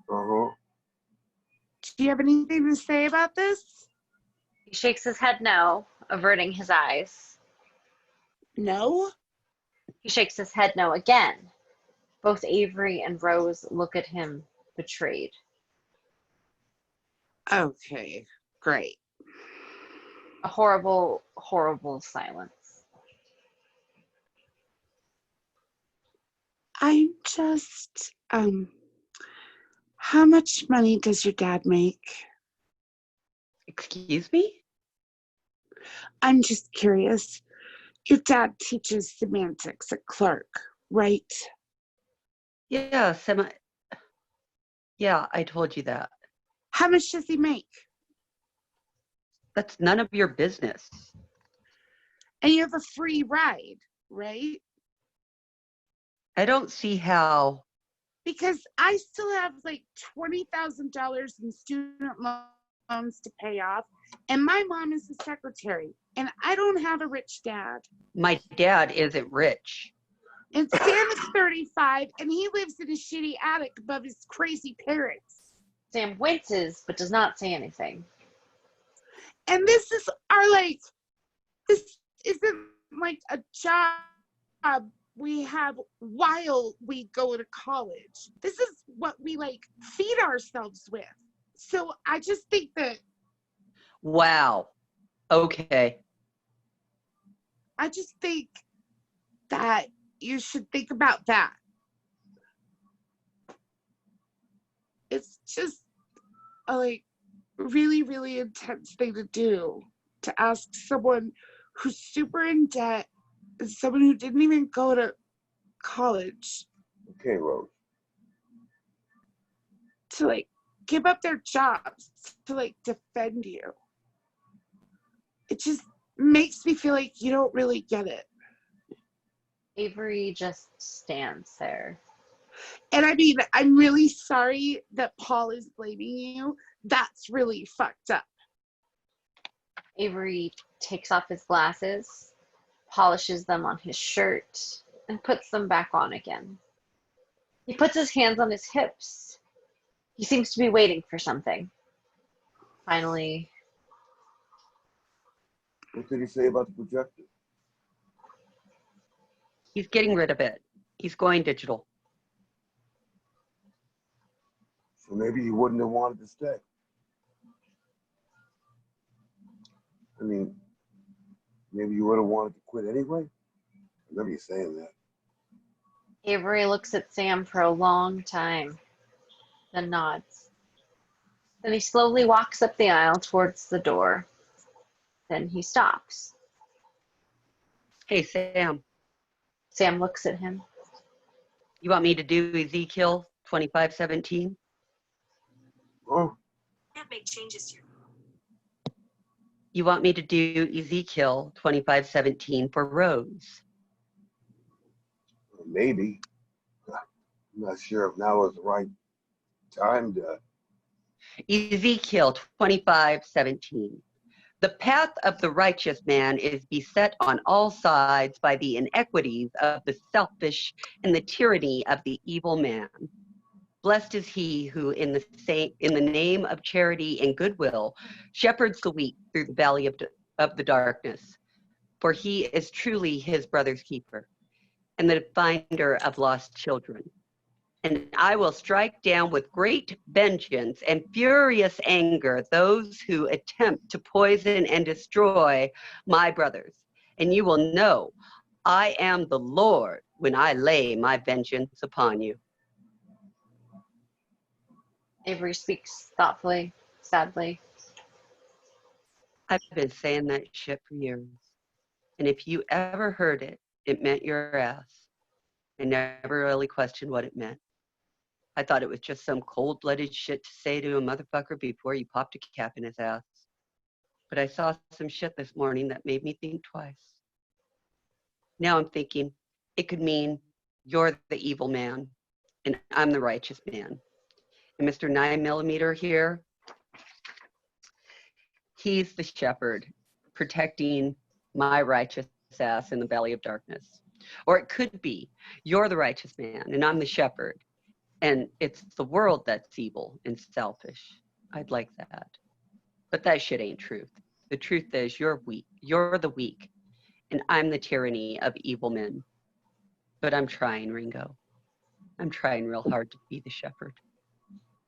Uh-huh. do you have anything to say about this? He shakes his head no, averting his eyes. No? He shakes his head no again. Both Avery and Rose look at him, betrayed. Okay, great. A horrible, horrible silence. I'm just, how much money does your dad make? Excuse me? I'm just curious. Your dad teaches semantics at Clark, right? Yeah, Yeah, I told you that. How much does he make? That's none of your business. And you have a free ride, right? I don't see how. Because I still have like $20,000 in student loans to pay off, and my mom is the secretary, and I don't have a rich dad. My dad isn't rich. And Sam is 35, and he lives in a shitty attic above his crazy parents. Sam winces, but does not say anything. And this is this isn't like a job we have while we go to college. This is what we like feed ourselves with. So I just think that Wow. Okay. I just think that you should think about that. It's just a like really, really intense thing to do, to ask someone who's super in debt and someone who didn't even go to college Okay, Rose. to like give up their jobs to like defend you. It just makes me feel like you don't really get it. Avery just stands there. And I mean, I'm really sorry that Paul is blaming you. That's really fucked up. Avery takes off his glasses, polishes them on his shirt, and puts them back on again. He puts his hands on his hips. He seems to be waiting for something. Finally, What did he say about the projector? He's getting rid of it. He's going digital. So maybe he wouldn't have wanted to stay. I mean, maybe you would have wanted to quit anyway. I remember you saying that. Avery looks at Sam for a long time, then nods. Then he slowly walks up the aisle towards the door. Then he stops. Hey, Sam, Sam looks at him. you want me to do Ezekiel 25:17? Oh, Can't make changes to your You want me to do Ezekiel 25:17 for Rose? maybe. I'm not sure if now is the right time to. Ezekiel 25:17. The path of the righteous man is beset on all sides by the inequities of the selfish and the tyranny of the evil man. Blessed is he who, in the name of charity and goodwill, shepherds the weak through the valley of the darkness. For he is truly his brother's keeper and the finder of lost children. And I will strike down with great vengeance and furious anger those who attempt to poison and destroy my brothers. And you will know I am the Lord when I lay my vengeance upon you. Avery speaks thoughtfully, sadly. I've been saying that shit for years. And if you ever heard it, it meant your ass. I never really questioned what it meant. I thought it was just some cold-blooded shit to say to a motherfucker before you popped a cap in his ass. But I saw some shit this morning that made me think twice. Now I'm thinking, It could mean you're the evil man and I'm the righteous man. And Mr. 9mm here, he's the shepherd protecting my righteous ass in the valley of darkness. Or it could be you're the righteous man and I'm the shepherd and it's the world that's evil and selfish. I'd like that. But that shit ain't truth. The truth is you're weak. You're the weak and I'm the tyranny of evil men. But I'm trying, Ringo. I'm trying real hard to be the shepherd.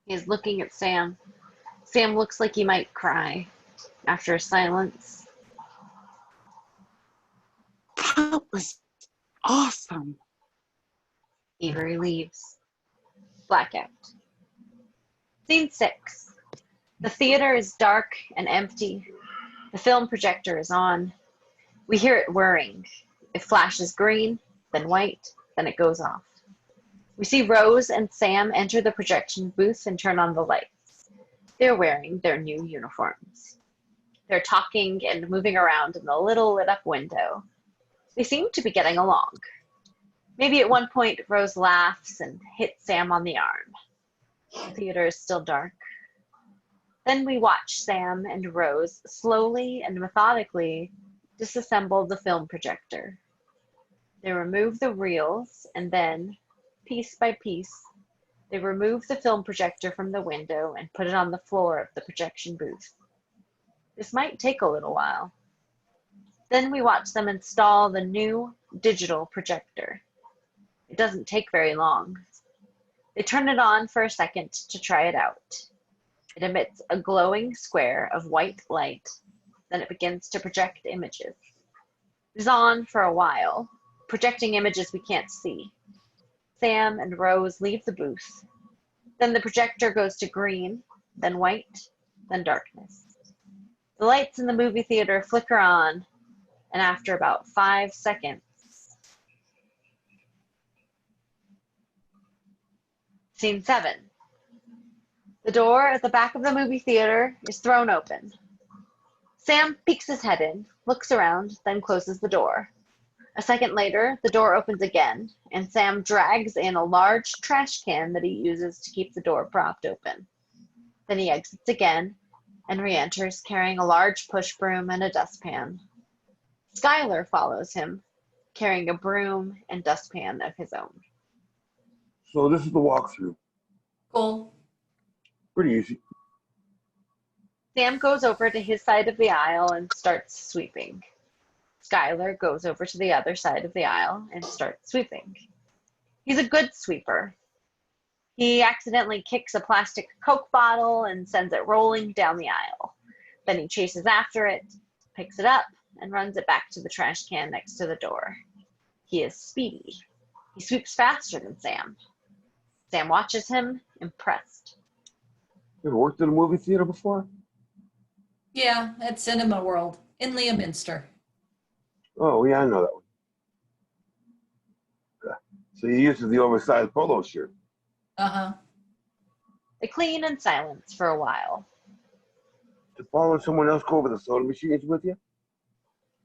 He's looking at Sam. Sam looks like he might cry after a silence. That was awesome. Avery leaves. Blackout. Scene 6. The theater is dark and empty. The film projector is on. We hear it whirring. It flashes green, then white, then it goes off. We see Rose and Sam enter the projection booth and turn on the lights. They're wearing their new uniforms. They're talking and moving around in the little lit-up window. They seem to be getting along. Maybe at one point, Rose laughs and hits Sam on the arm. The theater is still dark. Then we watch Sam and Rose slowly and methodically disassemble the film projector. They remove the reels and then, piece by piece, they remove the film projector from the window and put it on the floor of the projection booth. This might take a little while. Then we watch them install the new digital projector. It doesn't take very long. They turn it on for a second to try it out. It emits a glowing square of white light. Then it begins to project images. It is on for a while, projecting images we can't see. Sam and Rose leave the booth. Then the projector goes to green, then white, then darkness. The lights in the movie theater flicker on, and after about 5 seconds, Scene 7. The door at the back of the movie theater is thrown open. Sam peeks his head in, looks around, then closes the door. A second later, the door opens again, and Sam drags in a large trash can that he uses to keep the door propped open. Then he exits again and re-enters carrying a large push broom and a dustpan. Skylar follows him, carrying a broom and dustpan of his own. So this is the walkthrough. Cool. Pretty easy. Sam goes over to his side of the aisle and starts sweeping. Skylar goes over to the other side of the aisle and starts sweeping. He's a good sweeper. He accidentally kicks a plastic Coke bottle and sends it rolling down the aisle. Then he chases after it, picks it up, and runs it back to the trash can next to the door. He is speedy. He sweeps faster than Sam. Sam watches him, impressed. You ever worked in a movie theater before? Yeah, at Cinema World in Leominster. Oh, yeah, I know that one. So you used to the oversized polo shirt. Uh-huh. They clean in silence for a while. Did Paul and someone else go over the soda machines with you?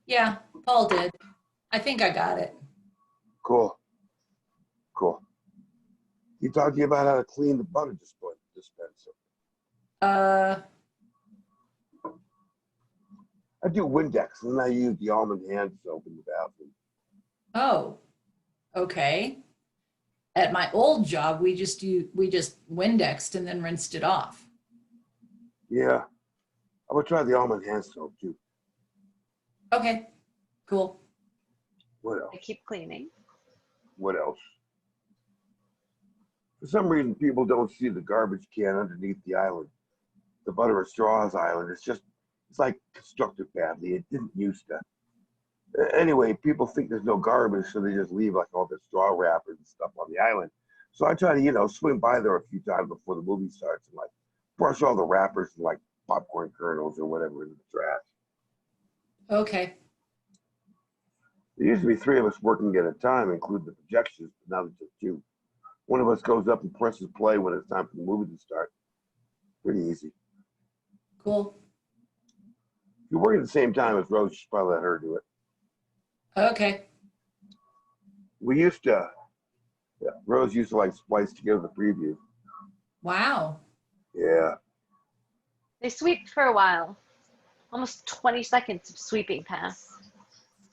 Yeah, Paul did. I think I got it. Cool. Cool. He talked to you about how to clean the butter dispenser. I do Windex, and then I use the almond hand soap in the bathroom. Oh, okay. At my old job, we just Windexed and then rinsed it off. Yeah. I would try the almond hand soap, too. Okay, cool. What else? They keep cleaning. What else? For some reason, people don't see the garbage can underneath the island. The Butter and Straws Island. It's like constructed badly. It didn't used to. Anyway, people think there's no garbage, so they just leave like all the straw wrappers and stuff on the island. So I try to, swing by there a few times before the movie starts and like brush all the wrappers and like popcorn kernels or whatever into the trash. Okay. There used to be 3 of us working at a time, including the projections, but now there's just 2. One of us goes up and presses play when it's time for the movie to start. Pretty easy. Cool. If you work at the same time as Rose, you should probably let her do it. Okay. We used to, Rose used to like splice together the preview. Wow. Yeah. They sweep for a while. Almost 20 seconds of sweeping pass.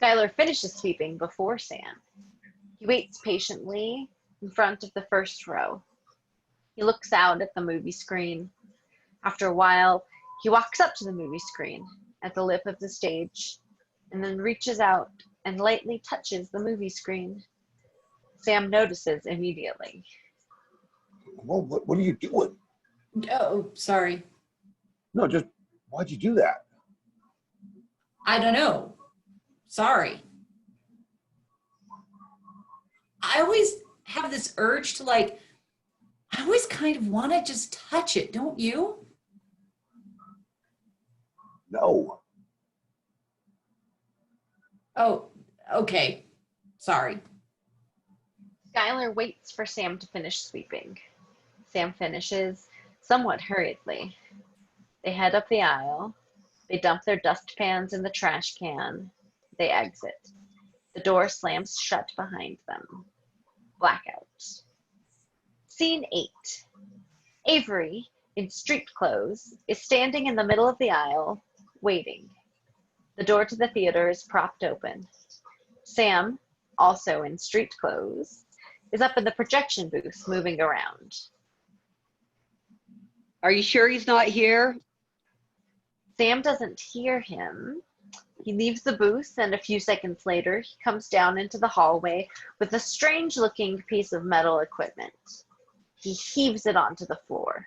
Skylar finishes sweeping before Sam. He waits patiently in front of the first row. He looks out at the movie screen. After a while, he walks up to the movie screen at the lip of the stage and then reaches out and lightly touches the movie screen. Sam notices immediately. Whoa, what are you doing? Oh, sorry. No, just, why'd you do that? I don't know. Sorry. I always have this urge to like, I always kind of want to just touch it, don't you? No. Oh, okay. Sorry. Skylar waits for Sam to finish sweeping. Sam finishes somewhat hurriedly. They head up the aisle. They dump their dustpans in the trash can. They exit. The door slams shut behind them. Blackout. Scene 8. Avery, in street clothes, is standing in the middle of the aisle, waiting. The door to the theater is propped open. Sam, also in street clothes, is up in the projection booth moving around. Are you sure he's not here? Sam doesn't hear him. He leaves the booth, and a few seconds later, he comes down into the hallway with a strange-looking piece of metal equipment. He heaves it onto the floor.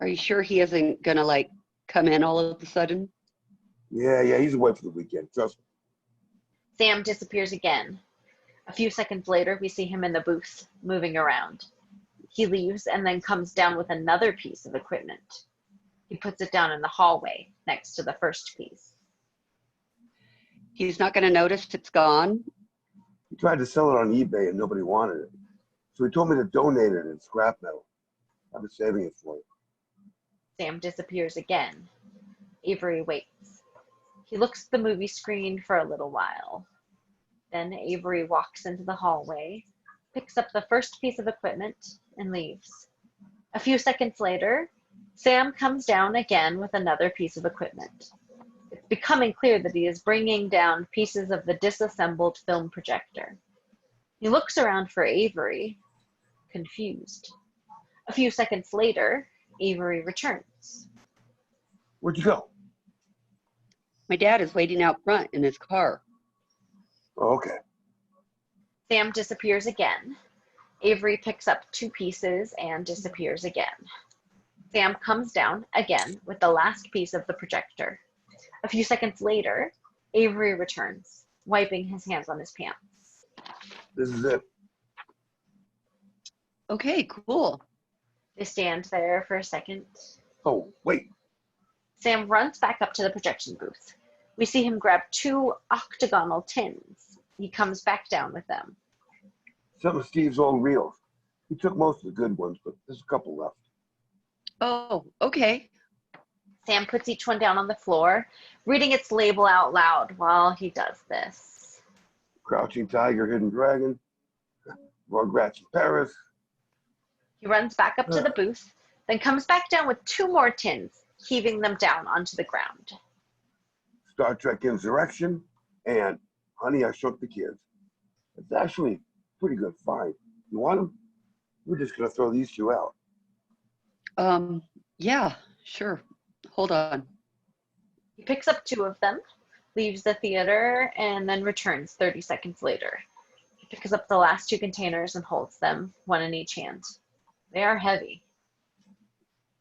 Are you sure he isn't gonna like come in all of a sudden? Yeah, he's away for the weekend. Trust me. Sam disappears again. A few seconds later, we see him in the booth, moving around. He leaves and then comes down with another piece of equipment. He puts it down in the hallway next to the first piece. He's not gonna notice it's gone? He tried to sell it on eBay and nobody wanted it. So he told me to donate it in scrap metal. I've been saving it for you. Sam disappears again. Avery waits. He looks at the movie screen for a little while. Then Avery walks into the hallway, picks up the first piece of equipment, and leaves. A few seconds later, Sam comes down again with another piece of equipment. It's becoming clear that he is bringing down pieces of the disassembled film projector. He looks around for Avery, confused. A few seconds later, Avery returns. Where'd you go? My dad is waiting out front in his car. Oh, okay. Sam disappears again. Avery picks up two pieces and disappears again. Sam comes down again with the last piece of the projector. A few seconds later, Avery returns, wiping his hands on his pants. This is it. Okay, cool. They stand there for a second. Oh, wait. Sam runs back up to the projection booth. We see him grab two octagonal tins. He comes back down with them. Some of Steve's old reels. He took most of the good ones, but there's a couple left. Oh, okay. Sam puts each one down on the floor, reading its label out loud while he does this. Crouching Tiger, Hidden Dragon, Rugrats in Paris. He runs back up to the booth, then comes back down with two more tins, heaving them down onto the ground. Star Trek Insurrection, and Honey, I Shrunk the Kids. It's actually a pretty good find. You want them? We're just going to throw these two out. Yeah, sure. Hold on. He picks up two of them, leaves the theater, and then returns 30 seconds later. He picks up the last two containers and holds them, one in each hand. They are heavy.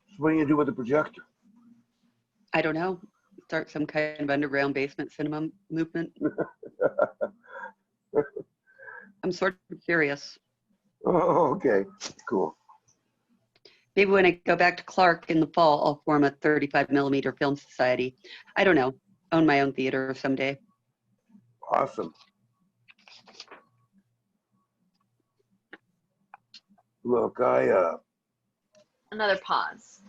So what are you going to do with the projector? I don't know. Start some kind of underground basement cinema movement. I'm sort of curious. Oh, okay. Cool. Maybe when I go back to Clark in the fall, I'll form a 35mm film society. I don't know. Own my own theater someday. Awesome. Look, Another pause.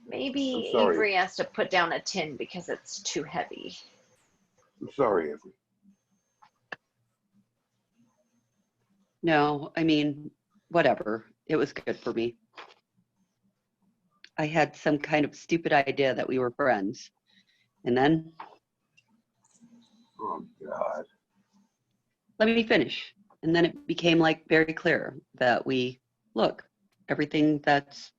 Maybe I'm sorry. Avery has to put down a tin because it's too heavy. I'm sorry, Avery. No, I mean, whatever. It was good for me. I had some kind of stupid idea that we were friends. And then, Oh God. let me finish. And then it became like very clear that look, everything that's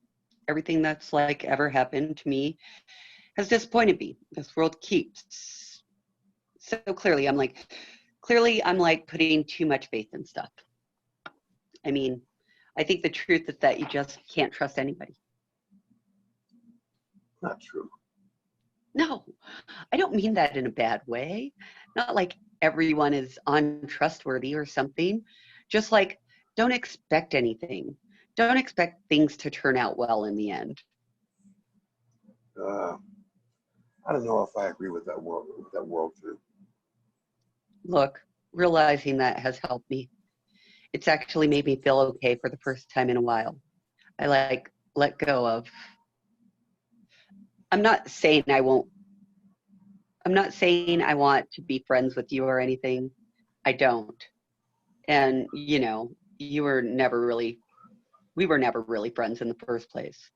like ever happened to me has disappointed me. This world keeps so clearly I'm like putting too much faith in stuff. I mean, I think the truth is that you just can't trust anybody. Not true. No, I don't mean that in a bad way. Not like everyone is untrustworthy or something. Just like, don't expect anything. Don't expect things to turn out well in the end. I don't know if I agree with that worldview. Look, realizing that has helped me. It's actually made me feel okay for the first time in a while. I like let go of. I'm not saying I won't. I'm not saying I want to be friends with you or anything. I don't. And, we were never really friends in the first place.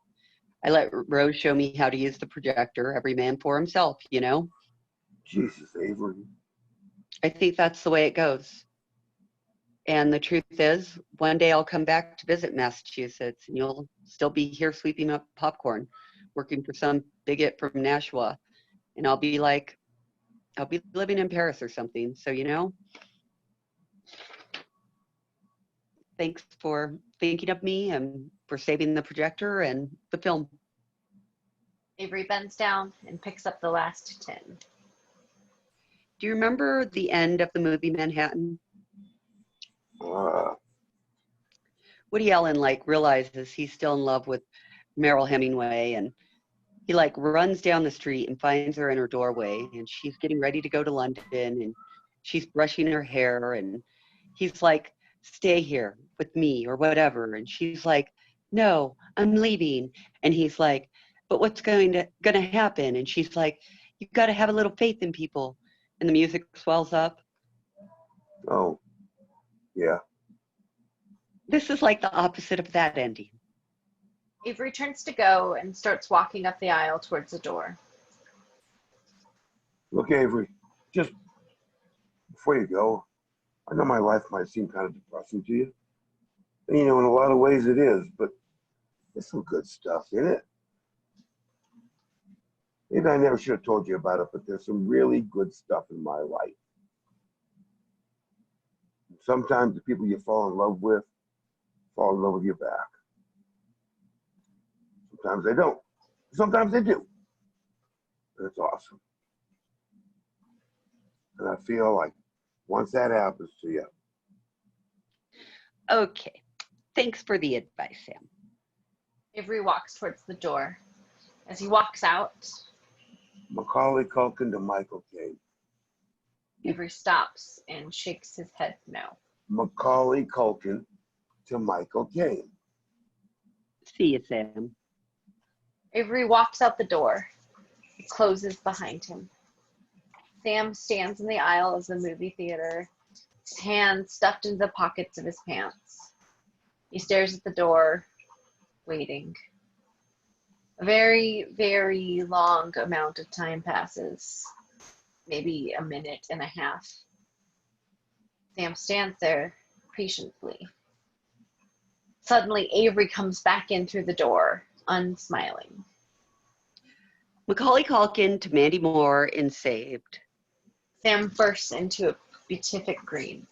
I let Rose show me how to use the projector, every man for himself, Jesus, Avery. I think that's the way it goes. And the truth is, one day I'll come back to visit Massachusetts and you'll still be here sweeping up popcorn, working for some bigot from Nashua. And I'll be living in Paris or something. So, thanks for thinking of me and for saving the projector and the film. Avery bends down and picks up the last tin. Do you remember the end of the movie Manhattan? Woody Allen realizes he's still in love with Meryl Hemingway, and he runs down the street and finds her in her doorway, and she's getting ready to go to London, and she's brushing her hair, and he's like, stay here with me or whatever, and she's like, no, I'm leaving, and he's like, but what's gonna happen? And she's like, you've got to have a little faith in people, and the music swells up. Oh, yeah. This is like the opposite of that ending. Avery turns to go and starts walking up the aisle towards the door. Look, Avery, just before you go, I know my life might seem kind of depressing to you. And, in a lot of ways it is, but there's some good stuff in it. Maybe I never should have told you about it, but there's some really good stuff in my life. Sometimes the people you fall in love with fall in love with you back. Sometimes they don't. Sometimes they do. And it's awesome. And I feel like once that happens to you. Okay. Thanks for the advice, Sam. Avery walks towards the door. As he walks out, Macaulay Culkin to Michael Caine. Avery stops and shakes his head no. Macaulay Culkin to Michael Caine. See you, Sam. Avery walks out the door. It closes behind him. Sam stands in the aisle of the movie theater, his hands stuffed into the pockets of his pants. He stares at the door, waiting. A very, very long amount of time passes, maybe a minute and a half. Sam stands there patiently. Suddenly, Avery comes back in through the door, unsmiling. Macaulay Culkin to Mandy Moore in Saved. Sam bursts into a beatific grin.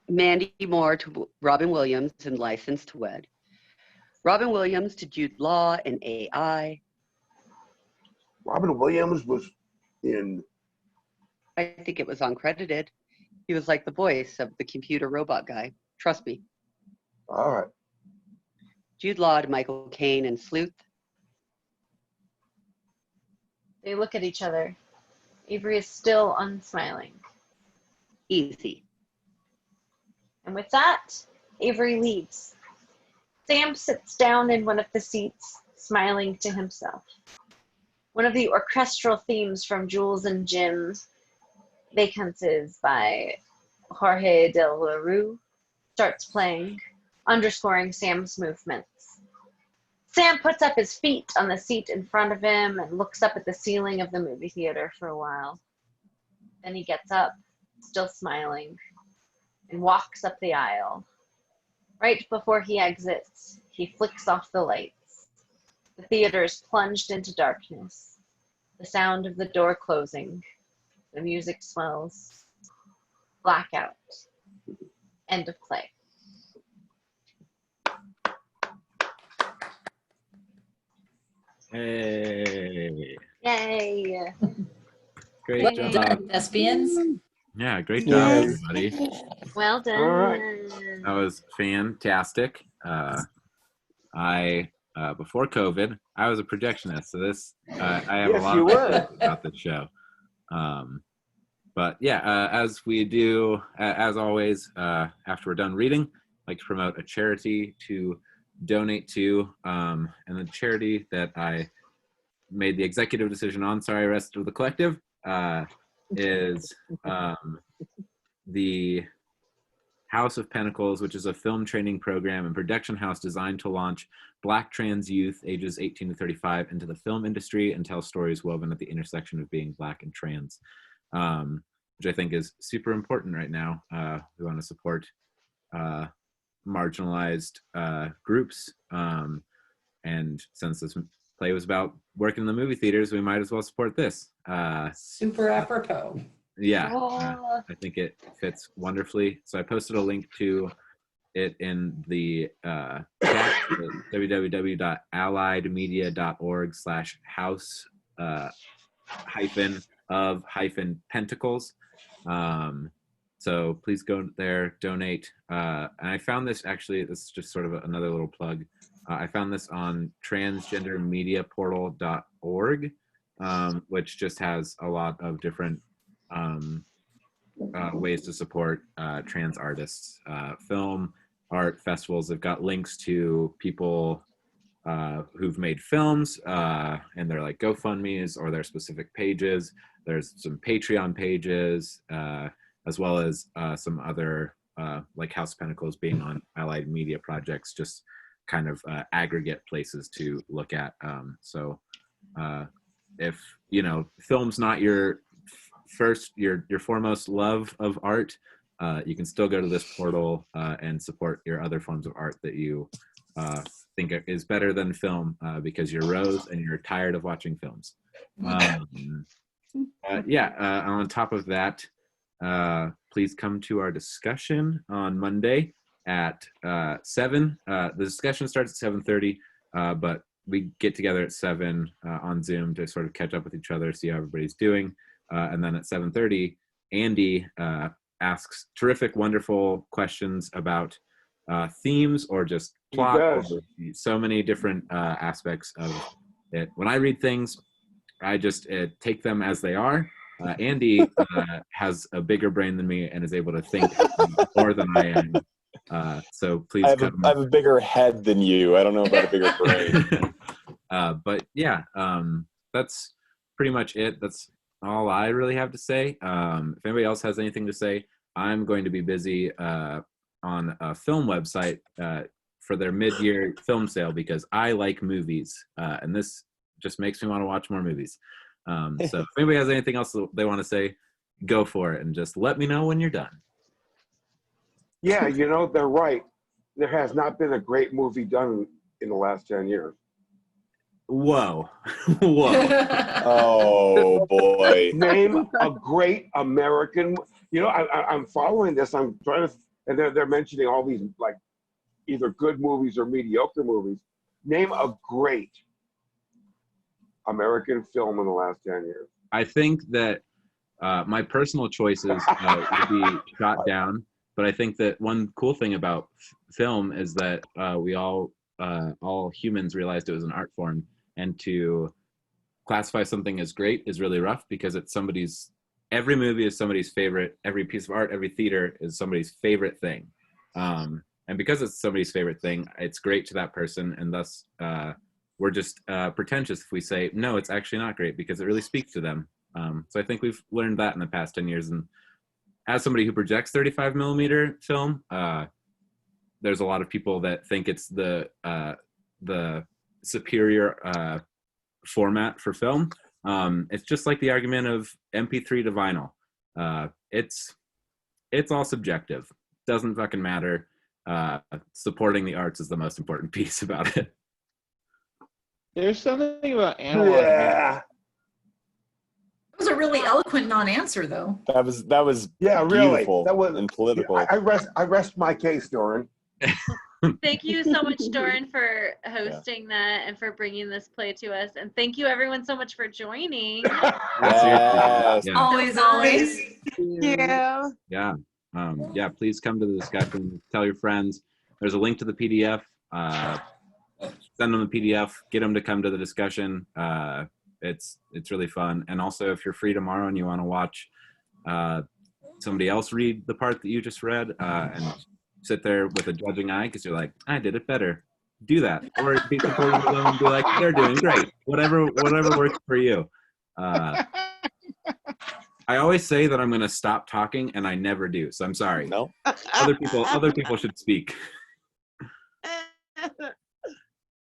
Mandy Moore to Robin Williams in License to Wed. Robin Williams to Jude Law in AI. Robin Williams was in... I think it was uncredited. He was like the voice of the computer robot guy. Trust me. All right. Jude Law to Michael Caine in Sleuth. They look at each other. Avery is still unsmiling. Easy. And with that, Avery leaves. Sam sits down in one of the seats, smiling to himself. One of the orchestral themes from Jules and Jim's Vacances by Jorge Del Rue starts playing, underscoring Sam's movements. Sam puts up his feet on the seat in front of him and looks up at the ceiling of the movie theater for a while. Then he gets up, still smiling, and walks up the aisle. Right before he exits, he flicks off the lights. The theater is plunged into darkness. The sound of the door closing. The music swells. Blackout. End of play. Hey, Yay! great Well job. done, thespians. Yeah, great job, Yes. everybody. Well done. All right. That was fantastic. I before COVID, I was a projectionist, so this I have a Yes, lot you of were. ideas about this show. But yeah, as we do, as always, after we're done reading, I like to promote a charity to donate to, and the charity that I made the executive decision on, sorry, rest of the collective, is the House of Pentacles, which is a film training program and production house designed to launch Black trans youth ages 18 to 35 into the film industry and tell stories woven at the intersection of being Black and trans, which I think is super important right now. We want to support marginalized groups, and since this play was about working in the movie theaters, we might as well support this. Super apropos. Yeah, Oh. I think it fits wonderfully. So I posted a link to it in the chat, www.alliedmedia.org/house -of-pentacles. So please go there, donate. And I found this, actually, this is just sort of another little plug. I found this on transgendermediaportal.org, which just has a lot of different ways to support trans artists, film, art, festivals. They've got links to people who've made films, and they're like GoFundMes or their specific pages. There's some Patreon pages, as well as some other, like House of Pentacles being on Allied Media projects, just kind of aggregate places to look at. So if, film's not your foremost love of art, you can still go to this portal and support your other forms of art that you think is better than film, because you're Rose and you're tired of watching films. On top of that, please come to our discussion on Monday at 7. The discussion starts at 7:30, but we get together at 7 on Zoom to sort of catch up with each other, see how everybody's doing. And then at 7:30, Andy asks terrific, wonderful questions about themes or just plot, or so many different aspects of it. When I read things, I just take them as they are. Andy has a bigger brain than me and is able to think more than I am. So please come. I have a bigger head than you. I don't know about a bigger brain. But yeah, that's pretty much it. That's all I really have to say. If anybody else has anything to say, I'm going to be busy on a film website for their mid-year film sale because I like movies, and this just makes me want to watch more movies. So if anybody has anything else that they want to say, go for it, and just let me know when you're done. Yeah, they're right. There has not been a great movie done in the last 10 years. Whoa. Whoa. Oh, boy. Name a great American. I'm following this. I'm trying to, and they're mentioning all these, like, either good movies or mediocre movies. Name a great American film in the last 10 years. I think that my personal choices would be shot down, but I think that one cool thing about film is that we all humans realized it was an art form, and to classify something as great is really rough because it's every movie is somebody's favorite, every piece of art, every theater is somebody's favorite thing. And because it's somebody's favorite thing, it's great to that person, and thus we're just pretentious if we say, no, it's actually not great, because it really speaks to them. So I think we've learned that in the past 10 years. And as somebody who projects 35 millimeter film, there's a lot of people that think it's the superior format for film. It's just like the argument of MP3 to vinyl. It's all subjective. Doesn't fucking matter. Supporting the arts is the most important piece about it. There's something about analog. Yeah. That was a really eloquent non-answer, though. That was Yeah, really. beautiful That was and political. I rest my case, Doron. Thank you so much, Doron, for hosting that and for bringing this play to us. And thank you, everyone, so much for joining. Yes. Yeah. Always, always. Yeah. Yeah. Yeah, please come to the discussion. Tell your friends. There's a link to the PDF. Send them the PDF. Get them to come to the discussion. It's really fun. And also, if you're free tomorrow and you want to watch somebody else read the part that you just read and sit there with a judging eye because you're like, I did it better. Do that. Or be supportive of them and be like, they're doing great. Whatever works for you. I always say that I'm going to stop talking, and I never do. So I'm sorry. No. Other people should speak.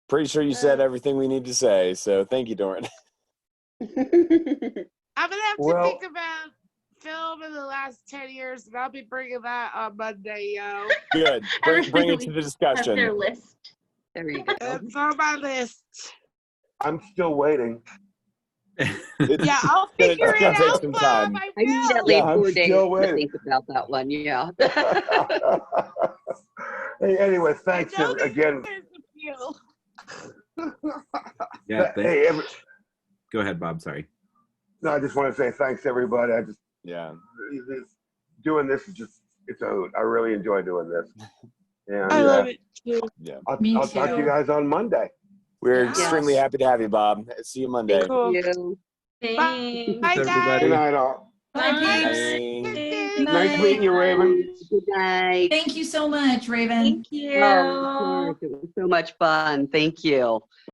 Pretty sure you said everything we need to say. So thank you, Doron. I'm gonna have to Well- think about film in the last 10 years, and I'll be bringing that on Monday, yo. Good. Bring it to the That's their discussion. list. There you go. It's on my list. I'm still waiting. Yeah, I'll figure it's gonna it take out, some Bob. time. I I need at will. least Yeah, I'm 4 days still to waiting. think about that one. Yeah. Hey, anyway, thanks I know again. there's a few. Yeah. Hey, Go ahead, Bob. Sorry. no, I just want to say thanks, everybody. Yeah. Doing this is it's a hoot. I really enjoy doing this. And I love it too. Yeah. Me I'll talk to you too. guys on Monday. We're Yeah. extremely happy to have you, Bob. See you Monday. Cool. You. Thanks. Bye, Thanks, guys. everybody. Good night, all. Bye, peeps. Bye. Good Nice night. meeting you, Rav'n. Good night. Thank you so much, Raven. Thank you. Oh, of course. It was so much fun. Thank you.